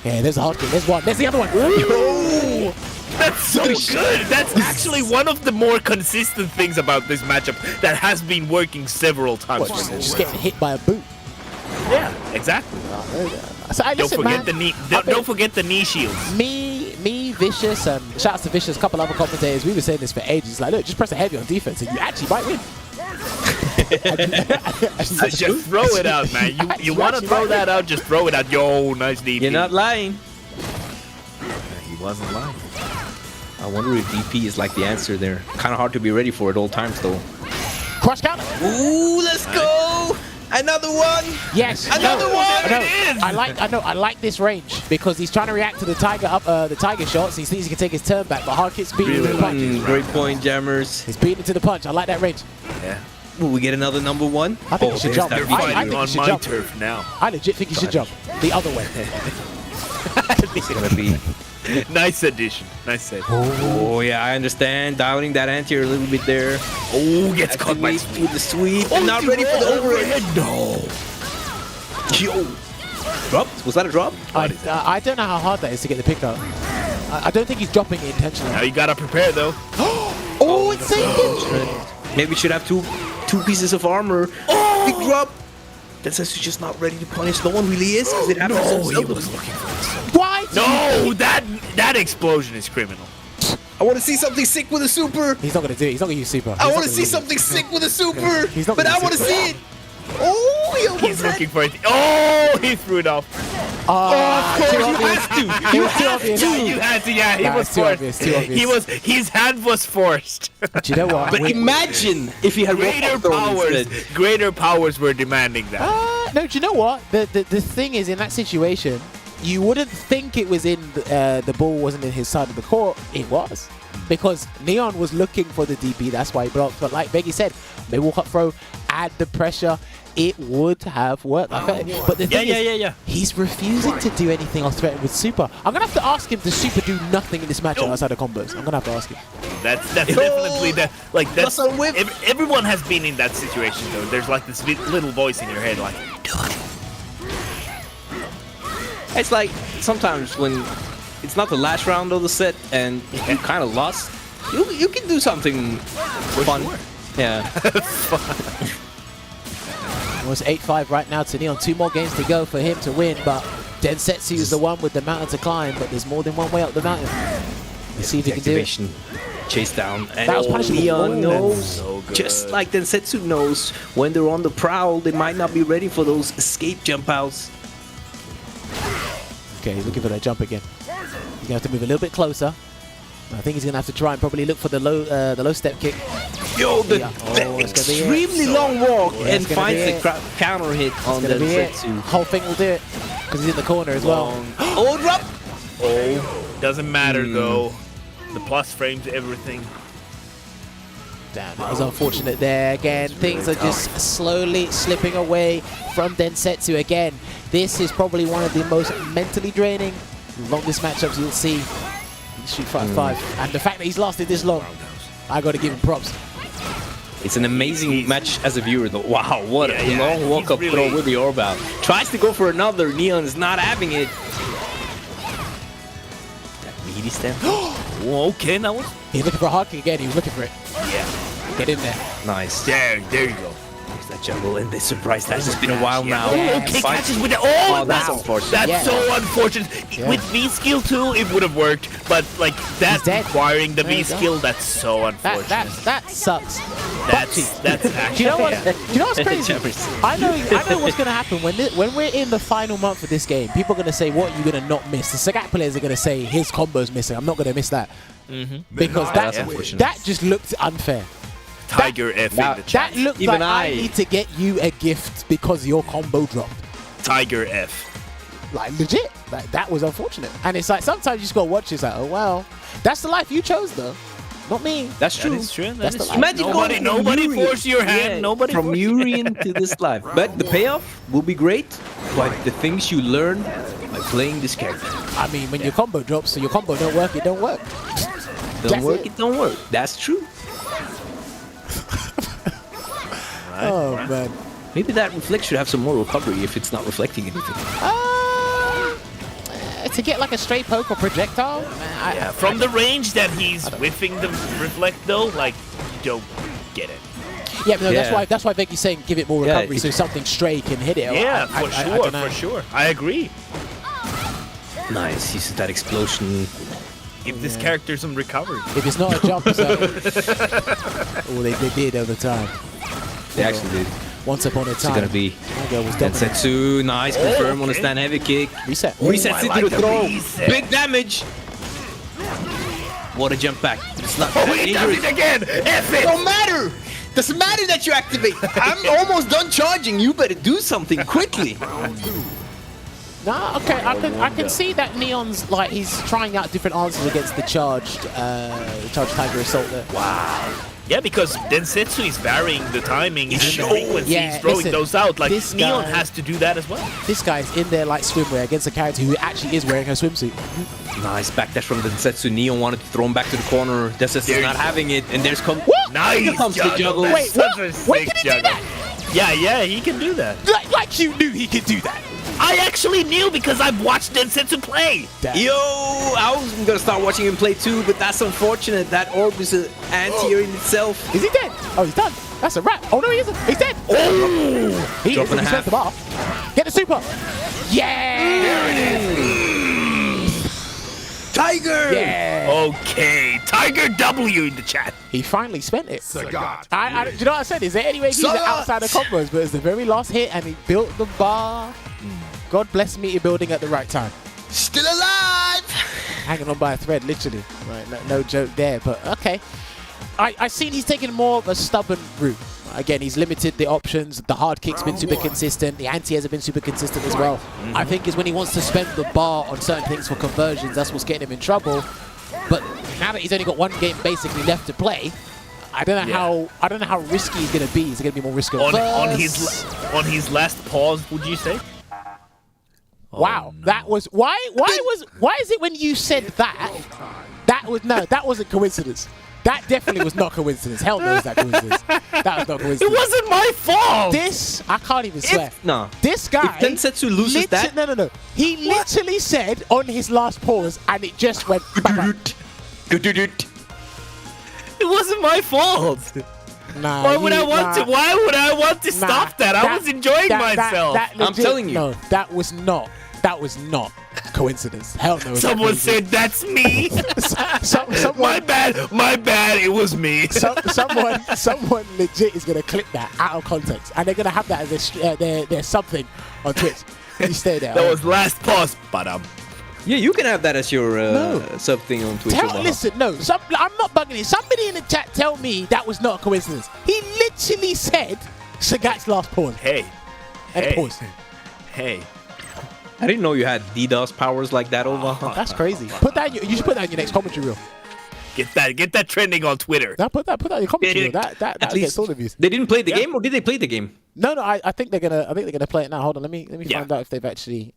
Yeah, there's a hard kick. There's one. There's the other one. Ooh. That's so good. That's actually one of the more consistent things about this matchup that has been working several times. What, just getting hit by a boot. Yeah, exactly. So, Don't listen, forget man, the knee. I've been- Don't forget the knee shields. Me, Vicious, and shout outs to Vicious, a couple other commentators, we were saying this for ages. Like, look, just press a heavy on defense and you actually might win. Just throw it out, man. You want to throw that out? Just throw it out. Yo, nice DP. You're not lying. He wasn't lying. I wonder if DP is like the answer there. Kind of hard to be ready for at all times, though. Crush counter. Ooh, let's go! Another one! Yes. Another one! I like this range because he's trying to react to the tiger shots. He thinks he can take his turn back, but Hard Kick's beating him to the punch. Great point, Jammers. He's beating it to the punch. I like that range. Yeah. Will we get another number one? I think he should jump. They're I fighting think he on should my jump. turf now. I legit think he should jump the other way. It's gonna be. Nice addition. Nice save. Oh yeah, I understand. Dialing that anti-air a little bit there. Oh, gets caught by Activate with the sweep. And not ready for the overhead. No. Yo. Dropped? Was that a drop? I don't know how hard that is to get the pickup. I don't think he's dropping it intentionally. Now you gotta prepare though. Oh, it's saved him! Maybe we should have two pieces of armor. Oh! Big drop. Densetsu's just not ready to punish. No one really is because it happens so He seldom. was looking for it. Why? No, that explosion is criminal. I want to see something sick with a super. He's not gonna do it. He's not gonna use super. I want to see something sick with a super. He's not But gonna I want to use see it. Oh, he almost He's had looking for it. Oh, he threw it off. Too obvious. to. You have to. You had to. Yeah, he Nah, was it's too forced. obvious, too obvious. His hand was forced. But you know what? But imagine if he had Greater powers were demanding that. No, do you know what? The thing is, in that situation, you wouldn't think it was in the ball wasn't in his side of the court. It was. Because Neon was looking for the DP, that's why he blocked. But like Veggie said, they walk up throw, add the pressure, it would have worked. But the thing is, he's refusing to do anything or threaten with super. I'm going to have to ask him to super do nothing in this match outside of combos. I'm going to have to ask him. That's definitely that. Like that's everyone has been in that situation though. There's like this little voice in your head like, do it. It's like sometimes when it's not the last round of the set and you kind of lost, you can do something fun. Sure. Yeah. Well, it's 8-5 right now to Neon. 2 more games to go for him to win, but Densetsu is the one with the mountain to climb, but there's more than one way up the mountain. Let's see if he can do it. Chase down. And That was punishable. Neon knows, so good. just like Densetsu knows, when they're on the prowl, they might not be ready for those escape jump outs. Okay, he's looking for that jump again. He's going to have to move a little bit closer. I think he's going to have to try and probably look for the low step kick. Yo, the it's gonna be extremely long walk Yeah, and it's gonna finds be the counter hit on It's going to be it. Densetsu. Whole thing will do it because he's in the corner as well. Oh, drop! Oh, doesn't matter though. The plus frames everything. Damn, that was unfortunate there. Again, things are just slowly slipping away from Densetsu again. This is probably one of the most mentally draining, longest matchups you'll see. Shoot 5-5. And the fact that he's lasted this long, I got to give him props. It's an amazing match as a viewer, though. Wow, what a long walk-up throw with the orb out. Tries to go for another. Neon is not having it. That meaty stamp. Okay, that was. He's looking for a hard kick again. He was looking for it. Yeah. Get in there. Nice. There you go. There's that jungle and the surprise dash. It's been a while now. Yeah. Okay, Fight. catches with the. Oh, that's wow. unfortunate. That's Yeah. so unfortunate. Yeah. With V skill too, it would have worked, but like that dead. requiring the There V you go. skill, that's so unfortunate. That sucks. That's Do actually. you know what? Do you know what's crazy? Jeffers. I know what's going to happen when we're in the final month of this game. People are going to say, "What are you going to not miss?" The Sagat players are going to say, "His combo's missing." I'm not going to miss that because That's unfortunate. that just looked unfair. Tiger F in the chat. That looked Even like I I- need to get you a gift because your combo dropped. Tiger F. Like legit. Like that was unfortunate. And it's like sometimes you just gotta watch. It's like, oh well, that's the life you chose though, not me. That's true. That is true. That's the life. Imagine Nobody going from forced your hand. Yeah, Nobody from forced your Urian to this life. But the payoff will be great. But the things you learn by playing this character. I mean, when your combo drops, so your combo don't work, it don't work. Don't work, it. it don't work. That's true. Oh man. Maybe that reflect should have some more recovery if it's not reflecting anything. To get like a straight poke or projectile, man, Yeah, from the range that he's whiffing the reflect though, like you don't get it. yeah, no, Yeah. that's why Becky's saying give it more Yeah, recovery so something stray can hit it. Yeah, I for don't know. sure. I agree. Nice. Uses that explosion. Give this character some recovery. If it's not a jump zone. Oh, they did over time. They actually did. Once upon a It's time. gonna be Densetsu. Nice. Confirm on a stand heavy kick. Reset. Resets into the throw. Big damage. What a jump back. It's not that dangerous. again! F it! Don't matter. Doesn't matter that you activate. I'm almost done charging. You better do something quickly. Nah, okay, I can see that Neon's like he's trying out different answers against the charged Tiger Assault there. Wow. Yeah, because Densetsu is varying the timing and the frequency. Yeah, he's throwing listen, those out. Like this Neon guy- has to do that as well. This guy's in there like swimwear against a character who actually is wearing her swimsuit. Nice backdash from Densetsu. Neon wanted to throw him back to the corner. Densetsu's not having it, and there's Nice Here comes the juggle. That's Wait, such what? a sick When did he do juggle. that? Yeah, he can do that. Like you knew he could do that. I actually knew because I've watched Densetsu play. Yo, I was gonna start watching him play too, but that's unfortunate. That orb is an anti in itself. Is he dead? Oh, he's done. That's a wrap. Oh no, he isn't. He's dead. Oh, he Drop is. and a He spent half. the bar. Get the super. Yeah. Tiger! Yeah. Okay, Tiger W in the chat. He finally spent it. Do you know what I said? Is there any way he can use it outside the combos? But it's the very last hit, and he built the bar. God bless me, building at the right time. Still alive! Hanging on by a thread, literally. Right, no joke there. But okay, I seen he's taking more of a stubborn route. Again, he's limited the options. The hard kick's been super consistent. The anti has been super consistent as well. I think is when he wants to spend the bar on certain things for conversions. That's what's getting him in trouble. But now that he's only got one game basically left to play, I don't know how risky he's gonna be. Is it gonna be more risky On his last pause? Would you say? Wow, that was why is it when you said that wasn't coincidence. That definitely was not coincidence. Hell no, is that coincidence. That was not coincidence. It wasn't my fault. This I can't even swear. No. This guy. If Densetsu loses that. No. He literally said on his last pause, and it just went. It wasn't my fault. Nah, Why would I want to stop that? I was enjoying myself. I'm telling you. No, that was not coincidence. Hell no. Someone said that's me. Someone, My bad. It was me. someone legit is gonna clip that out of context, and they're gonna have that as their something on Twitch. You stay there. That was last pause, but Yeah, you can have that as your sub thing on Twitch. Listen, no, I'm not bugging you. Somebody in the chat tell me that was not a coincidence. He literally said Sagat's last pause. Hey. And pause. Hey. I didn't know you had DDoS powers like that, Over. That's crazy. You should put that in your next commentary reel. Get that trending on Twitter. Now put that in your commentary reel. That gets all the views. They didn't play the game, or did they play the game? No, I think they're gonna play it now. Hold on, let me find out if they've actually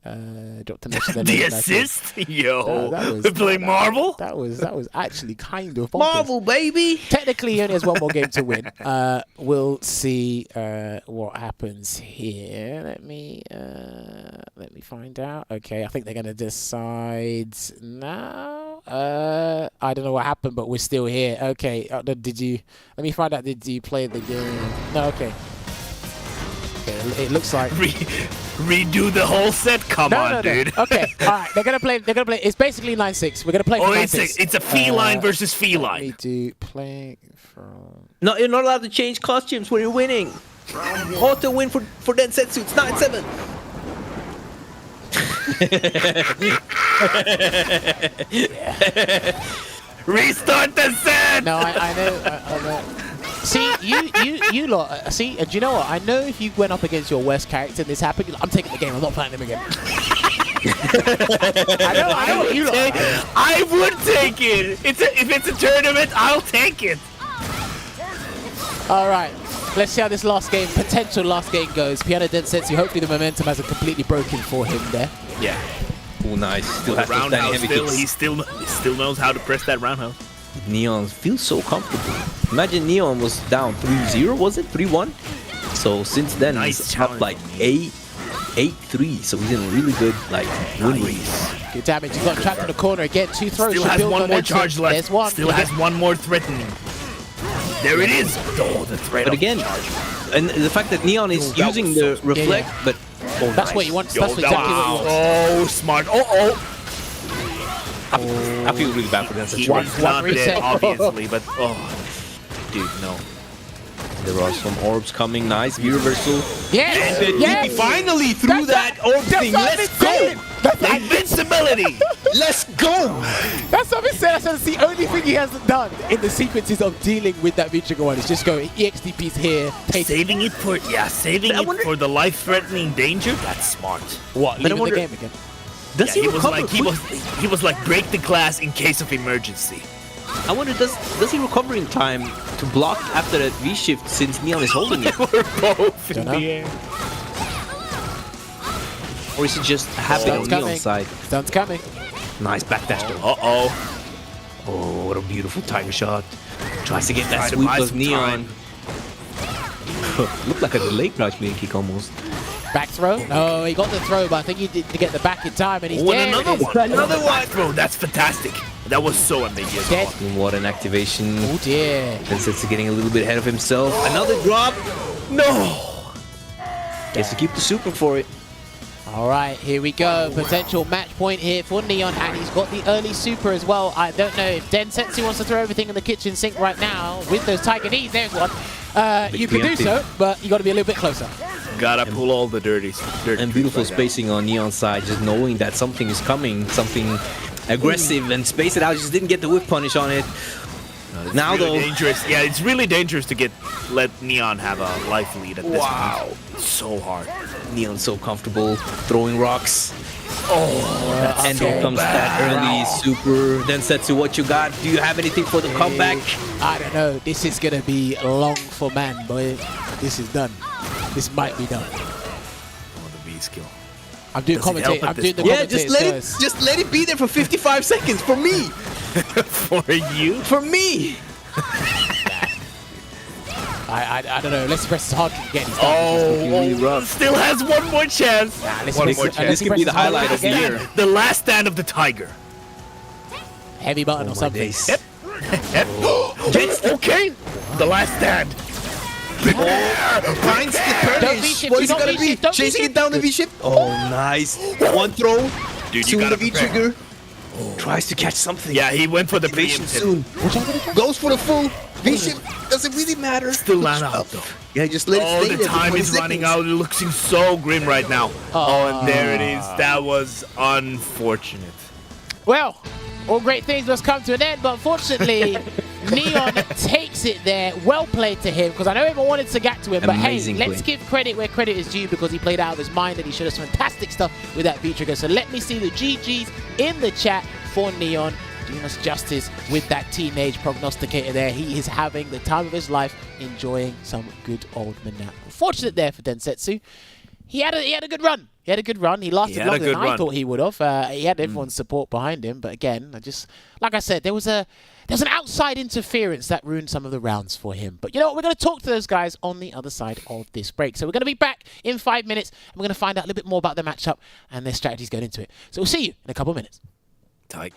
dropped a message. The assist, yo. That was, We're playing Marvel. That was actually kind of bonkers. Marvel, baby. Technically, he only has one more game to win. We'll see what happens here. Let me find out. Okay, I think they're gonna decide now. I don't know what happened, but we're still here. Okay, let me find out. Did you play the game? No. Okay. It looks like redo the whole set. Come on, dude. Okay, all right. They're gonna play. It's basically 9-6. We're gonna play. For 9-6. It's a feline versus feline. We do play from. No, you're not allowed to change costumes when you're winning. Auto win for Densetsu. It's 9-7. Restart the set. No, I know. See, you lot. See, and do you know what? I know if you went up against your worst character and this happened, I'm taking the game. I'm not playing him again. I know what you lot. I would take it. If it's a tournament, I'll take it. All right. Let's see how this potential last game goes. PianoDensetsu, hopefully the momentum hasn't completely broken for him there. Yeah. Oh, nice. Still has those roundhouse heavy still. kicks. He still knows how to press that roundhouse. Neon feels so comfortable. Imagine Neon was down 3-0, was it? 3-1? So since then, Nice he's challenge. up like 8-3. So he's in a really good win rate. Good damage. He got trapped in the corner again. 2 throws. Still should has build one more momentum. charge left. There's one. Still has one more threatening. There it is. Oh, the threat. But again, and the fact that Neon is using the reflect, but That's what you want. That's exactly what you want. Oh, smart. Oh. I feel really bad for that He situation. was not reset. dead, obviously, but dude, no. There are some orbs coming. Nice view reversal. Yes! And Yes! he finally threw That's that orb that's thing. what Let's I've been saying. go! That's, Invincibility. Let's go! that's what I said. That's the only thing he hasn't done in the sequences of dealing with that V-Trigger one. Is just go EXDP's here, take Saving it for for the life-threatening danger. That's smart. what, But I leaving the wonder- game again. Does Yeah, he recover? he was like break the glass in case of emergency. I wonder, does he recover in time to block after that V-shift since Neon is holding it? We're both in Dunno. the air. Or is it just happening on Stun's Neon's coming. side? Stun's coming. Nice backdash though. Uh-oh. Oh, what a beautiful tiger shot. Tries to get that Try to sweep buy of some Neon. Looked like a delayed crouch main kick almost. Back throw. No, he got the throw, but I think he did to get the back in time, and he's Oh, there. and it is. another one, bro. That's fantastic. That was so ambiguous. Dead. What an activation. Oh dear. Densetsu getting a little bit ahead of himself. Another drop. No. Gets to keep the super for it. All right, here we go. Potential match point here for Neon, and he's got the early super as well. I don't know if Densetsu wants to throw everything in the kitchen sink right now with those tiger knees. There's one. You can do preemptive. so, but you got to be a little bit closer. Gotta pull all the dirty And beautiful spacing on Neon's side, just knowing that something is coming, something aggressive, and space it out. Just didn't get the whip punish on it. Now Really though, dangerous. Yeah, it's really dangerous to let Neon have a life lead at this point. It's so hard. Neon's so comfortable throwing rocks. And so here comes that early super. Densetsu, what you got? Do you have anything for the comeback? I don't know. This is going to be long for man, boy. This is done. This might be done. Oh, the V skill. I'm doing Does it help commentate. at I'm this doing the point? Yeah, commentators. just let it be there for 55 seconds for me. For you? For me. I don't know. Let's press hard to get these done. really rough. Still has one more chance. Let's One press- more unless chance. he This could be presses the hard highlight of the again. year. The last stand of the tiger. Heavy button or My something. days. Okay. The last stand. Finds the Don't punish. V-shift, What you is it don't gonna be? V-shift, don't Chasing V-shift. it down the V-shift. Oh, nice. One throw. Dude, To you the gotta prepare. V-trigger. Tries to catch something. Yeah, he went for the Activation preemptive. soon. Goes for the full V-shift. Doesn't really matter. Still not out though. Yeah, just let it Oh, stay the there for time 20 is running seconds. out. It looks so grim right now. Oh, and there it is. That was unfortunate. Well, all great things must come to an end, but unfortunately, Neon takes it there. Well played to him, because I know everyone wanted to get to him, but Amazing hey, let's play. give credit where credit is due, because he played out of his mind and he showed us some fantastic stuff with that V-Trigger. So let me see the GGs in the chat for Neon, doing us justice with that teenage prognosticator there. He is having the time of his life, enjoying some good old Minat. Unfortunate there for Densetsu. He had a good run. He had a good run. He lasted had a longer than good I run. thought he would have. He had everyone's support behind him, but again, like I said, there was an outside interference that ruined some of the rounds for him. But you know what? We're going to talk to those guys on the other side of this break. So we're going to be back in 5 minutes, and we're going to find out a little bit more about their matchup and their strategies going into it. So we'll see you in a couple of minutes. Tight.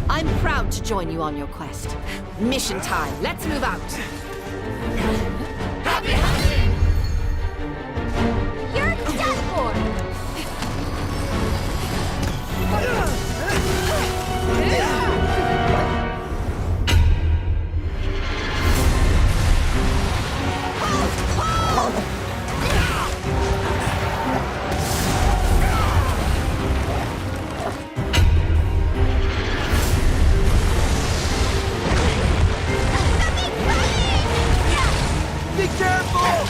I'm proud to join you on your quest. Mission time. Let's move out. You're done for. Be careful!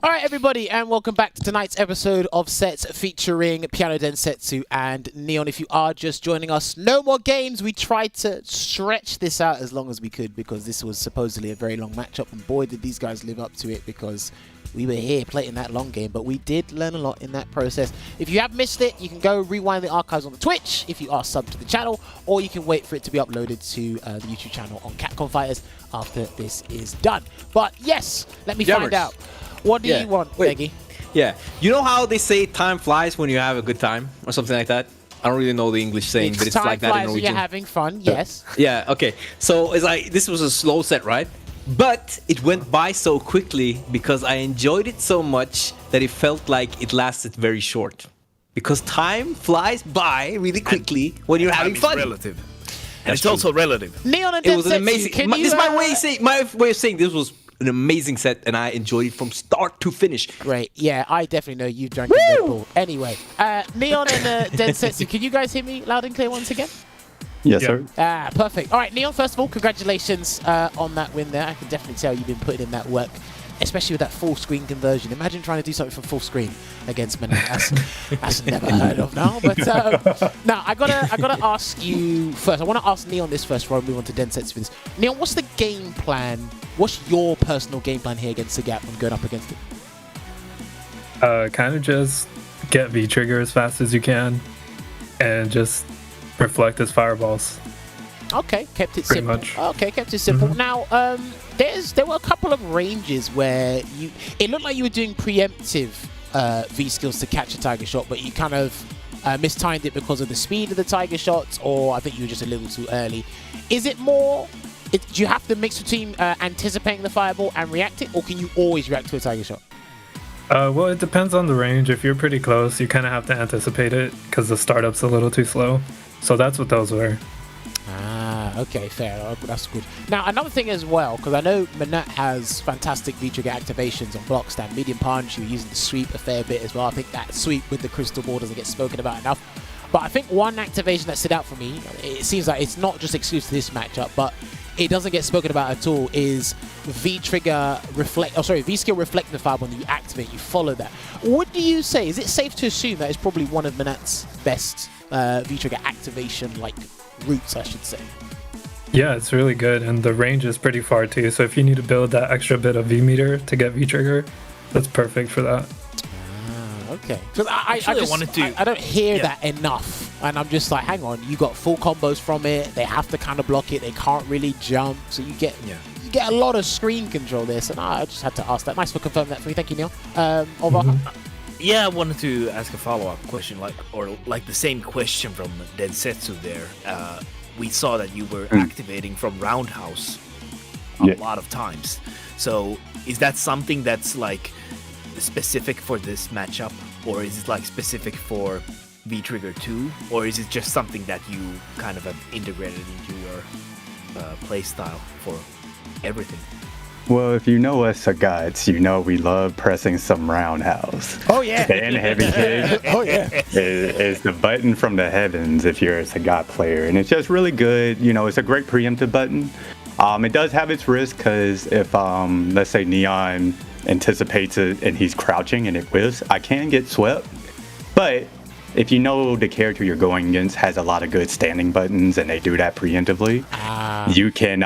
All right, everybody, and welcome back to tonight's episode of Sets featuring PianoDensetsu and Neon. If you are just joining us, no more games. We tried to stretch this out as long as we could because this was supposedly a very long matchup, and boy, did these guys live up to it because we were here playing that long game, but we did learn a lot in that process. If you have missed it, you can go rewind the archives on the Twitch if you are subbed to the channel, or you can wait for it to be uploaded to the YouTube channel on Capcom Fighters after this is done. But yes, let me find out. What do you want, Peggy? Yeah. You know how they say time flies when you have a good time or something like that? I don't really know the English saying, but it's like that in Norwegian. You're having fun, yes. Yeah, okay. So it's like, this was a slow set, right? But it went by so quickly because I enjoyed it so much that it felt like it lasted very short. Because time flies by really quickly when you're having fun. It's relative. And it's also relative. Neon and It was an Densetsu, amazing. This is my way of saying this was an amazing set, and I enjoyed it from start to finish. Great. Yeah, I definitely know you've drank a Red Bull. Anyway, Neon and Densetsu, can you guys hear me loud and clear once again? Yes, sir. Perfect. All right, Neon, first of all, congratulations on that win there. I can definitely tell you've been putting in that work, especially with that full screen conversion. Imagine trying to do something from full screen against Manette. That's never heard of now. But now I gotta ask you first. I want to ask Neon this first before I move on to Densetsu for this. Neon, what's the game plan? What's your personal game plan here against the Gap when going up against it? Kind of just get V-trigger as fast as you can, and just reflect his fireballs. Okay, kept it Pretty simple. much. Okay, kept it simple. Now, there were a couple of ranges where it looked like you were doing preemptive V skills to catch a tiger shot, but you kind of mistimed it because of the speed of the tiger shots, or I think you were just a little too early. Is it more? Do you have to mix between anticipating the fireball and reacting, or can you always react to a tiger shot? Well, it depends on the range. If you're pretty close, you kind of have to anticipate it because the startup's a little too slow. So that's what those were. Okay, fair. That's good. Now, another thing as well, because I know Manette has fantastic V-trigger activations on block stand, medium punch. You're using the sweep a fair bit as well. I think that sweep with the crystal ball doesn't get spoken about enough. But I think one activation that stood out for me, it seems like it's not just exclusive to this matchup, but it doesn't get spoken about at all, is V-trigger reflect. Oh, sorry, V-skill reflecting the fireball when you activate. You follow that. What do you say? Is it safe to assume that it's probably one of Manette's best V-trigger activation routes, I should say? Yeah, it's really good, and the range is pretty far too. So if you need to build that extra bit of V meter to get V trigger, that's perfect for that. Okay. Because I don't hear that enough, and I'm just like, hang on, you got full combos from it. They have to kind of block it. They can't really jump, so you get a lot of screen control there. So I just had to ask that. Nice for confirming that for me. Thank you, Neil. Over. Yeah, I wanted to ask a follow-up question, like the same question from Densetsu there. We saw that you were activating from Roundhouse a lot of times. So is that something that's like specific for this matchup, or is it like specific for V-Trigger 2, or is it just something that you kind of have integrated into your play style for everything? Well, if you know us Sagats, you know we love pressing some roundhouse. Oh, yeah. And heavy kick. Oh, yeah. Is the button from the heavens if you're a Sagat player. And it's just really good. You know, it's a great preemptive button. It does have its risk because if, let's say, Neon anticipates it and he's crouching and it whiffs, I can get swept. But if you know the character you're going against has a lot of good standing buttons and they do that preemptively, you can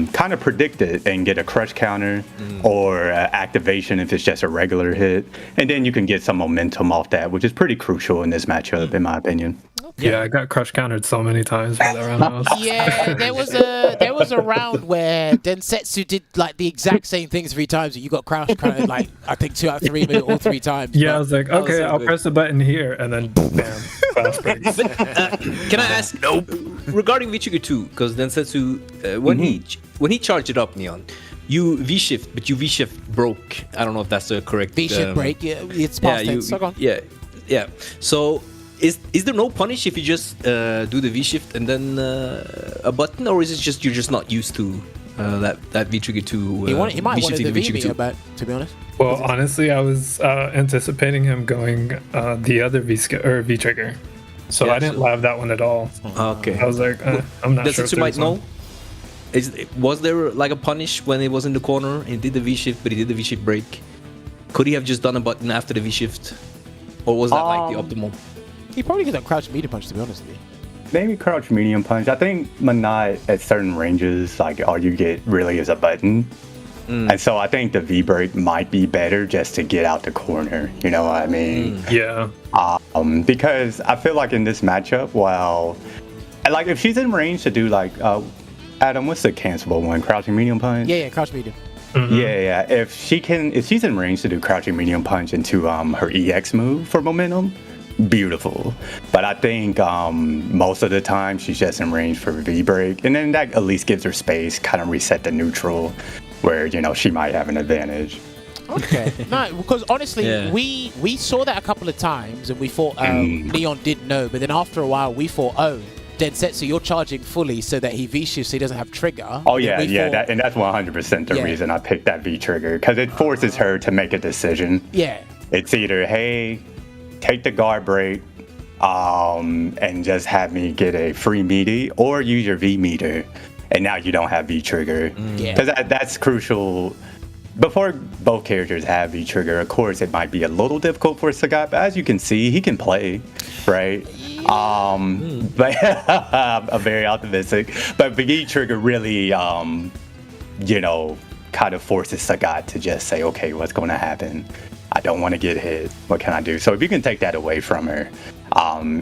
kind of predict it and get a crush counter or activation if it's just a regular hit. And then you can get some momentum off that, which is pretty crucial in this matchup, in my opinion. Yeah, I got crush countered so many times by that roundhouse. Yeah, there was a round where Densetsu did like the exact same things 3 times, and you got crush countered like I think 2 out of 3, maybe all 3 times. Yeah, I was like, okay, I'll press the button here, and then bam, fast break. Can I ask? Nope. Regarding V-Trigger 2, because Densetsu, when he charged it up, Neon, you V-shift, but you V-shift broke. I don't know if that's the correct V-shift break. Yeah, it's past tense. So go on. Yeah. So. Is there no punish if you just do the V-shift and then a button, or is it just you're just not used to that V-Trigger 2? He might want to V-me about, to be honest. Well, honestly, I was anticipating him going the other V-Trigger. So yeah, I didn't love that one at all. Okay. I was like, I'm not sure. Does it might know? Was there like a punish when it was in the corner? He did the V-shift, but he did the V-shift break. Could he have just done a button after the V shift, or was that like the optimal? He probably could have crouched medium punch, to be honest with you. Maybe crouch medium punch. I think Manat at certain ranges, like all you get really is a button. And so I think the V break might be better just to get out the corner. You know what I mean? Yeah. Because I feel like in this matchup, like if she's in range to do like, Adam, what's the cancelable one? Crouching medium punch? Yeah, crouch medium. Yeah. If she's in range to do crouching medium punch into her EX move for momentum, beautiful. But I think most of the time she's just in range for V break, and then that at least gives her space, kind of reset the neutral, where she might have an advantage. Okay. No, because honestly, we saw that a couple of times, and we thought Leon didn't know, but then after a while we thought, Densetsu, you're charging fully so that he V-shifts so he doesn't have trigger. Oh, yeah, and that's 100% the reason I picked that V-trigger, because it forces her to make a decision. Yeah. It's either, hey, take the guard break and just have me get a free meaty, or use your V meter, and now you don't have V-trigger. Because that's crucial. Before both characters have V-trigger, of course, it might be a little difficult for Sagat, but as you can see, he can play, right? But I'm very optimistic. But V-trigger really, kind of forces Sagat to just say, okay, what's going to happen? I don't want to get hit. What can I do? So if you can take that away from her,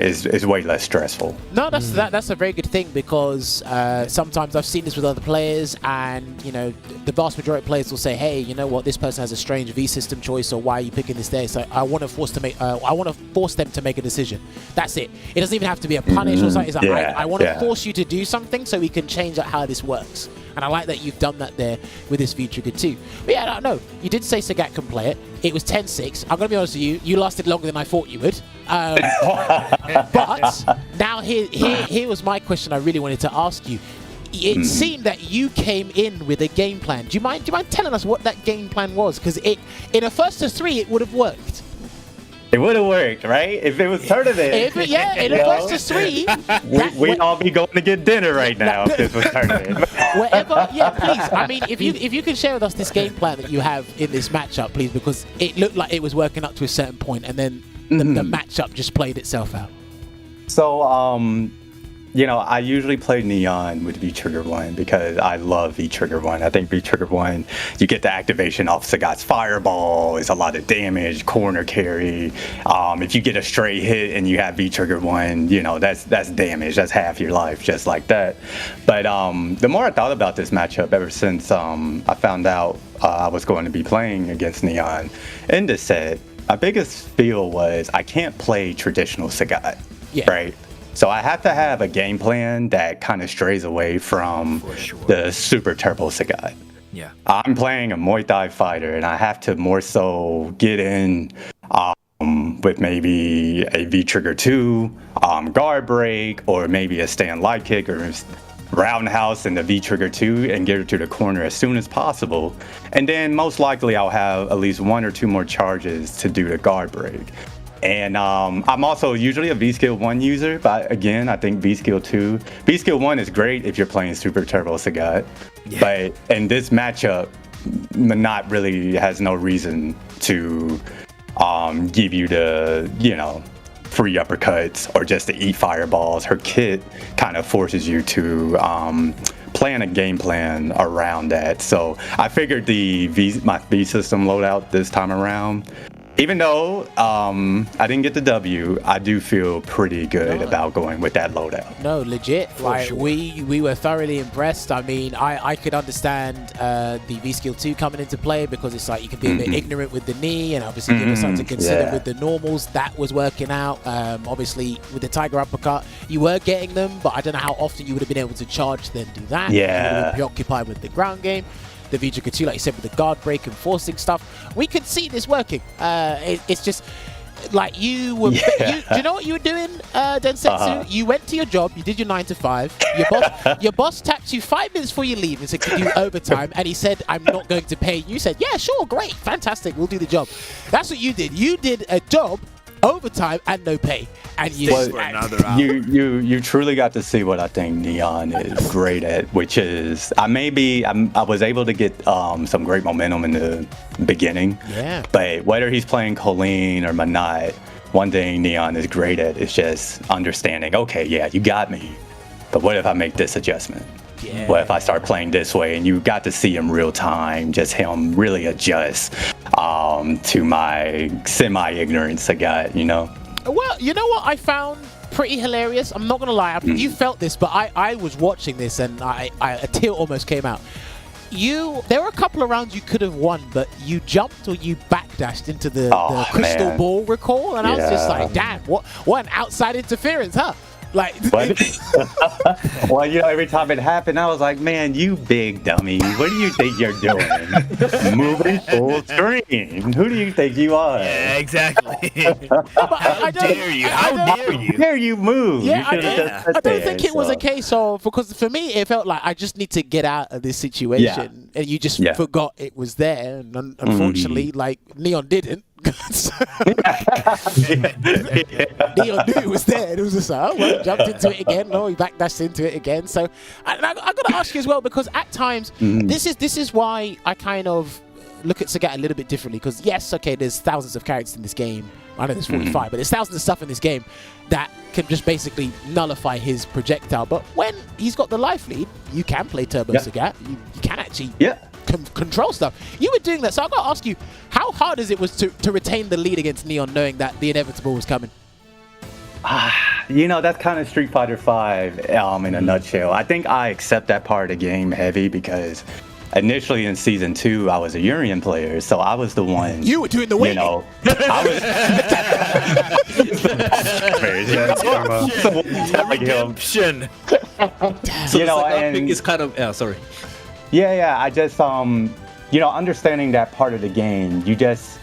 is way less stressful. No, that's a very good thing, because sometimes I've seen this with other players, and the vast majority of players will say, hey, you know what, this person has a strange V system choice, or why are you picking this there? So I want to force them to make a decision. That's it. It doesn't even have to be a punish or something. It's like, I want to force you to do something so we can change out how this works. And I like that you've done that there with this V-trigger too. But yeah, I don't know. You did say Sagat can play it. It was 10-6. I'm going to be honest with you. You lasted longer than I thought you would. But now here was my question I really wanted to ask you. It seemed that you came in with a game plan. Do you mind telling us what that game plan was? Because in a first to three, it would have worked. It would have worked, right? If it was tournament. In a first to three. We'd all be going to get dinner right now if this was tournament. Whatever, please. I mean, if you can share with us this game plan that you have in this matchup, please, because it looked like it was working up to a certain point, and then the matchup just played itself out. So, I usually play Neon with V-Trigger 1 because I love V-Trigger 1. I think V-Trigger 1, you get the activation off Sagat's Fireball, it's a lot of damage, corner carry. If you get a straight hit and you have V-Trigger 1, that's damage. That's half your life, just like that. But the more I thought about this matchup, ever since I found out I was going to be playing against Neon in this set, my biggest feel was I can't play traditional Sagat, right? So I have to have a game plan that kind of strays away from the Super Turbo Sagat. Yeah. I'm playing a Muay Thai fighter, and I have to more so get in with maybe a V-Trigger 2, guard break, or maybe a stand light kick, or roundhouse in the V-Trigger 2 and get her to the corner as soon as possible. And then most likely I'll have at least 1 or 2 more charges to do the guard break. And I'm also usually a V-Skill 1 user, but again, I think V-Skill 2. V-Skill 1 is great if you're playing Super Turbo Sagat, but in this matchup, Manat really has no reason to give you the, free uppercuts or just to eat fireballs. Her kit kind of forces you to plan a game plan around that. So I figured my V system loadout this time around, even though I didn't get the W, I do feel pretty good about going with that loadout. No, legit. We were thoroughly impressed. I mean, I could understand the V-Skill 2 coming into play, because it's like you can be a bit ignorant with the knee, and obviously give us something to consider with the normals. That was working out. Obviously, with the Tiger Uppercut, you were getting them, but I don't know how often you would have been able to charge then do that. Yeah. You would have been preoccupied with the ground game. The V-Trigger 2, like you said, with the guard break and forcing stuff. We could see this working. It's just like you were. Do you know what you were doing, Densetsu? You went to your job, you did your 9 to 5. Your boss tapped you 5 minutes before you leave and said, "Can you do overtime?" And he said, "I'm not going to pay." You said, "Yeah, sure, great, fantastic, we'll do the job." That's what you did. You did a job overtime and no pay. And you, Stays for another hour. You truly got to see what I think Neon is great at, which is I was able to get some great momentum in the beginning. Yeah. But whether he's playing Colleen or Manat, one thing Neon is great at is just understanding. Okay, yeah, you got me, but what if I make this adjustment? Yeah. What if I start playing this way? And you got to see him real time, just him really adjust to my semi-ignorance I got, you know? Well, you know what I found pretty hilarious? I'm not going to lie. You felt this, but I was watching this and a tear almost came out. There were a couple of rounds you could have won, but you jumped or you backdashed into the crystal ball recall, and I was just like, damn, what an outside interference, huh? Like, well, you know, every time it happened, I was like, man, you big dummy. What do you think you're doing? Moving full screen. Who do you think you are? Yeah, exactly. How dare you? How dare you? How dare you move? Yeah, You should've just sat I don't there, think it was so. a case of, because for me it felt like I just need to get out of this situation, and you just forgot it was there, and unfortunately, like Neon didn't. Neon knew it was there, and it was just like, oh, well, jumped into it again. No, he backdashed into it again. So I got to ask you as well, because at times this is why I kind of look at Sagat a little bit differently. Because yes, okay, there's thousands of characters in this game. I know there's 45, but there's thousands of stuff in this game that can just basically nullify his projectile. But when he's got the life lead, you can play Turbo Sagat. You can actually control stuff. You were doing that, so I've got to ask you, how hard is it to retain the lead against Neon, knowing that the inevitable was coming? You know, that's kind of Street Fighter V in a nutshell. I think I accept that part of the game heavy because initially in season 2, I was a Urian player, so I was the one. You were doing the waiting. You know, I was. Redemption. So you know, the and thing is kind of sorry. Yeah. I just you know, understanding that part of the game, you just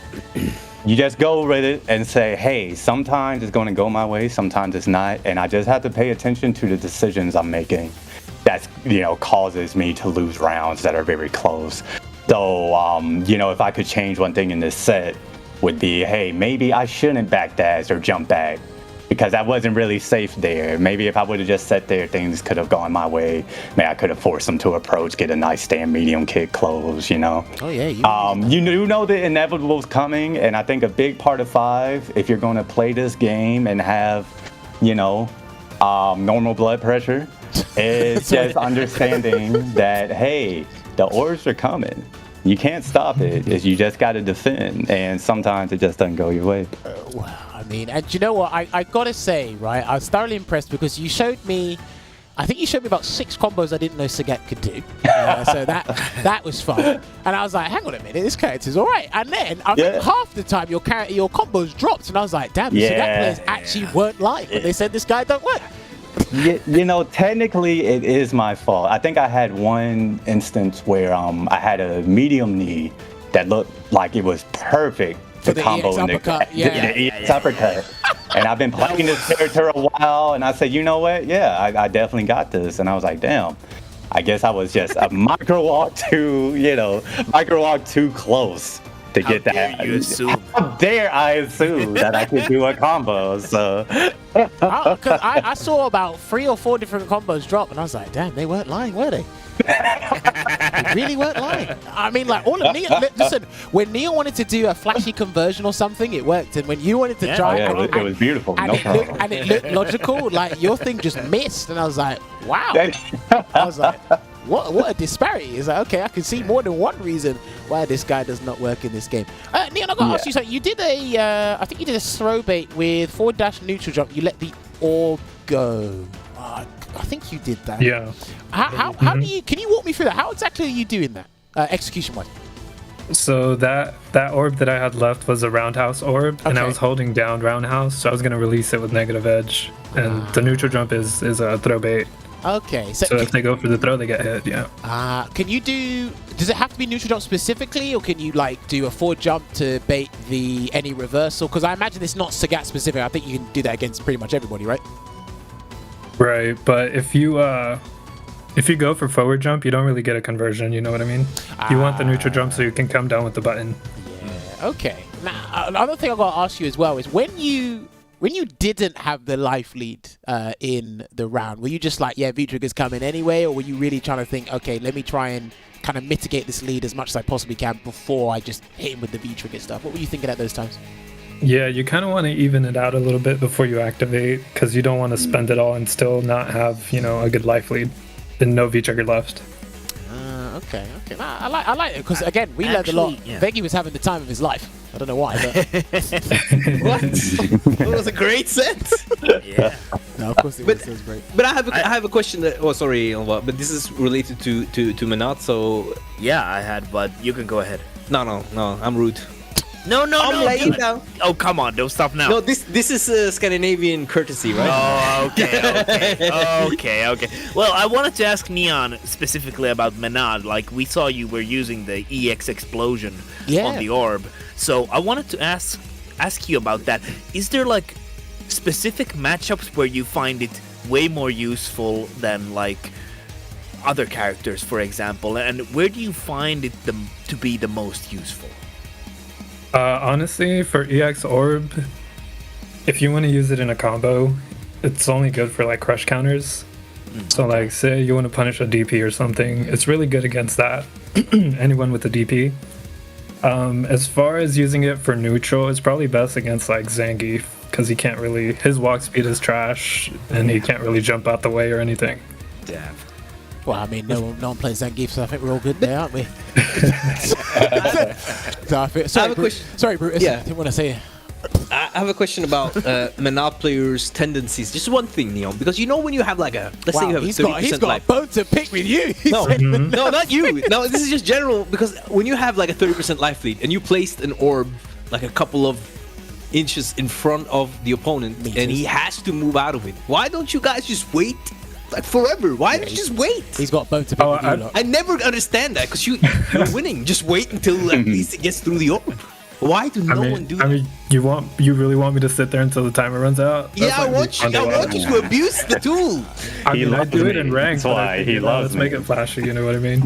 go with it and say, hey, sometimes it's going to go my way, sometimes it's not, and I just have to pay attention to the decisions I'm making. That's, you know, causes me to lose rounds that are very close. So, you know, if I could change one thing in this set, would be, hey, maybe I shouldn't backdash or jump back because that wasn't really safe there. Maybe if I would have just sat there, things could have gone my way. Maybe I could have forced them to approach, get a nice stand medium kick close, you know? Oh, yeah. You do know the inevitable's coming, and I think a big part of 5, if you're going to play this game and have, you know, normal blood pressure, is just understanding that, hey, the orbs are coming. You can't stop it. You just got to defend, and sometimes it just doesn't go your way. Well, I mean, and you know what? I got to say, right, I was thoroughly impressed because you showed me, I think you showed me about 6 combos I didn't know Sagat could do. So that was fun. And I was like, hang on a minute, this character's all right. And then I think half the time your combos dropped, and I was like, damn, the Sagat players actually weren't lying when they said this guy don't work. You know, technically it is my fault. I think I had one instance where I had a medium knee that looked like it was perfect to combo in the EX uppercut. And I've been playing this character a while, and I said, you know what? Yeah, I definitely got this. And I was like, damn. I guess I was just a micro walk too close to get that. How dare I assume that I could do a combo? So, because I saw about 3 or 4 different combos drop, and I was like, damn, they weren't lying, were they? They really weren't lying. I mean, like, all of Neon. Listen, when Neon wanted to do a flashy conversion or something, it worked, and when you wanted to try, it was beautiful. And it looked logical. Like your thing just missed, and I was like, wow. I was like, what a disparity. It's like, okay, I can see more than one reason why this guy does not work in this game. Neon, I got to ask you something. You did I think you did a throw bait with forward dash neutral jump. You let the orb go. I think you did that. Yeah. How do you? Can you walk me through that? How exactly are you doing that, execution-wise? So that orb that I had left was a roundhouse orb, and I was holding down roundhouse, so I was gonna release it with negative edge, and the neutral jump is a throw bait. Okay. So if they go for the throw, they get hit. Yeah. Can you do? Does it have to be neutral jump specifically, or can you like do a forward jump to bait any reversal? Because I imagine it's not Sagat specific. I think you can do that against pretty much everybody, right? Right, but if you go for forward jump, you don't really get a conversion. You know what I mean? You want the neutral jump so you can come down with the button. Yeah. Okay. Now, another thing I got to ask you as well is when you didn't have the life lead in the round, were you just like, yeah, V-Trigger's coming anyway, or were you really trying to think, okay, let me try and kind of mitigate this lead as much as I possibly can before I just hit him with the V-Trigger stuff? What were you thinking at those times? Yeah, you kind of want to even it out a little bit before you activate, because you don't want to spend it all and still not have, you know, a good life lead and no V-Trigger left. Okay. Nah, I like it because again we learned a lot. Yeah. Veggie was having the time of his life. I don't know why, but What? It was a great set. Yeah. no, of course it was great. But I have a question. But this is related to Menat. So Yeah, I had, but you can go ahead. no, I'm rude. No, I'm laying dude. down. Oh, come on, don't stop now. No, this is Scandinavian courtesy, right? Oh, okay. Well, I wanted to ask Neon specifically about Menad. Like, we saw you were using the EX explosion on the orb. So I wanted to ask you about that. Is there, like, specific matchups where you find it way more useful than, like, other characters, for example? And where do you find it to be the most useful? Honestly, for EX Orb, if you want to use it in a combo, it's only good for like crush counters. So like say you want to punish a DP or something, it's really good against that. Anyone with a DP. As far as using it for neutral, it's probably best against like Zangief, because he can't really, his walk speed is trash and he can't really jump out the way or anything. Damn. Well, I mean, no one plays Zangief, so I think we're all good there, aren't we? Sorry, Brutus. Yeah. I didn't want to say it. I have a question about Menat players' tendencies. Just one thing, Neon, because you know when you have like let's say you have a 30% he's got life. a bone to pick with you. No, no, not you. No, this is just general, because when you have like a 30% life lead and you placed an orb like a couple of inches in front of the opponent and he has to move out of it, why don't you guys just wait like forever? Why don't you just wait? He's got a bone to pick with you lot. I never understand that, because you're winning. Just wait until at least it gets through the orb. Why do no one do that? I mean, you really want me to sit there until the timer runs out? Yeah, I want you to abuse the tool. I mean, I do it in ranked. That's why he loves Let's make it flashy, you know what I mean?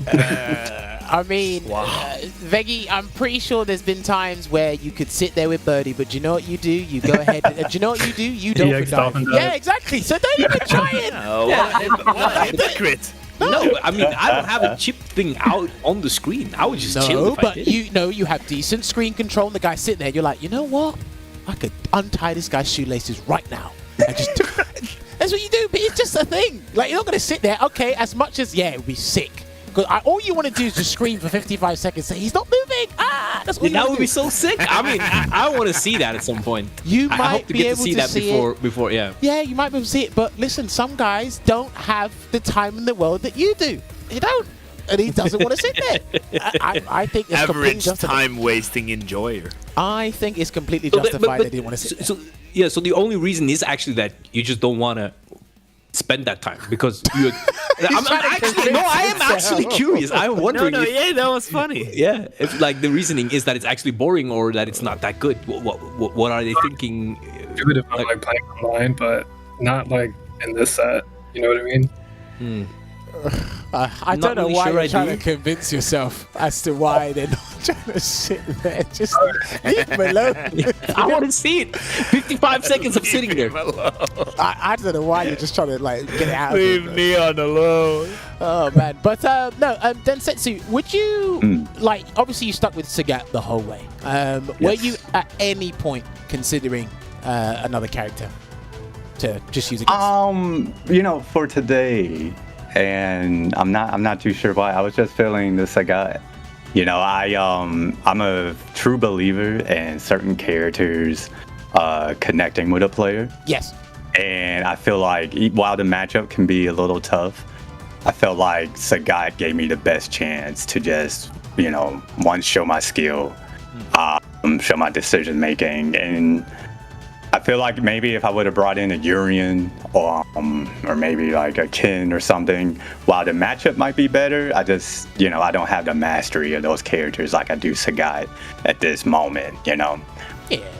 Veggie, I'm pretty sure there's been times where you could sit there with Birdie, but do you know what you do? You go ahead. Do you know what you do? You don't EX Dolphin dive. dive. Yeah, exactly. So don't even try it. Hypocrite. No, I mean, I don't have a chip thing out on the screen. I would just chill No, if I but did. you have decent screen control. And the guy sitting there, you're like, you know what? I could untie this guy's shoelaces right now. And just that's what you do. But it's just a thing. Like, you're not gonna sit there. Okay, as much as it would be sick. Because all you want to do is just scream for 55 seconds. Say he's not moving. That's what That would be so sick. I mean, I want to see that at some point. You I might hope to be get able to see to that see before. Yeah. Yeah, you might be able to see it, but listen, some guys don't have the time in the world that you do. They don't, and he doesn't want to sit there. I think it's completely Average justified. time-wasting enjoyer. I think it's completely justified that he didn't want to sit there. So the only reason is actually that you just don't want to spend that time, because you're. I am actually curious. I'm wondering. That was funny. Yeah, if like the reasoning is that it's actually boring or that it's not that good. What are they thinking? Do it if I'm like playing online, but not like in this set. You know what I mean? I don't know really why sure you're I trying do. to convince yourself as to why they're not trying to sit there. Just leave them alone. I want to see it. 55 seconds of sitting there. I don't know why you're just trying to like get it out of Leave it. Neon alone. Oh man, but Densetsu, would you like? Obviously, you stuck with Sagat the whole way. Were you at any point considering another character to just use against? For today, and I'm not too sure why. I was just feeling the Sagat. I'm a true believer in certain characters connecting with a player. Yes. And I feel like while the matchup can be a little tough, I felt like Sagat gave me the best chance to just, one, show my skill, show my decision making, and I feel like maybe if I would have brought in a Urian or maybe like a Kin or something, while the matchup might be better, I just, I don't have the mastery of those characters like I do Sagat at this moment, Yeah,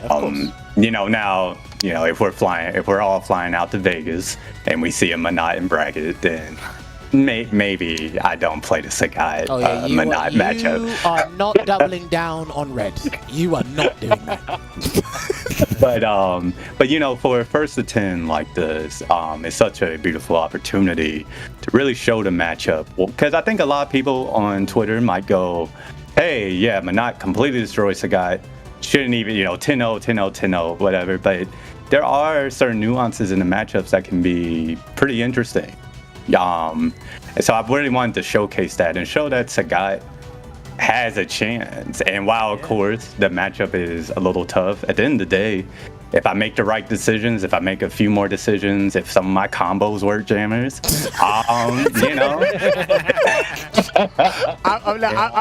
of course. Now, if we're all flying out to Vegas and we see a Manat in bracket, then Maybe I don't play the Sagat Oh yeah, you matchup. are not doubling down on red. You are not doing that. But you know, for a first to 10 like this, it's such a beautiful opportunity to really show the matchup. Because I think a lot of people on Twitter might go, hey, yeah, Manat completely destroyed Sagat. Shouldn't even, 10-0, 10-0, 10-0, whatever. But there are certain nuances in the matchups that can be pretty interesting. And so I really wanted to showcase that and show that Sagat has a chance. And while, of course, the matchup is a little tough, at the end of the day, if I make the right decisions, if I make a few more decisions, if some of my combos work, jammers, I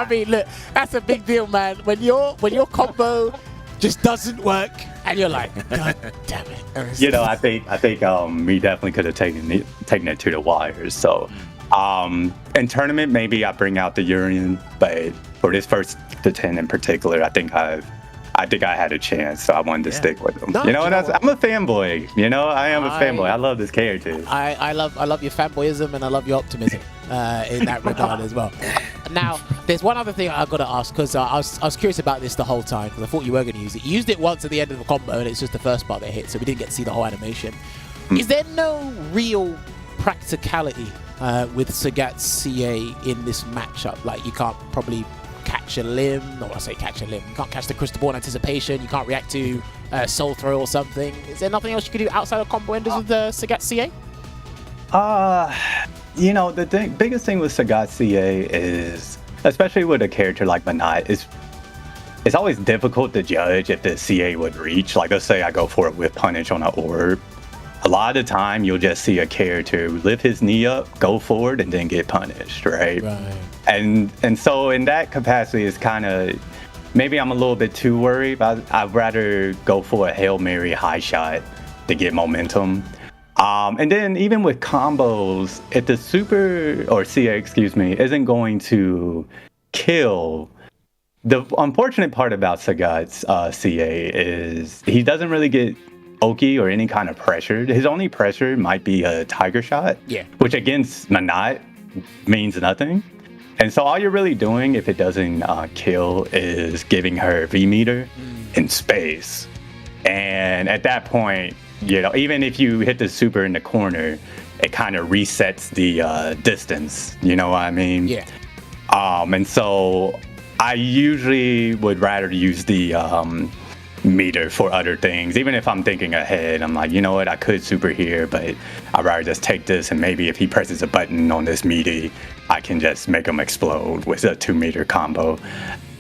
mean, look, that's a big deal, man. When your combo just doesn't work, and you're like, God damn it. I think we definitely could have taken it to the wires. So, in tournament, maybe I bring out the Urian, but for this first to 10 in particular, I think I had a chance, so I wanted to stick with him. I'm a fanboy. I am a fanboy. I love this character. I love your fanboyism, and I love your optimism in that regard as well. Now, there's one other thing I've got to ask, because I was curious about this the whole time, because I thought you were going to use it. You used it once at the end of the combo, and it's just the first part that hit, so we didn't get to see the whole animation. Is there no real practicality with Sagat CA in this matchup? Like, you can't probably catch a limb, or I say catch a limb, you can't catch the crystal ball in anticipation, you can't react to soul throw or something. Is there nothing else you could do outside of combo enders with the Sagat CA? The biggest thing with Sagat CA is, especially with a character like Manat, it's always difficult to judge if the CA would reach. Like, let's say I go for a whip punish on an orb. A lot of the time, you'll just see a character lift his knee up, go forward, and then get punished, right? And so in that capacity, it's kind of, maybe I'm a little bit too worried, but I'd rather go for a Hail Mary high shot to get momentum. And then even with combos, if the super, or CA, isn't going to kill, the unfortunate part about Sagat's CA is he doesn't really get Oki or any kind of pressure. His only pressure might be a Tiger Shot, which against Manat means nothing. And so all you're really doing, if it doesn't kill, is giving her V-meter in space. And at that point, even if you hit the super in the corner, it kind of resets the distance. You know what I mean? Yeah. And so I usually would rather use the meter for other things. Even if I'm thinking ahead, I'm like, you know what, I could super here, but I'd rather just take this, and maybe if he presses a button on this meaty, I can just make him explode with a 2-meter combo.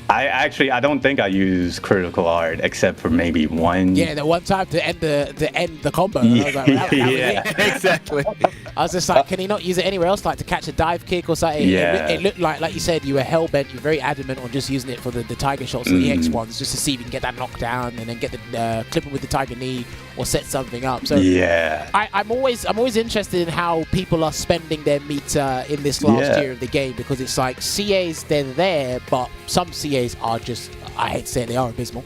I don't think I use critical art except for maybe one. Yeah, the one time to end the combo. And I was like, well, that Exactly. I was just like, can he not use it anywhere else, like to catch a dive kick or something? Yeah. It looked like you said, you were hell-bent, you're very adamant on just using it for the tiger shots, the EX ones, just to see if you can get that knockdown and then get the clip him with the tiger knee or set something up. So yeah, I'm always interested in how people are spending their meter in this last year of the game, because it's like CAs, they're there, but some CAs are just, I hate to say it, they are abysmal.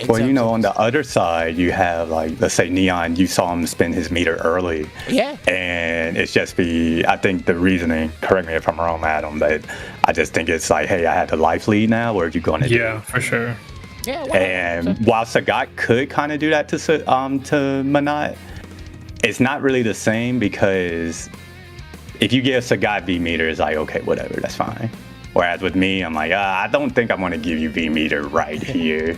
Well, on the other side, you have, like, let's say Neon, you saw him spend his meter early. Yeah. And it's just I think the reasoning, correct me if I'm wrong, Adam, but I just think it's like, hey, I had the life lead now, what are you going to do? Yeah, for sure. Yeah, and while Sagat could kind of do that to Manat, it's not really the same, because if you give Sagat V meter, it's like, okay, whatever, that's fine. Whereas with me, I'm like, I don't think I'm going to give you V meter right here.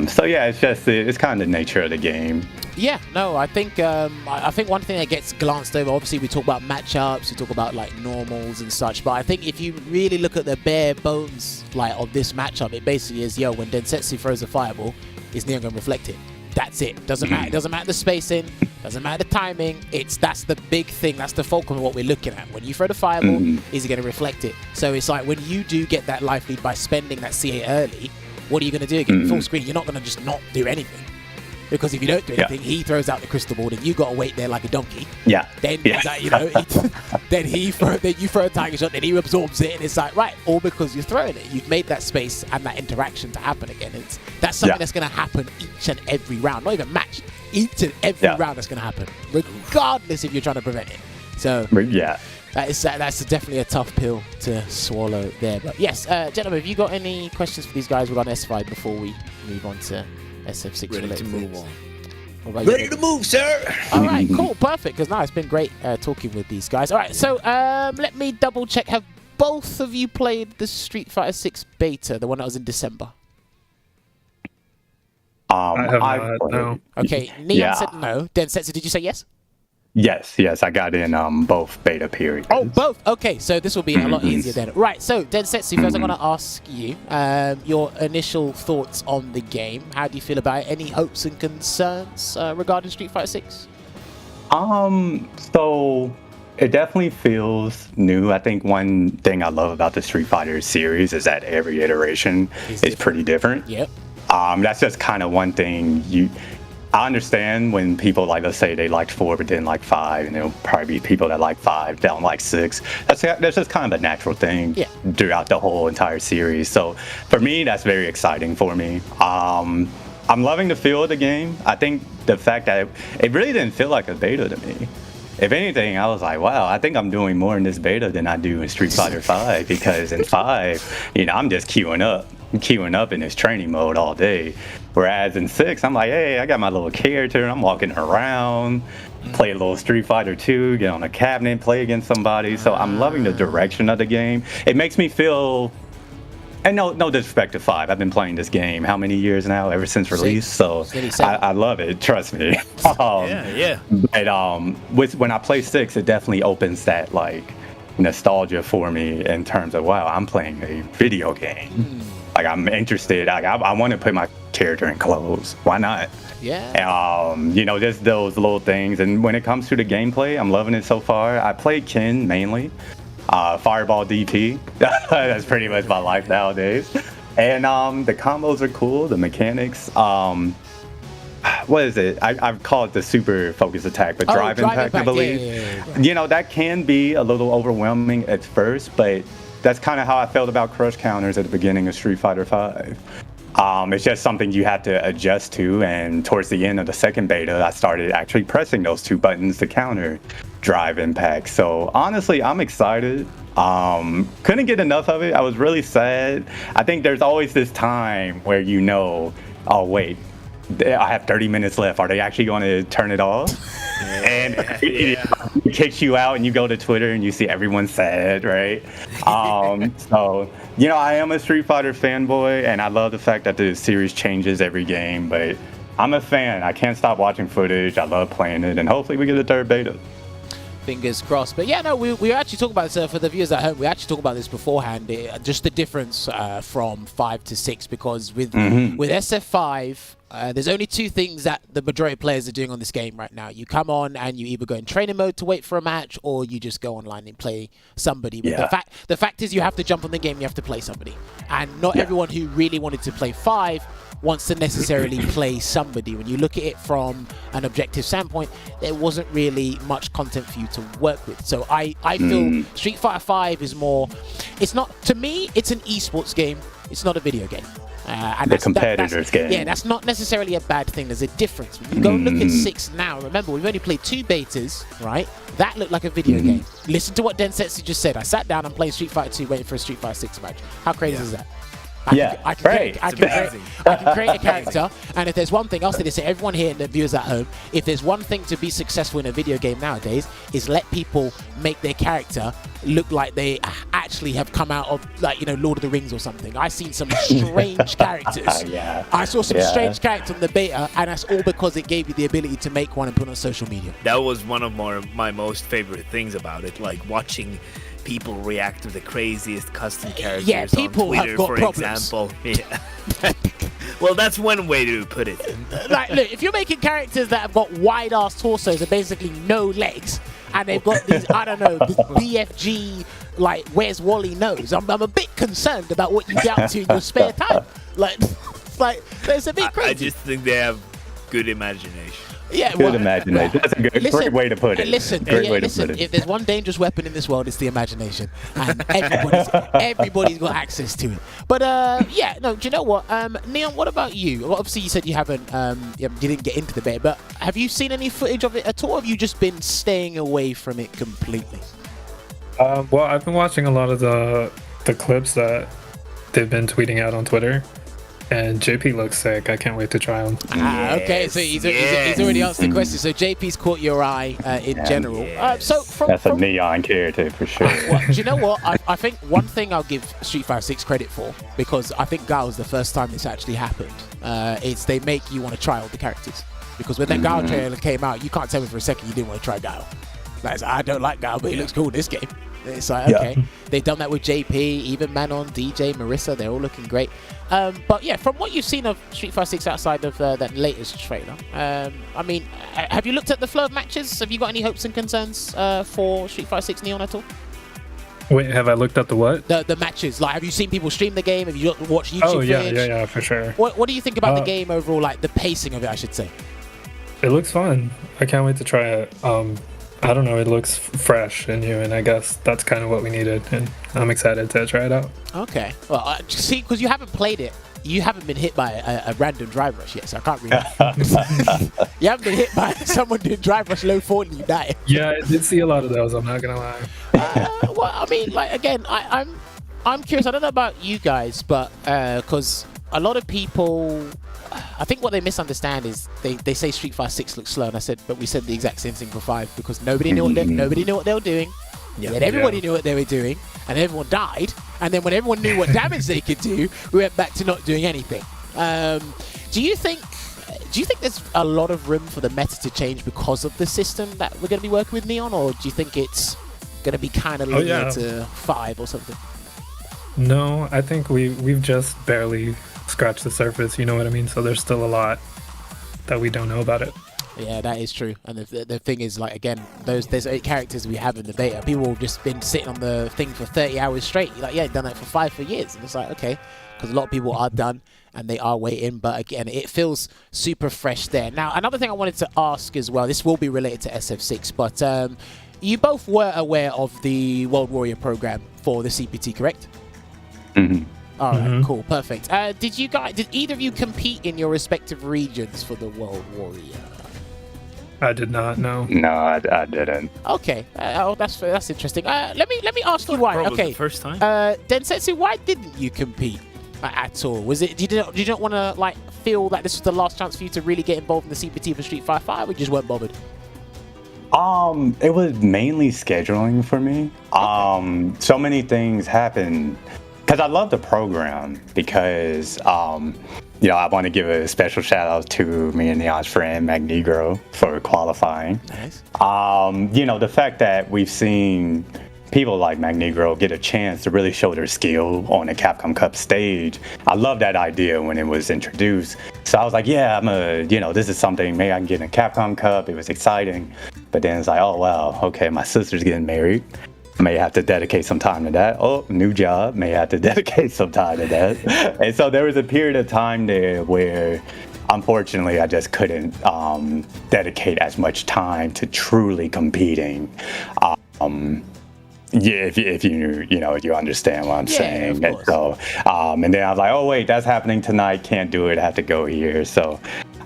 So yeah, it's kind of the nature of the game. Yeah, no, I think one thing that gets glanced over, obviously we talk about matchups, we talk about like normals and such, but I think if you really look at the bare bones like of this matchup, it basically is, when Densetsu throws a fireball, is Neon going to reflect it? That's it. Doesn't matter. It doesn't matter the spacing. Doesn't matter the timing. That's the big thing. That's the fulcrum of what we're looking at. When you throw the fireball, is he going to reflect it? So it's like when you do get that life lead by spending that CA early, what are you going to do again? Full screen. You're not going to just not do anything. Because if you don't do anything, he throws out the crystal ball, and you got to wait there like a donkey. Yeah. Then it's like, then you throw a tiger shot, then he absorbs it, and it's like, right, all because you're throwing it. You've made that space and that interaction to happen again. That's something that's going to happen each and every round, not even match. Each and every round that's going to happen, regardless if you're trying to prevent it. So That's definitely a tough pill to swallow there. But yes, gentlemen, have you got any questions for these guys regarding S5 before we move on to SF6? Ready to move on. Ready to move, sir. All right, cool, perfect. Because now it's been great talking with these guys. All right, so let me double check. Have both of you played the Street Fighter 6 beta, the one that was in December? I have not, no. Okay, Neon said no. Densetsu, did you say yes? Yes, I got in both beta periods. Oh, both. Okay, so this will be a lot easier then. Right, so Densetsu, first I'm going to ask you your initial thoughts on the game. How do you feel about it? Any hopes and concerns regarding Street Fighter 6? So it definitely feels new. I think one thing I love about the Street Fighter series is that every iteration is pretty different. Yep. That's just kind of one thing I understand when people like, let's say they liked 4 but didn't like 5, and there'll probably be people that like 5 don't like 6. That's just kind of a natural thing throughout the whole entire series. So for me, that's very exciting for me. I'm loving the feel of the game. I think the fact that it really didn't feel like a beta to me. If anything, I was like, wow, I think I'm doing more in this beta than I do in Street Fighter 5, because in 5, I'm just queuing up in this training mode all day. Whereas in 6, I'm like, hey, I got my little character, I'm walking around, play a little Street Fighter 2, get on a cabinet, play against somebody. So I'm loving the direction of the game. It makes me feel, and no disrespect to 5, I've been playing this game how many years now, ever since release, so I love it, trust me. But when I play 6, it definitely opens that like nostalgia for me in terms of, wow, I'm playing a video game. Like, I'm interested. Like, I want to put my character in clothes. Why not? Yeah. Just those little things. And when it comes to the gameplay, I'm loving it so far. I play Ken mainly. Fireball DP. That's pretty much my life nowadays. And the combos are cool. The mechanics. What is it? I've called it the super focus attack, but drive impact, I believe. Yeah. That can be a little overwhelming at first, but that's kind of how I felt about crush counters at the beginning of Street Fighter 5. It's just something you have to adjust to, and towards the end of the second beta, I started actually pressing those 2 buttons to counter drive impact. So honestly, I'm excited. Couldn't get enough of it. I was really sad. I think there's always this time where oh wait, I have 30 minutes left. Are they actually going to turn it off? And it kicks you out, and you go to Twitter and you see everyone sad, right? So, I am a Street Fighter fanboy, and I love the fact that the series changes every game, but I'm a fan. I can't stop watching footage. I love playing it, and hopefully we get a third beta. Fingers crossed. But yeah, no, we actually talk about this for the viewers at home. We actually talk about this beforehand, just the difference from 5 to 6, because with SF5, there's only 2 things that the majority of players are doing on this game right now. You come on and you either go in training mode to wait for a match, or you just go online and play somebody. But the fact is, you have to jump on the game, you have to play somebody. And not everyone who really wanted to play 5 wants to necessarily play somebody. When you look at it from an objective standpoint, there wasn't really much content for you to work with. So I feel Street Fighter 5 is more, it's not, to me, it's an esports game. It's not a video game. And the competitor's game. Yeah, that's not necessarily a bad thing. There's a difference. When you go look at 6 now, remember, we've only played 2 betas, right? That looked like a video game. Listen to what Densetsu just said. I sat down and played Street Fighter 2 waiting for a Street Fighter 6 match. How crazy is that? I can create a character, and if there's one thing, I'll say this to everyone here and the viewers at home, if there's one thing to be successful in a video game nowadays, is let people make their character look like they actually have come out of, like, Lord of the Rings or something. I've seen some strange characters. I saw some strange characters in the beta, and that's all because it gave you the ability to make one and put it on social media. That was one of my most favorite things about it, like watching people react to the craziest custom characters people on Twitter, have got for problems. example. Well, that's one way to put it. Like, look, if you're making characters that have got wide-ass torsos and basically no legs, and they've got these, I don't know, this BFG, like, where's Wally nose, I'm a bit concerned about what you get up to in your spare time. Like, there's a bit crazy. I just think they have good imagination. Yeah, good imagination. That's a great way to put it. Listen, if there's one dangerous weapon in this world, it's the imagination, and everybody's got access to it. But do you know what, Neon? What about you? Well, obviously, you said you haven't, you didn't get into the beta, but have you seen any footage of it at all? Or have you just been staying away from it completely? Well, I've been watching a lot of the clips that they've been tweeting out on Twitter, and JP looks sick. I can't wait to try him. Okay, so he's already answered the question. So JP's caught your eye in general. So That's a neon character for sure. well, do you know what? I think one thing I'll give Street Fighter 6 credit for, because I think Gao was the first time this actually happened, is they make you want to try all the characters. Because when that Gao trailer came out, you can't tell me for a second you didn't want to try Gao. Like, I don't like Gao, but he looks cool in this game. It's like, okay. They've done that with JP, even Manon, DJ, Marissa, they're all looking great. But yeah, from what you've seen of Street Fighter 6 outside of that latest trailer, I mean, have you looked at the flow of matches? Have you got any hopes and concerns for Street Fighter 6 Neon at all? Wait, have I looked at the what? The matches. Like, have you seen people stream the game? Have you watched YouTube footage? Yeah, for sure. What do you think about the game overall, like the pacing of it, I should say? It looks fun. I can't wait to try it. I don't know, it looks fresh and new, and I guess that's kind of what we needed, and I'm excited to try it out. Okay. Well, see, because you haven't played it, you haven't been hit by a random drive rush yet, so I can't really... You haven't been hit by someone doing drive rush low 40 and you die. Yeah, I did see a lot of those, I'm not gonna lie. Well, I mean, like, again, I'm curious. I don't know about you guys, but because a lot of people... I think what they misunderstand is they say Street Fighter 6 looks slow, and I said, but we said the exact same thing for 5 because nobody knew what they were doing. Yet everybody knew what they were doing, and everyone died. And then when everyone knew what damage they could do, we went back to not doing anything. Do you think there's a lot of room for the meta to change because of the system that we're going to be working with Neon, or do you think it's going to be kind of linear to 5 or something? No, I think we've just barely scratch the surface, you know what I mean? So there's still a lot that we don't know about it. Yeah, that is true. And the thing is, like, again, there's 8 characters we have in the beta. People have just been sitting on the thing for 30 hours straight. You're like, yeah, done that for 5 for years. And it's like, okay, because a lot of people are done and they are waiting. But again, it feels super fresh there. Now, another thing I wanted to ask as well, this will be related to SF6, but you both were aware of the World Warrior program for the CPT, correct? Mm-hmm. All right, cool, perfect. Did either of you compete in your respective regions for the World Warrior? I did not, no. No, I didn't. Okay, that's interesting. Let me ask you why. Okay, first time. Densetsu, why didn't you compete at all? Was it did you not want to like feel that this was the last chance for you to really get involved in the CPT for Street Fighter 5, or you just weren't bothered? It was mainly scheduling for me. So many things happened. Because I love the program because, I want to give a special shout out to me and Neon's friend, Magnegro, for qualifying. Nice. The fact that we've seen people like Magnegro get a chance to really show their skill on the Capcom Cup stage. I love that idea when it was introduced. So I was like, yeah, this is something, maybe I can get in a Capcom Cup. It was exciting. But then it's like, oh, wow, okay, my sister's getting married. May have to dedicate some time to that. Oh, new job, may have to dedicate some time to that. And so there was a period of time there where, unfortunately, I just couldn't dedicate as much time to truly competing. If you understand what I'm saying. And so, and then I was like, oh wait, that's happening tonight. Can't do it. Have to go here. So,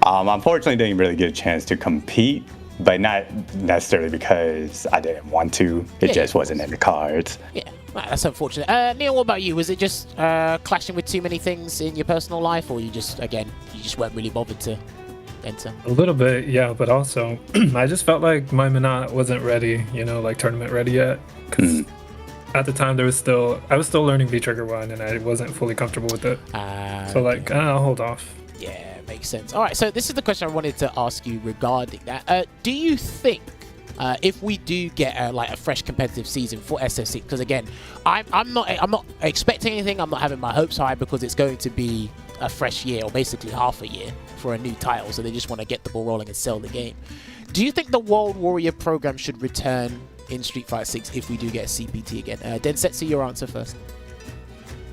unfortunately, didn't really get a chance to compete. But not necessarily because I didn't want to. It just wasn't in the cards. Yeah, that's unfortunate. Neil, what about you? Was it just clashing with too many things in your personal life, or you just weren't really bothered to enter? A little bit, yeah, but also I just felt like my Minot wasn't ready, like tournament ready yet. Because at the time I was still learning V-Trigger 1 and I wasn't fully comfortable with it. So I'll hold off. Yeah. Makes sense. All right, so this is the question I wanted to ask you regarding that. Do you think if we do get a fresh competitive season for SF6, because again, I'm not expecting anything. I'm not having my hopes high because it's going to be a fresh year, or basically half a year for a new title. So they just want to get the ball rolling and sell the game. Do you think the World Warrior program should return in Street Fighter 6 if we do get a CPT again? Densetsu, your answer first.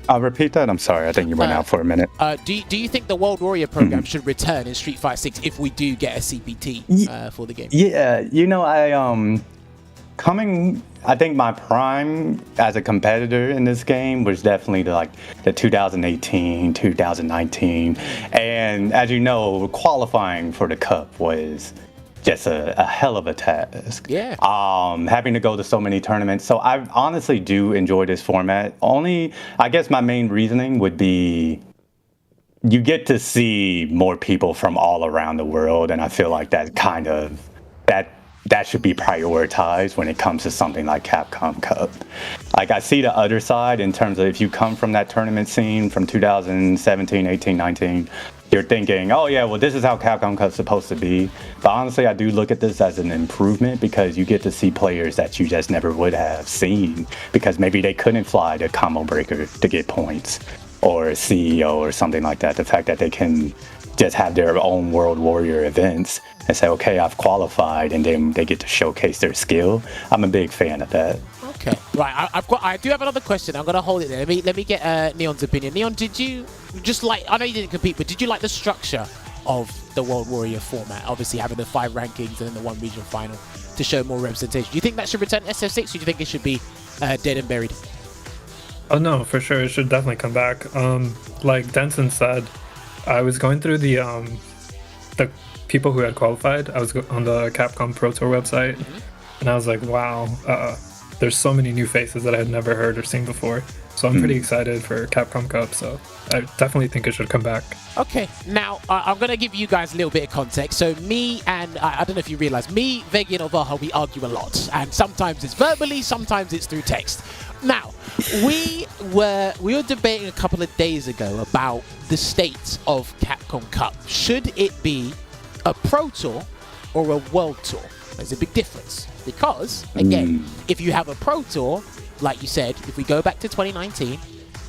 I'll repeat that. I'm sorry. I think you went out for a minute. Do you think the World Warrior program should return in Street Fighter 6 if we do get a CPT for the game? Yeah, I think my prime as a competitor in this game was definitely the 2018, 2019. And as you know, qualifying for the Cup was just a hell of a task. Yeah. Having to go to so many tournaments. So I honestly do enjoy this format. Only, I guess my main reasoning would be you get to see more people from all around the world, and I feel like that kind of that should be prioritized when it comes to something like Capcom Cup. Like, I see the other side in terms of if you come from that tournament scene from 2017, 18, 19, you're thinking, oh yeah, well, this is how Capcom Cup's supposed to be. But honestly, I do look at this as an improvement because you get to see players that you just never would have seen because maybe they couldn't fly to Combo Breaker to get points or CEO or something like that. The fact that they can just have their own World Warrior events and say, okay, I've qualified, and then they get to showcase their skill. I'm a big fan of that. Okay, right. I do have another question. I'm gonna hold it there. Let me get Neon's opinion. Neon, did you just like? I know you didn't compete, but did you like the structure of the World Warrior format? Obviously, having the 5 rankings and then the 1 regional final to show more representation. Do you think that should return SF6, or do you think it should be dead and buried? Oh no, for sure, it should definitely come back. Like Denson said, I was going through the people who had qualified. I was on the Capcom Pro Tour website, and I was like, wow, there's so many new faces that I had never heard or seen before. So I'm pretty excited for Capcom Cup. So I definitely think it should come back. Okay, now I'm going to give you guys a little bit of context. So me and, I don't know if you realize, me, Veggie and Ovaha, we argue a lot. And sometimes it's verbally, sometimes it's through text. Now, we were debating a couple of days ago about the state of Capcom Cup. Should it be a Pro Tour or a World Tour? There's a big difference. Because, again, if you have a Pro Tour, like you said, if we go back to 2019,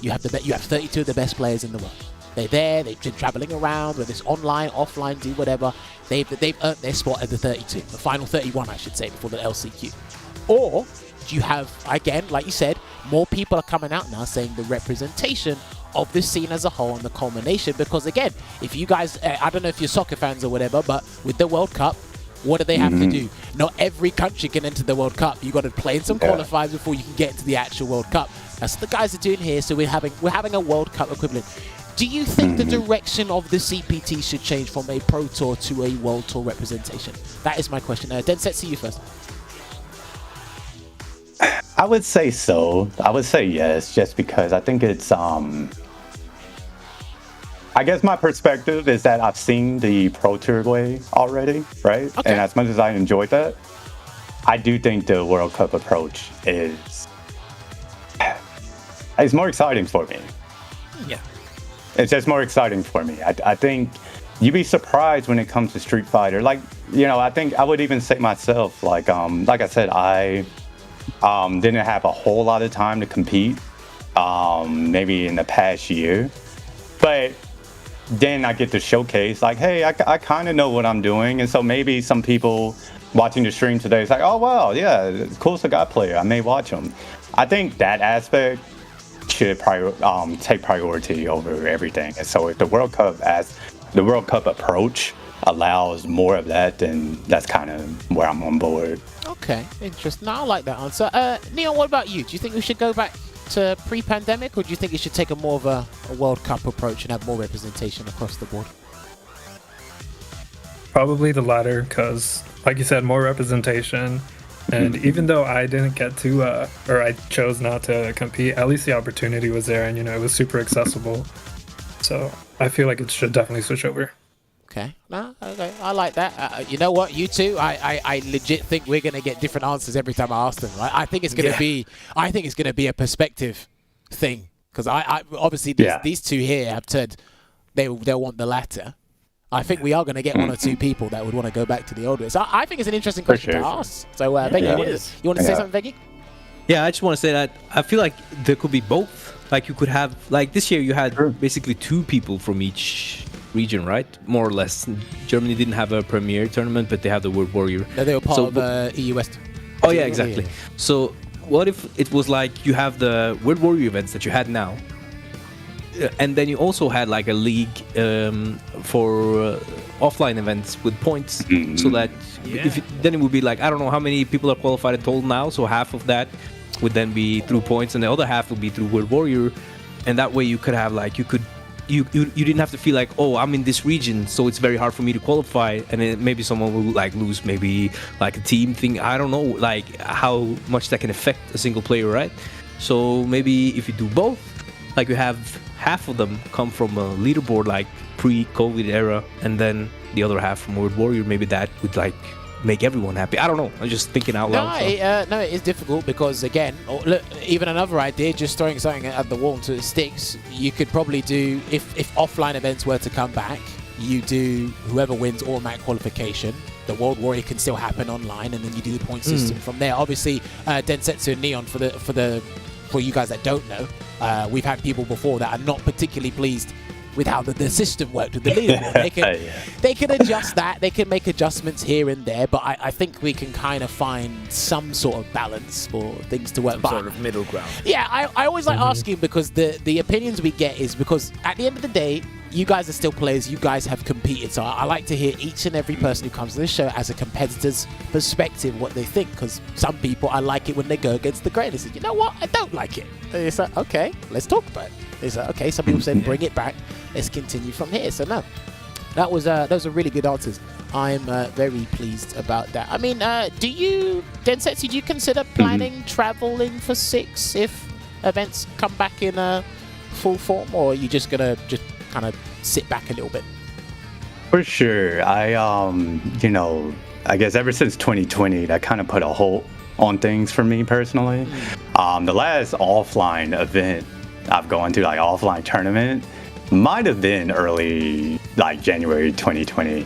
you have 32 of the best players in the world. They're there, they've been traveling around, whether it's online, offline, do whatever. They've earned their spot at the 32, the final 31, I should say, before the LCQ. Or you have, again, like you said, more people are coming out now saying the representation of the scene as a whole and the culmination. Because, again, if you guys, I don't know if you're soccer fans or whatever, but with the World Cup, what do they have to do? Not every country can enter the World Cup. You got to play in some qualifiers before you can get into the actual World Cup. That's what the guys are doing here. So we're having a World Cup equivalent. Do you think the direction of the CPT should change from a Pro Tour to a World Tour representation? That is my question. Densetsu, you first. I would say so. I would say yes, just because I think it's I guess my perspective is that I've seen the Pro Tour way already, right? Okay. And as much as I enjoyed that, I do think the World Cup approach is more exciting for me. Yeah. It's just more exciting for me. I think you'd be surprised when it comes to Street Fighter. Like, you know, I think I would even say myself, like I said, I didn't have a whole lot of time to compete, maybe in the past year. But then I get to showcase, like, hey, I kind of know what I'm doing. And so maybe some people watching the stream today is like, oh, wow, yeah, cool Sagat player. I may watch him. I think that aspect should take priority over everything. And so if the World Cup approach allows more of that, then that's kind of where I'm on board. Okay, interesting. Now I like that answer. Neon, what about you? Do you think we should go back to pre-pandemic, or do you think it should take a more of a World Cup approach and have more representation across the board? Probably the latter, because, like you said, more representation. And even though I didn't get to, or I chose not to compete, at least the opportunity was there, and, you know, it was super accessible. So I feel like it should definitely switch over. Okay, no, okay, I like that. You know what, you two, I legit think we're gonna get different answers every time I ask them. Right? I think it's gonna be a perspective thing, because I obviously these two here have said they'll want the latter. I think we are going to get 1 or 2 people that would want to go back to the old way. So I think it's an interesting question to ask. So, Veggie, you want to say something, Veggie? Yeah, I just want to say that I feel like there could be both. Like, you could have, like, this year you had basically 2 people from each region, right? More or less. Germany didn't have a premier tournament, but they have the World Warrior. No, they were part of EU West. Oh, yeah, exactly. So what if it was like you have the World Warrior events that you had now, and then you also had like a league for offline events with points, so that then it would be like, I don't know how many people are qualified in total now, so half of that would then be through points and the other half would be through World Warrior, and that way you could have like, you could you didn't have to feel like, oh, I'm in this region, so it's very hard for me to qualify, and then maybe someone will like lose maybe like a team thing. I don't know like how much that can affect a single player, right? So maybe if you do both, like you have half of them come from a leaderboard like pre-COVID era, and then the other half from World Warrior, maybe that would like make everyone happy. I don't know. I'm just thinking out loud. No, it is difficult because again, look, even another idea, just throwing something at the wall until it sticks. You could probably do if offline events were to come back, you do whoever wins automatic qualification. The World Warrior can still happen online, and then you do the point system from there. Obviously, Densetsu and Neon for you guys that don't know, we've had people before that are not particularly pleased with how the system worked with the leaderboard. They can adjust that. They can make adjustments here and there, but I think we can kind of find some sort of balance for things to work. Some sort of middle ground. Yeah, I always like asking because the opinions we get is because at the end of the day, you guys are still players. You guys have competed, so I like to hear each and every person who comes to this show as a competitor's perspective what they think. Because some people, I like it when they go against the grain. They say, you know what, I don't like it. And it's like, okay, let's talk about it. It's like, okay, some people say bring it back. Let's continue from here. So no, those are really good answers. I'm very pleased about that. I mean, Densetsu, do you consider planning traveling for 6 if events come back in full form, or are you just gonna kind of sit back a little bit? For sure. I guess ever since 2020, that kind of put a halt on things for me personally. The last offline event I've gone to, like offline tournament, might have been early, like January 2020.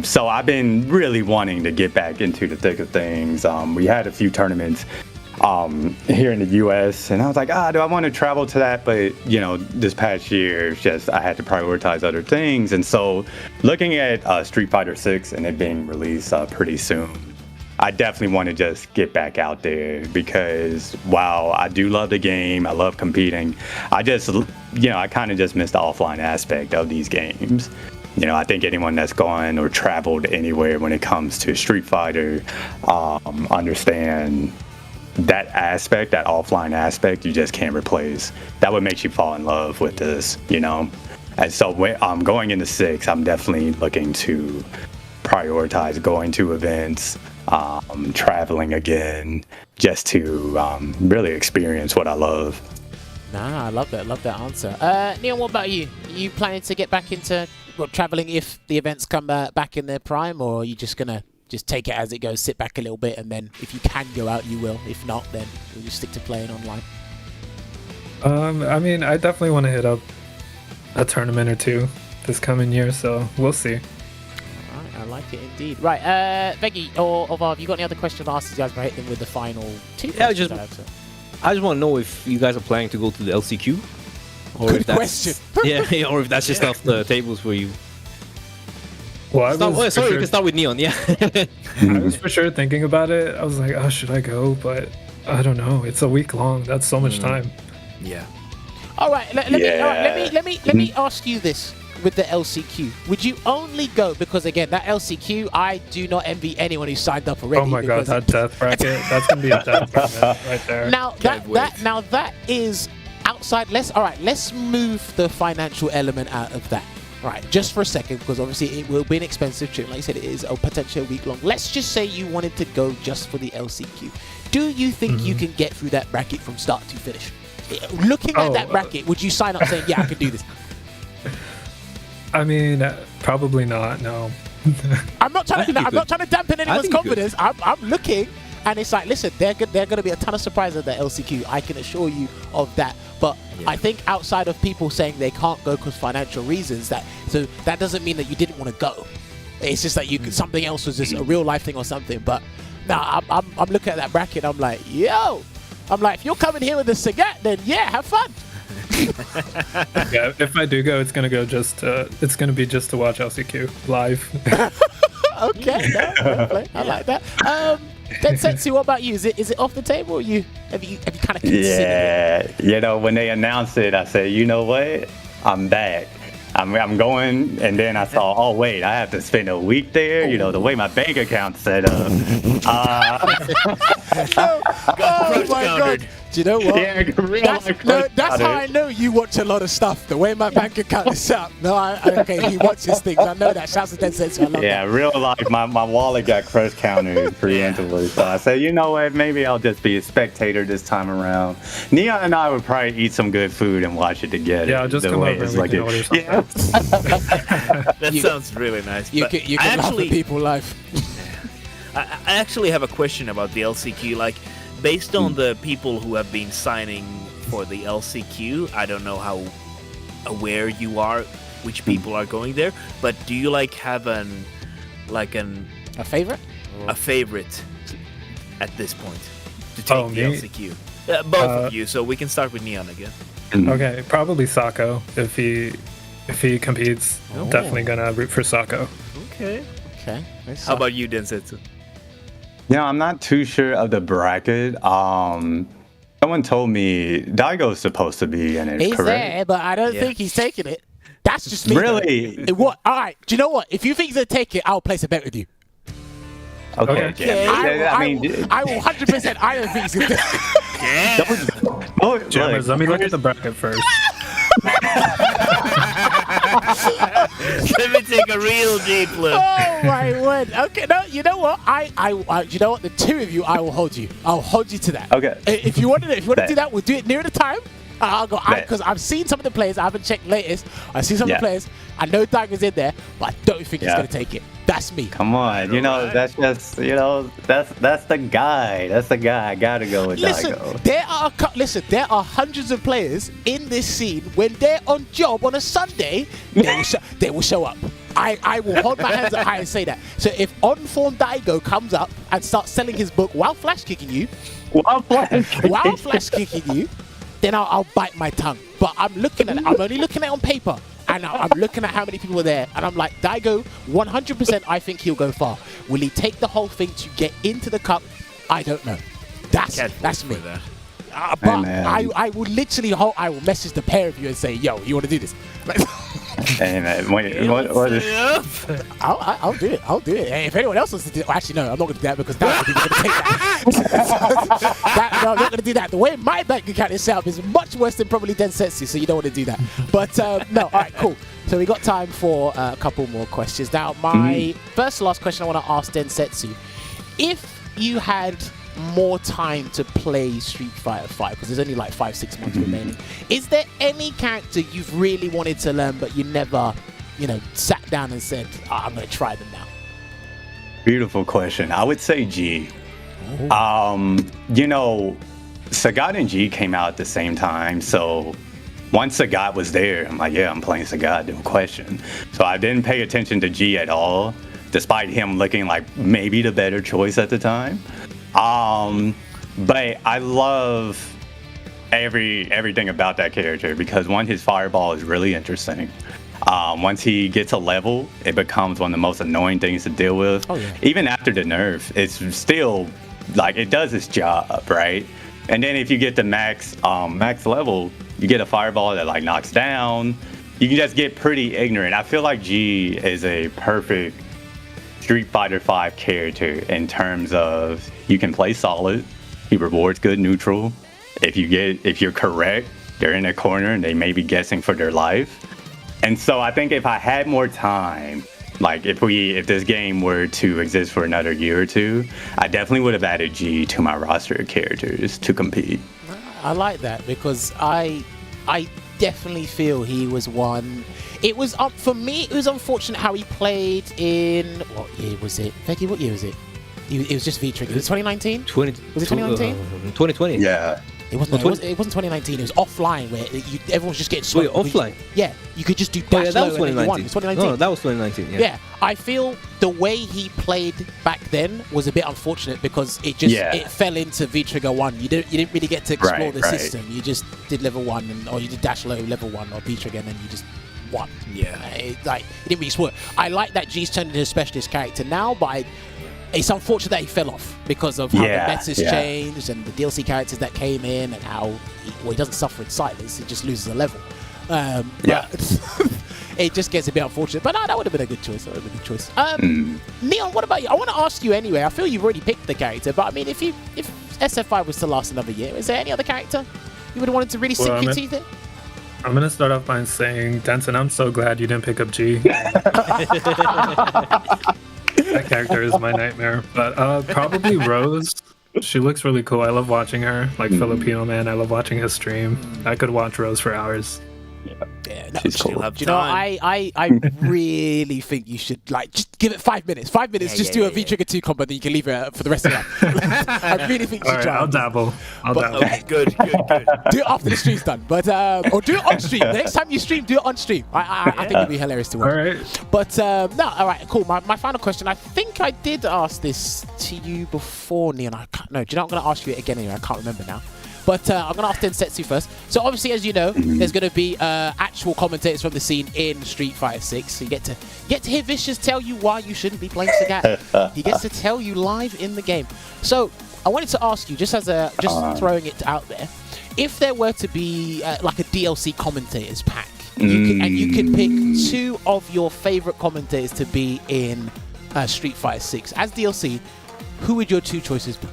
So I've been really wanting to get back into the thick of things. We had a few tournaments here in the US, and I was like, do I want to travel to that? But this past year, it's just I had to prioritize other things. And so looking at Street Fighter 6 and it being released pretty soon, I definitely want to just get back out there because while I do love the game, I love competing, I just, I kind of just miss the offline aspect of these games. I think anyone that's gone or traveled anywhere when it comes to Street Fighter understand that aspect, that offline aspect, you just can't replace. That what makes you fall in love with this, And so when I'm going into 6, I'm definitely looking to prioritize going to events, traveling again, just to really experience what I love. Nah, I love that answer. Neil, what about you? Are you planning to get back into traveling if the events come back in their prime, or are you just gonna just take it as it goes, sit back a little bit, and then if you can go out, you will. If not, then you'll just stick to playing online? I mean, I definitely want to hit up a tournament or two this coming year, so we'll see. I like it indeed. Right, Veggie or Vav, have you got any other questions to ask? You guys might hit them with the final 2 questions. I just want to know if you guys are planning to go to the LCQ, or Good if that's question. or if that's just off the tables for you. Well, you can start with Neon. Yeah, I was for sure thinking about it. I was like, oh, should I go? But I don't know. It's a week long. That's so much time. Yeah. All right, let me ask you this. With the LCQ, would you only go because again that LCQ, I do not envy anyone who signed up already. Oh my god, that death bracket, that's gonna be a death bracket right there. Now that is outside. Let's move the financial element out of that. Right, just for a second, because obviously it will be an expensive trip. Like you said, it is a potential week long. Let's just say you wanted to go just for the LCQ. Do you think you can get through that bracket from start to finish? Looking at that bracket, would you sign up saying, yeah, I can do this? I mean, probably not. No. I'm not trying to dampen anyone's confidence. I'm looking, and it's like, listen, they're going to be a ton of surprises at the LCQ. I can assure you of that. But I think outside of people saying they can't go because financial reasons, that doesn't mean that you didn't want to go. It's just that something else was just a real life thing or something. But now I'm looking at that bracket. I'm like, if you're coming here with a Sagat, then yeah, have fun. Yeah, if I do go, it's gonna be just to watch LCQ live. Okay, I like that. Densetsu, what about you? Is it off the table? Or have you kind of considered it? When they announced it, I said, you know what, I'm back. I'm going, and then I saw, oh wait, I have to spend a week there. The way my bank account's set up. Oh my god. Do you know what? Yeah, That's how I know you watch a lot of stuff. The way my bank account is set up. No, okay, he watches things. I know that. Shouts to Densetsu. I love Yeah, that. real life, my wallet got crush counted preemptively. So I said, you know what, maybe I'll just be a spectator this time around. Neon and I would probably eat some good food and watch it together. Yeah, I'll just come over and we can order something. Yeah. That sounds really nice. You but can I laugh actually, at people life. I actually have a question about the LCQ. Like, based on the people who have been signing for the LCQ, I don't know how aware you are which people are going there, but do you like have a favorite? A favorite at this point to take the me? LCQ? Both of you, so we can start with Neon again. Okay, probably Sako. If he competes, definitely gonna root for Sako. Okay. Okay. How about you, Densetsu? Yeah, I'm not too sure of the bracket. Someone told me Daigo's supposed to be in it, He's correct? there, but I don't think he's taking it. That's just me. Really? Though. What? All right. Do you know what? If you think he's gonna take it, I'll place a bet with you. Okay. Okay. I mean, I will 100%. I don't think he's gonna take it. Jammers, let me look at the bracket first. Let me take a real deep look. Oh my word. Okay, no, you know what? You know what? The two of you, I will hold you. I'll hold you to that. Okay. If you want to do Bet. that, we'll do it near the time. I'll go Bet. because I've seen some of the players. I haven't checked latest. I've seen some of Yeah. the players. I know Daigo's in there, but I don't think he's Yeah. gonna take it. That's me. Come on, you know, that's just, you know, that's the guy. That's the guy. I gotta go with Listen, Daigo. there are hundreds of players in this scene. When they're on job on a Sunday, they will show up. I will hold my hands up high and say that. So if on-form Daigo comes up and starts selling his book while flash kicking you, then I'll bite my tongue. But I'm only looking at it on paper. And I'm looking at how many people are there. And I'm like, Daigo, 100% I think he'll go far. Will he take the whole thing to get into the cup? I don't know. That's me. That. But man. I will literally I will message the pair of you and say, yo, you want to do this? Hey man, what is? I'll do it. I'll do it. And if anyone else wants to do it, actually, no, I'm not going to do that because that's going to take that. No, I'm not going to do that. The way my bank account is set up is much worse than probably Densetsu, so you don't want to do that. But no, all right, cool. So we got time for a couple more questions. Now, my last question I want to ask Densetsu. If you had more time to play Street Fighter 5, because there's only like 5-6 months remaining, is there any character you've really wanted to learn but you never, sat down and said, I'm going to try them now? Beautiful question. I would say G. Sagat and G came out at the same time, so once Sagat was there, I'm like, yeah, I'm playing Sagat, no question. So I didn't pay attention to G at all, despite him looking like maybe the better choice at the time. But I love everything about that character because his fireball is really interesting. Once he gets a level, it becomes one of the most annoying things to deal with. Oh, yeah. Even after the nerf, it's still like it does its job, right? And then if you get the max level, you get a fireball that like knocks down. You can just get pretty ignorant. I feel like G is a perfect Street Fighter 5 character in terms of you can play solid. He rewards good neutral. If you're correct, they're in a corner and they may be guessing for their life. And so I think if I had more time, like if this game were to exist for another year or two, I definitely would have added G to my roster of characters to compete. I like that because I definitely feel he was one. It was for me. It was unfortunate how he played in what year was it? Becky, what year was it? It was just V-Trigger. Was it 2019? Was it 2019? 2020. Yeah. It wasn't 2019. It was offline where everyone was just getting smoked. Wait, offline? Yeah, you could just do dash that was low and then you won. 2019. It was 2019. No, that was 2019. Yeah. Yeah, I feel the way he played back then was a bit unfortunate because it fell into V-Trigger 1. You didn't really get to explore the system. You just did level 1 or you did dash low level 1 or V-Trigger and then you just won. Yeah. It didn't really work. I like that G's turned into a specialist character now, but it's unfortunate that he fell off because of how the meta's changed and the DLC characters that came in and how he doesn't suffer in silence, he just loses a level. It just gets a bit unfortunate. But no, that would have been a good choice. Neon, what about you? I want to ask you anyway. I feel you've already picked the character, but I mean, if SF5 was to last another year, is there any other character you would have wanted to really sink your teeth in? I'm gonna start off by saying, Denson, I'm so glad you didn't pick up G. That character is my nightmare. But probably Rose. She looks really cool. I love watching her. Like Filipino man, I love watching his stream. I could watch Rose for hours. Yeah, no, She's cool. do you know, I really think you should like just give it 5 minutes. 5 minutes, just do a V Trigger 2 combo, then you can leave it for the rest of the life. I really think you should try. I'll dabble. Okay, good. Do it after the stream's done, but or do it on stream. The next time you stream, do it on stream. I think it'd be hilarious to watch. All right. But no, all right, cool. My final question. I think I did ask this to you before, Neon. I can't. No, do you know I'm going to ask you it again anyway? I can't remember now. But I'm going to ask Densetsu first. So obviously, as you know, there's going to be actual commentators from the scene in Street Fighter 6. So you get to hear Vicious tell you why you shouldn't be playing Sagat. He gets to tell you live in the game. So I wanted to ask you, just throwing it out there, if there were to be like a DLC commentators pack, you could pick 2 of your favorite commentators to be in Street Fighter 6 as DLC, who would your 2 choices be?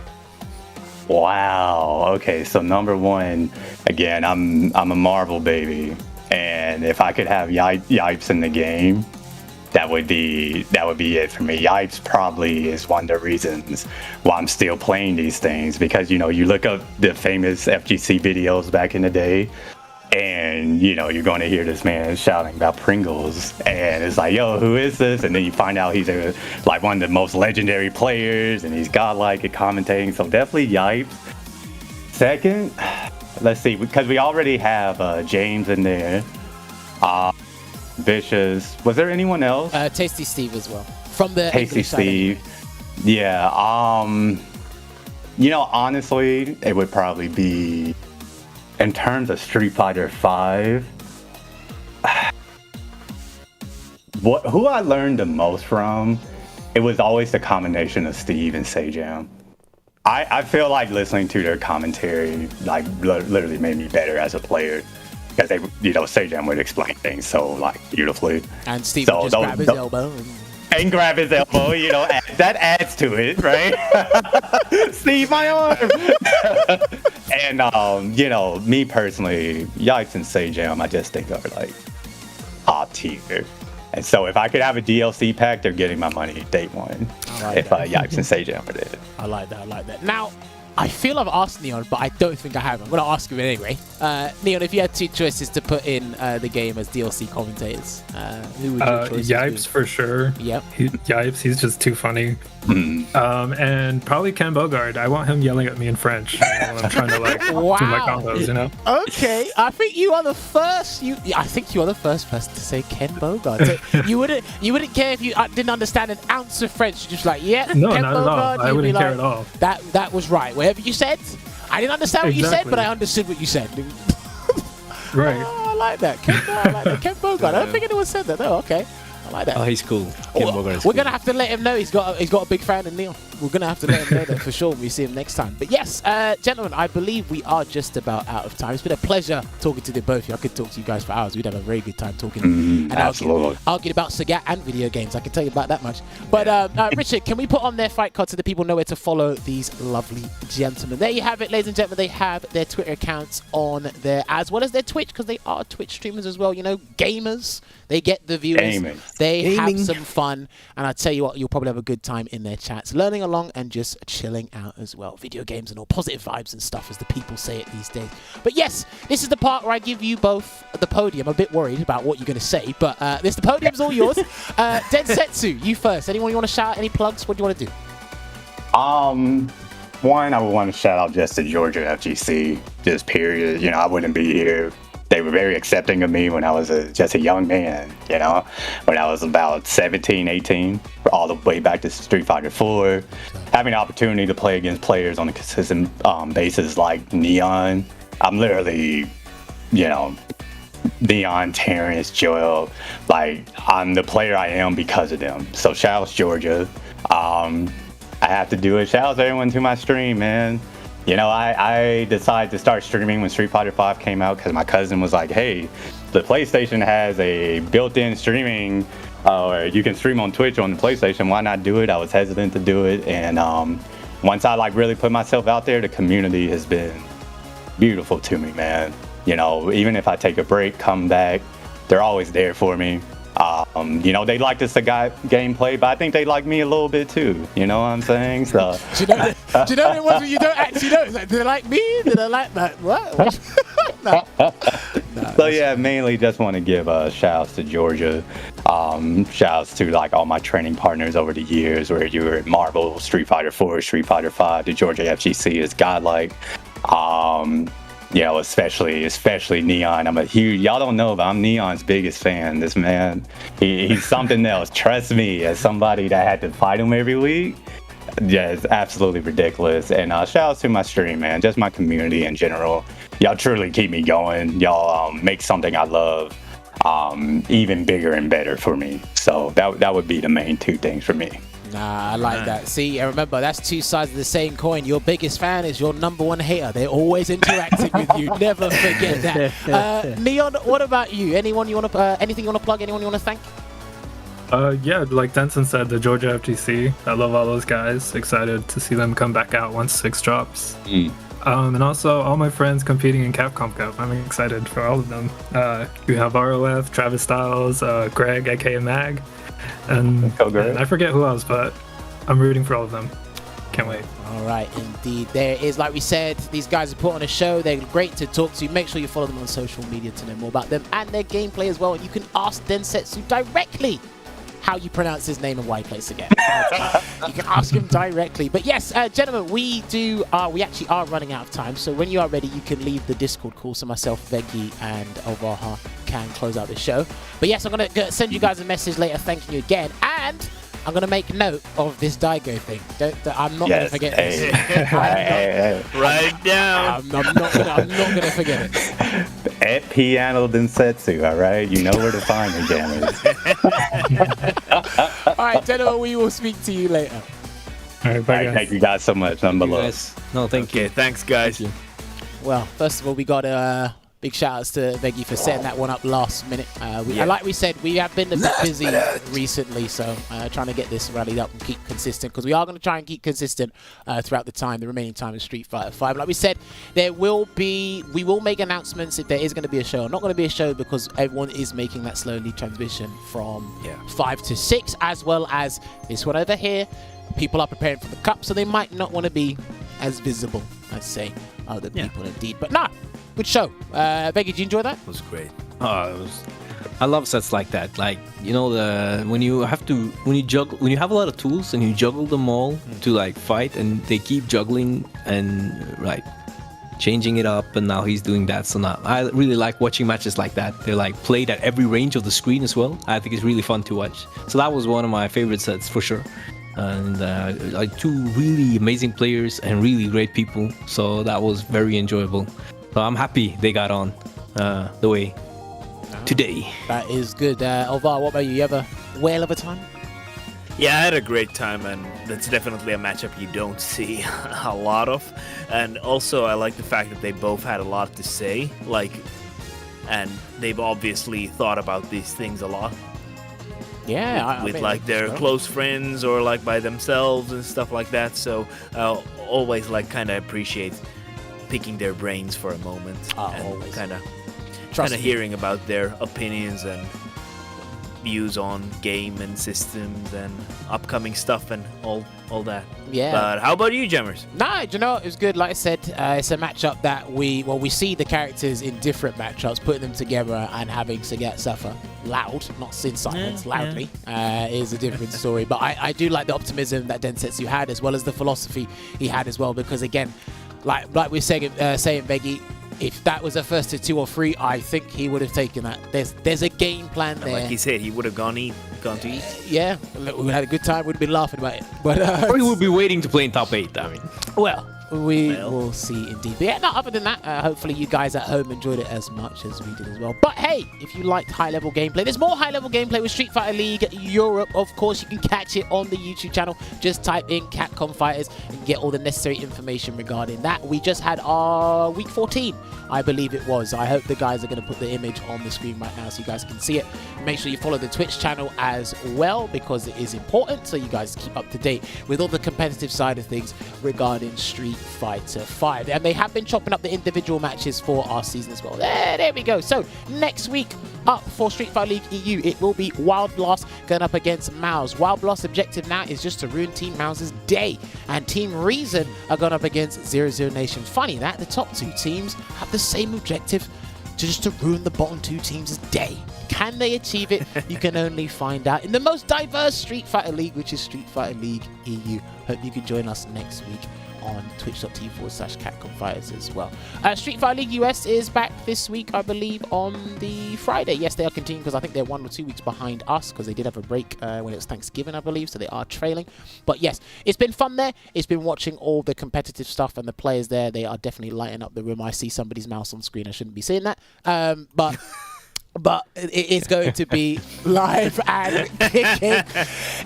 Wow. Okay. So number 1, again, I'm a Marvel baby, and if I could have Yipes in the game, that would be it for me. Yipes probably is one of the reasons why I'm still playing these things, because you look up the famous FGC videos back in the day, and you're going to hear this man shouting about Pringles, and it's like, yo, who is this? And then you find out he's like one of the most legendary players, and he's godlike at commentating. So definitely Yipes. Second, let's see, because we already have James in there, Vicious. Was there anyone else? Tasty Steve as well, from the Tasty English Steve. Side. Yeah. Honestly, it would probably be, in terms of Street Fighter 5, who I learned the most from, it was always the combination of Steve and Sajam. I feel like listening to their commentary like literally made me better as a player, because they, Sajam would explain things so like beautifully. And Steve would just grab his elbow. And grab his elbow, that adds to it, right? Steve, my arm! And, me personally, Yipes and Sajam, I just think are like top tier. And so if I could have a DLC pack, they're getting my money day one. If Yipes and Sajam are there. I like that. Now, I feel I've asked Neon, but I don't think I have. I'm going to ask him anyway. Neon, if you had 2 choices to put in the game as DLC commentators, who would your choices Yipes be? for sure. Yep. Yipes, he's just too funny. And probably Ken Bogard. I want him yelling at me in French when I'm trying to do my combos, Okay, I think you are the first. I think you are the first person to say Ken Bogard. So you wouldn't care if you didn't understand an ounce of French. You're just like, yeah, no, Ken not Bogard. at all. I wouldn't care at all. That was right. Whatever you said, I didn't understand what you said, but I understood what you said. Right. Oh, I like that. Ken Bogard. I don't think anyone said that. No, okay. I like that. Oh, he's cool. We're gonna have to let him know he's got a big fan in Neon. We're gonna have to let him know that for sure when we see him next time. But yes, gentlemen, I believe we are just about out of time. It's been a pleasure talking to the both of you. I could talk to you guys for hours. We'd have a very good time talking and arguing about Sagat and video games. I can tell you about that much. But Richard, can we put on their fight card so the people know where to follow these lovely gentlemen? There you have it, ladies and gentlemen. They have their Twitter accounts on there, as well as their Twitch, because they are Twitch streamers as well. Gamers. They get the viewers. They have some fun, and I tell you what, you'll probably have a good time in their chats, learning along and just chilling out as well. Video games and all, positive vibes and stuff, as the people say it these days. But yes, this is the part where I give you both the podium. I'm a bit worried about what you're going to say, but the podium's all yours. Densetsu, you first. Anyone you want to shout out? Any plugs? What do you want to do? One, I would want to shout out just to Georgia FGC, just period. I wouldn't be here. They were very accepting of me when I was just a young man, when I was about 17, 18, all the way back to Street Fighter 4. Having the opportunity to play against players on a consistent basis like Neon. I'm literally, Neon, Terrence, Joel. I'm the player I am because of them. So shout out to Georgia. I have to do it. Shout out to everyone to my stream, man. I decided to start streaming when Street Fighter 5 came out because my cousin was like, hey, the PlayStation has a built-in streaming, or you can stream on Twitch on the PlayStation. Why not do it? I was hesitant to do it. And once I like really put myself out there, the community has been beautiful to me, man. You know, even if I take a break, come back, they're always there for me. You know, they like this gameplay, but I think they like me a little bit too. You know what I'm saying? So, Do you know the ones where you don't actually know? It's like, do they like me? Do they like that? What? No. So yeah, mainly just want to give shout outs to Georgia. Shout outs to like all my training partners over the years, where you were at Marvel, Street Fighter 4, Street Fighter 5, the Georgia FGC is godlike. You know, especially Neon. Y'all don't know, but I'm Neon's biggest fan. This man, he's something else. Trust me, as somebody that had to fight him every week, yeah, it's absolutely ridiculous. And shout out to my stream, man, just my community in general. Y'all truly keep me going. Y'all make something I love even bigger and better for me. So that would be the main two things for me. Nah, I like that. See, and remember, that's two sides of the same coin. Your biggest fan is your number one hater. They're always interacting with you. Never forget that. Neon, what about you? Anything you want to plug? Anyone you want to thank? Yeah, like Denson said, the Georgia FTC. I love all those guys. Excited to see them come back out once 6 drops. And also all my friends competing in Capcom Cup. I'm excited for all of them. You have ROF, Travis Styles, Greg, aka Mag, and I forget who else, but I'm rooting for all of them. Can't wait. All right, indeed. There is, like we said, these guys are put on a show. They're great to talk to. Make sure you follow them on social media to know more about them and their gameplay as well. And you can ask Densetsu directly how you pronounce his name and why he plays again. You can ask him directly. But yes, gentlemen, we actually are running out of time. So when you are ready, you can leave the Discord call so myself, Veggie, and Ovaha can close out the show. But yes, I'm going to send you guys a message later thanking you again. And I'm going to make note of this Daigo thing. I'm not going to forget this. Write down. I'm not going to forget it. At PianoDensetsu, all right? You know where to find me, jammers. All right, gentlemen, we will speak to you later. All right, bye, All right, thank you guys so much. Number love. No, thank you. Okay, thanks, guys. Thank you. Well, first of all, we got big shout outs to Veggie for setting that one up last minute. Like we said, we have been a bit busy recently, so trying to get this rallied up and keep consistent, because we are going to try and keep consistent throughout the remaining time in Street Fighter 5. Like we said, we will make announcements if there is going to be a show. Not going to be a show because everyone is making that slowly transition from 5 to 6, as well as this one over here. People are preparing for the cup, so they might not want to be as visible as, say, other people indeed. But nah, good show. Veggie, did you enjoy that? It was great. I love sets like that. Like, you know, when you have a lot of tools and you juggle them all to like fight, and they keep juggling and like changing it up, and now he's doing that. So now I really like watching matches like that. They're like played at every range of the screen as well. I think it's really fun to watch. So that was one of my favorite sets for sure. And like 2 really amazing players and really great people. So that was very enjoyable. So I'm happy they got on the way today. That is good. Alvar, what about you? You have a whale of a time? Yeah, I had a great time, and that's definitely a matchup you don't see a lot of. And also, I like the fact that they both had a lot to say, and they've obviously thought about these things a lot. Yeah, with like their close friends or like by themselves and stuff like that. So I'll always like kind of appreciate picking their brains for a moment and kind of hearing about their opinions and views on game and systems and upcoming stuff and all that. Yeah. But how about you, Jammers? Nah, you know, it was good. Like I said, it's a matchup that we see the characters in different matchups, putting them together and having Sagat suffer loud, not in silence, loudly, is a different story. But I do like the optimism that Densetsu had, as well as the philosophy he had as well, because again, like we're saying, Veggie, if that was a first to 2 or 3, I think he would have taken that. There's a game plan there. Like he said, he would have gone to eat. Yeah, we had a good time. We'd be laughing about it. But or he would be waiting to play in top 8. I mean, well, We will see indeed. But yeah, no, other than that, hopefully you guys at home enjoyed it as much as we did as well. But hey, if you liked high-level gameplay, there's more high-level gameplay with Street Fighter League Europe. Of course, you can catch it on the YouTube channel. Just type in Capcom Fighters and get all the necessary information regarding that. We just had our week 14, I believe it was. I hope the guys are going to put the image on the screen right now so you guys can see it. Make sure you follow the Twitch channel as well because it is important so you guys keep up to date with all the competitive side of things regarding Street Fighter 5. And they have been chopping up the individual matches for our season as well. There we go. So next week up for Street Fighter League EU, it will be Wild Blast going up against Mouse. Wild Blast's objective now is just to ruin Team Mouse's day. And Team Reason are going up against 00 Nation. Funny that the top two teams have the same objective, just to ruin the bottom two teams' day. Can they achieve it? You can only find out in the most diverse Street Fighter League, which is Street Fighter League EU. Hope you can join us next week on twitch.tv/Capcom Fighters as well. Street Fighter League US is back this week, I believe, on the Friday. Yes, they are continuing because I think they're 1 or 2 weeks behind us because they did have a break when it was Thanksgiving, I believe, so they are trailing. But yes, it's been fun there. It's been watching all the competitive stuff and the players there. They are definitely lighting up the room. I see somebody's mouse on screen. I shouldn't be saying that. But it is going to be live and kicking.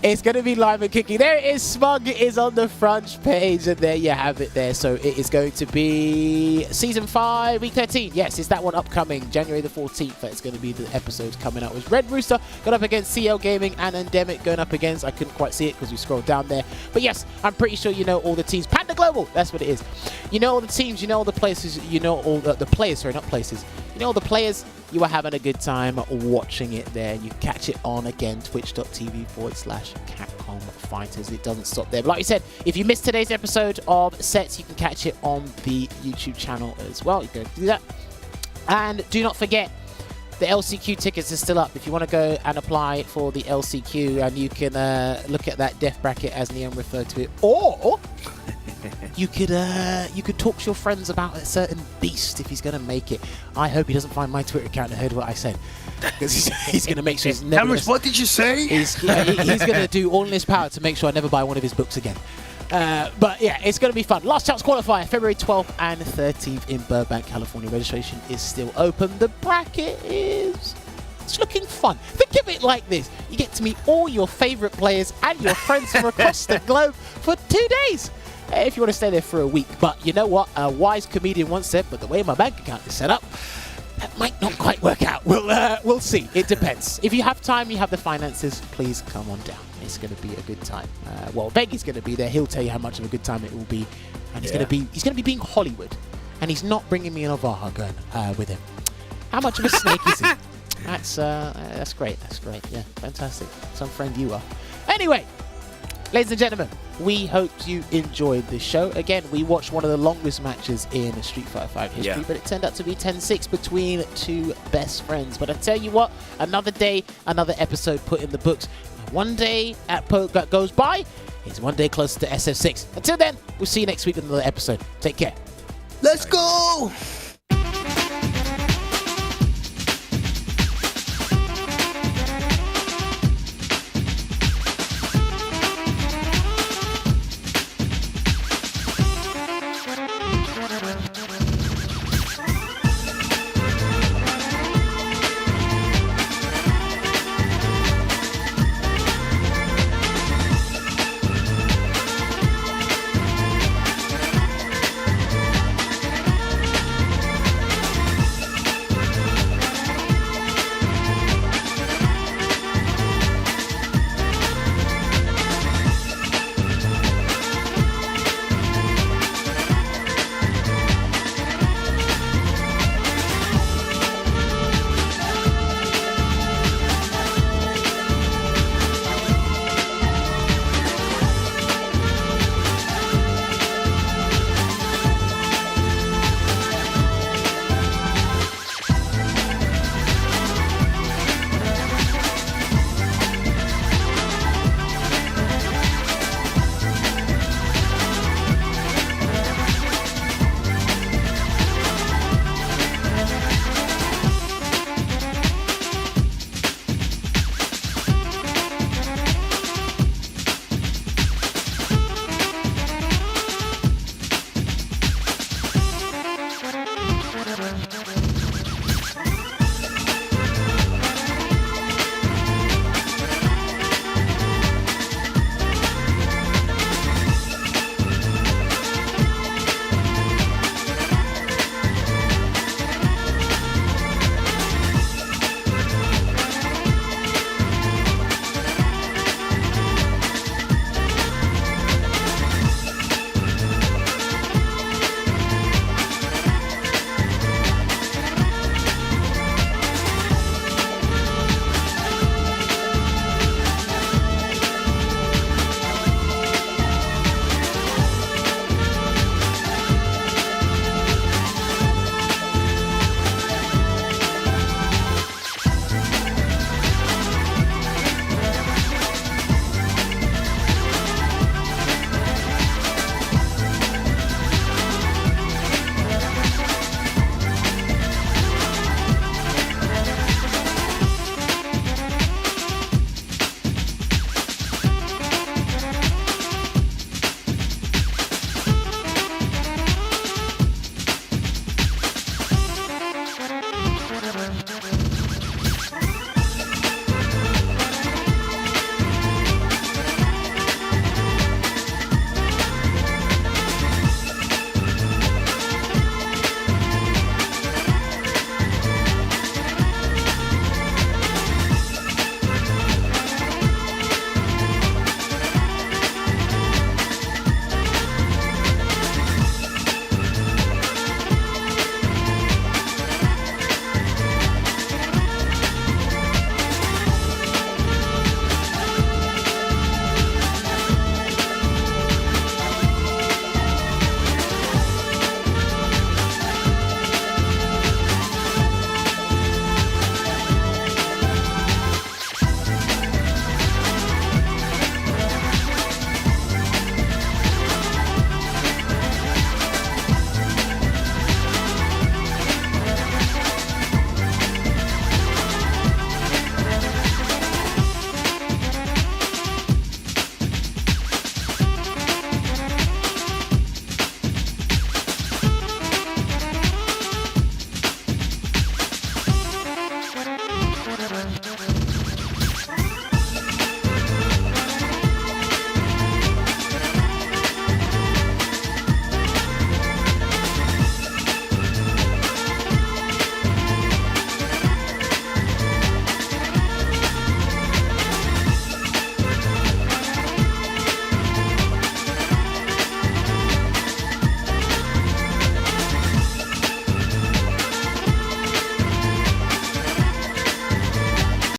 It's going to be live and kicking. There it is. Smug is on the front page, and there you have it there. So it is going to be Season 5, Week 13. Yes, it's that one upcoming, January the 14th. That's going to be the episode coming out. With Red Rooster going up against CL Gaming and Endemic going up against, I couldn't quite see it because we scrolled down there. But yes, I'm pretty sure you know all the teams. Panda Global, that's what it is. You know all the teams, you know all the places, you know all the players, sorry, not places. You know all the players. You are having a good time watching it there. You catch it on again, twitch.tv/Capcom Fighters. It doesn't stop there. But like I said, if you missed today's episode of Sets, you can catch it on the YouTube channel as well. You can do that. And do not forget, the LCQ tickets are still up. If you want to go and apply for the LCQ, and you can look at that death bracket as Neon referred to it, or you could talk to your friends about a certain beast if he's going to make it. I hope he doesn't find my Twitter account and heard what I said, because he's going to make sure he's never. Cameron, what did you say? He's going to do all in his power to make sure I never buy one of his books again. But yeah, it's going to be fun. Last chance qualifier, February 12th and 13th in Burbank, California. Registration is still open. The bracket is... it's looking fun. Think of it like this. You get to meet all your favorite players and your friends from across the globe for 2 days. If you want to stay there for a week. But you know what? A wise comedian once said, but the way my bank account is set up, that might not quite work out. We'll see. It depends. If you have time, you have the finances, please come on down. It's going to be a good time. Well, Beggy's going to be there. He'll tell you how much of a good time it will be. And he's going to be being Hollywood. And he's not bringing me an Avaha gun with him. How much of a snake is he? That's great. That's great. Yeah, fantastic. Some friend you are. Anyway, ladies and gentlemen, we hope you enjoyed this show. Again, we watched one of the longest matches in Street Fighter 5 history, but it turned out to be 10-6 between two best friends. But I tell you what, another day, another episode put in the books. And one day that goes by is one day closer to SF6. Until then, we'll see you next week with another episode. Take care. Let's go!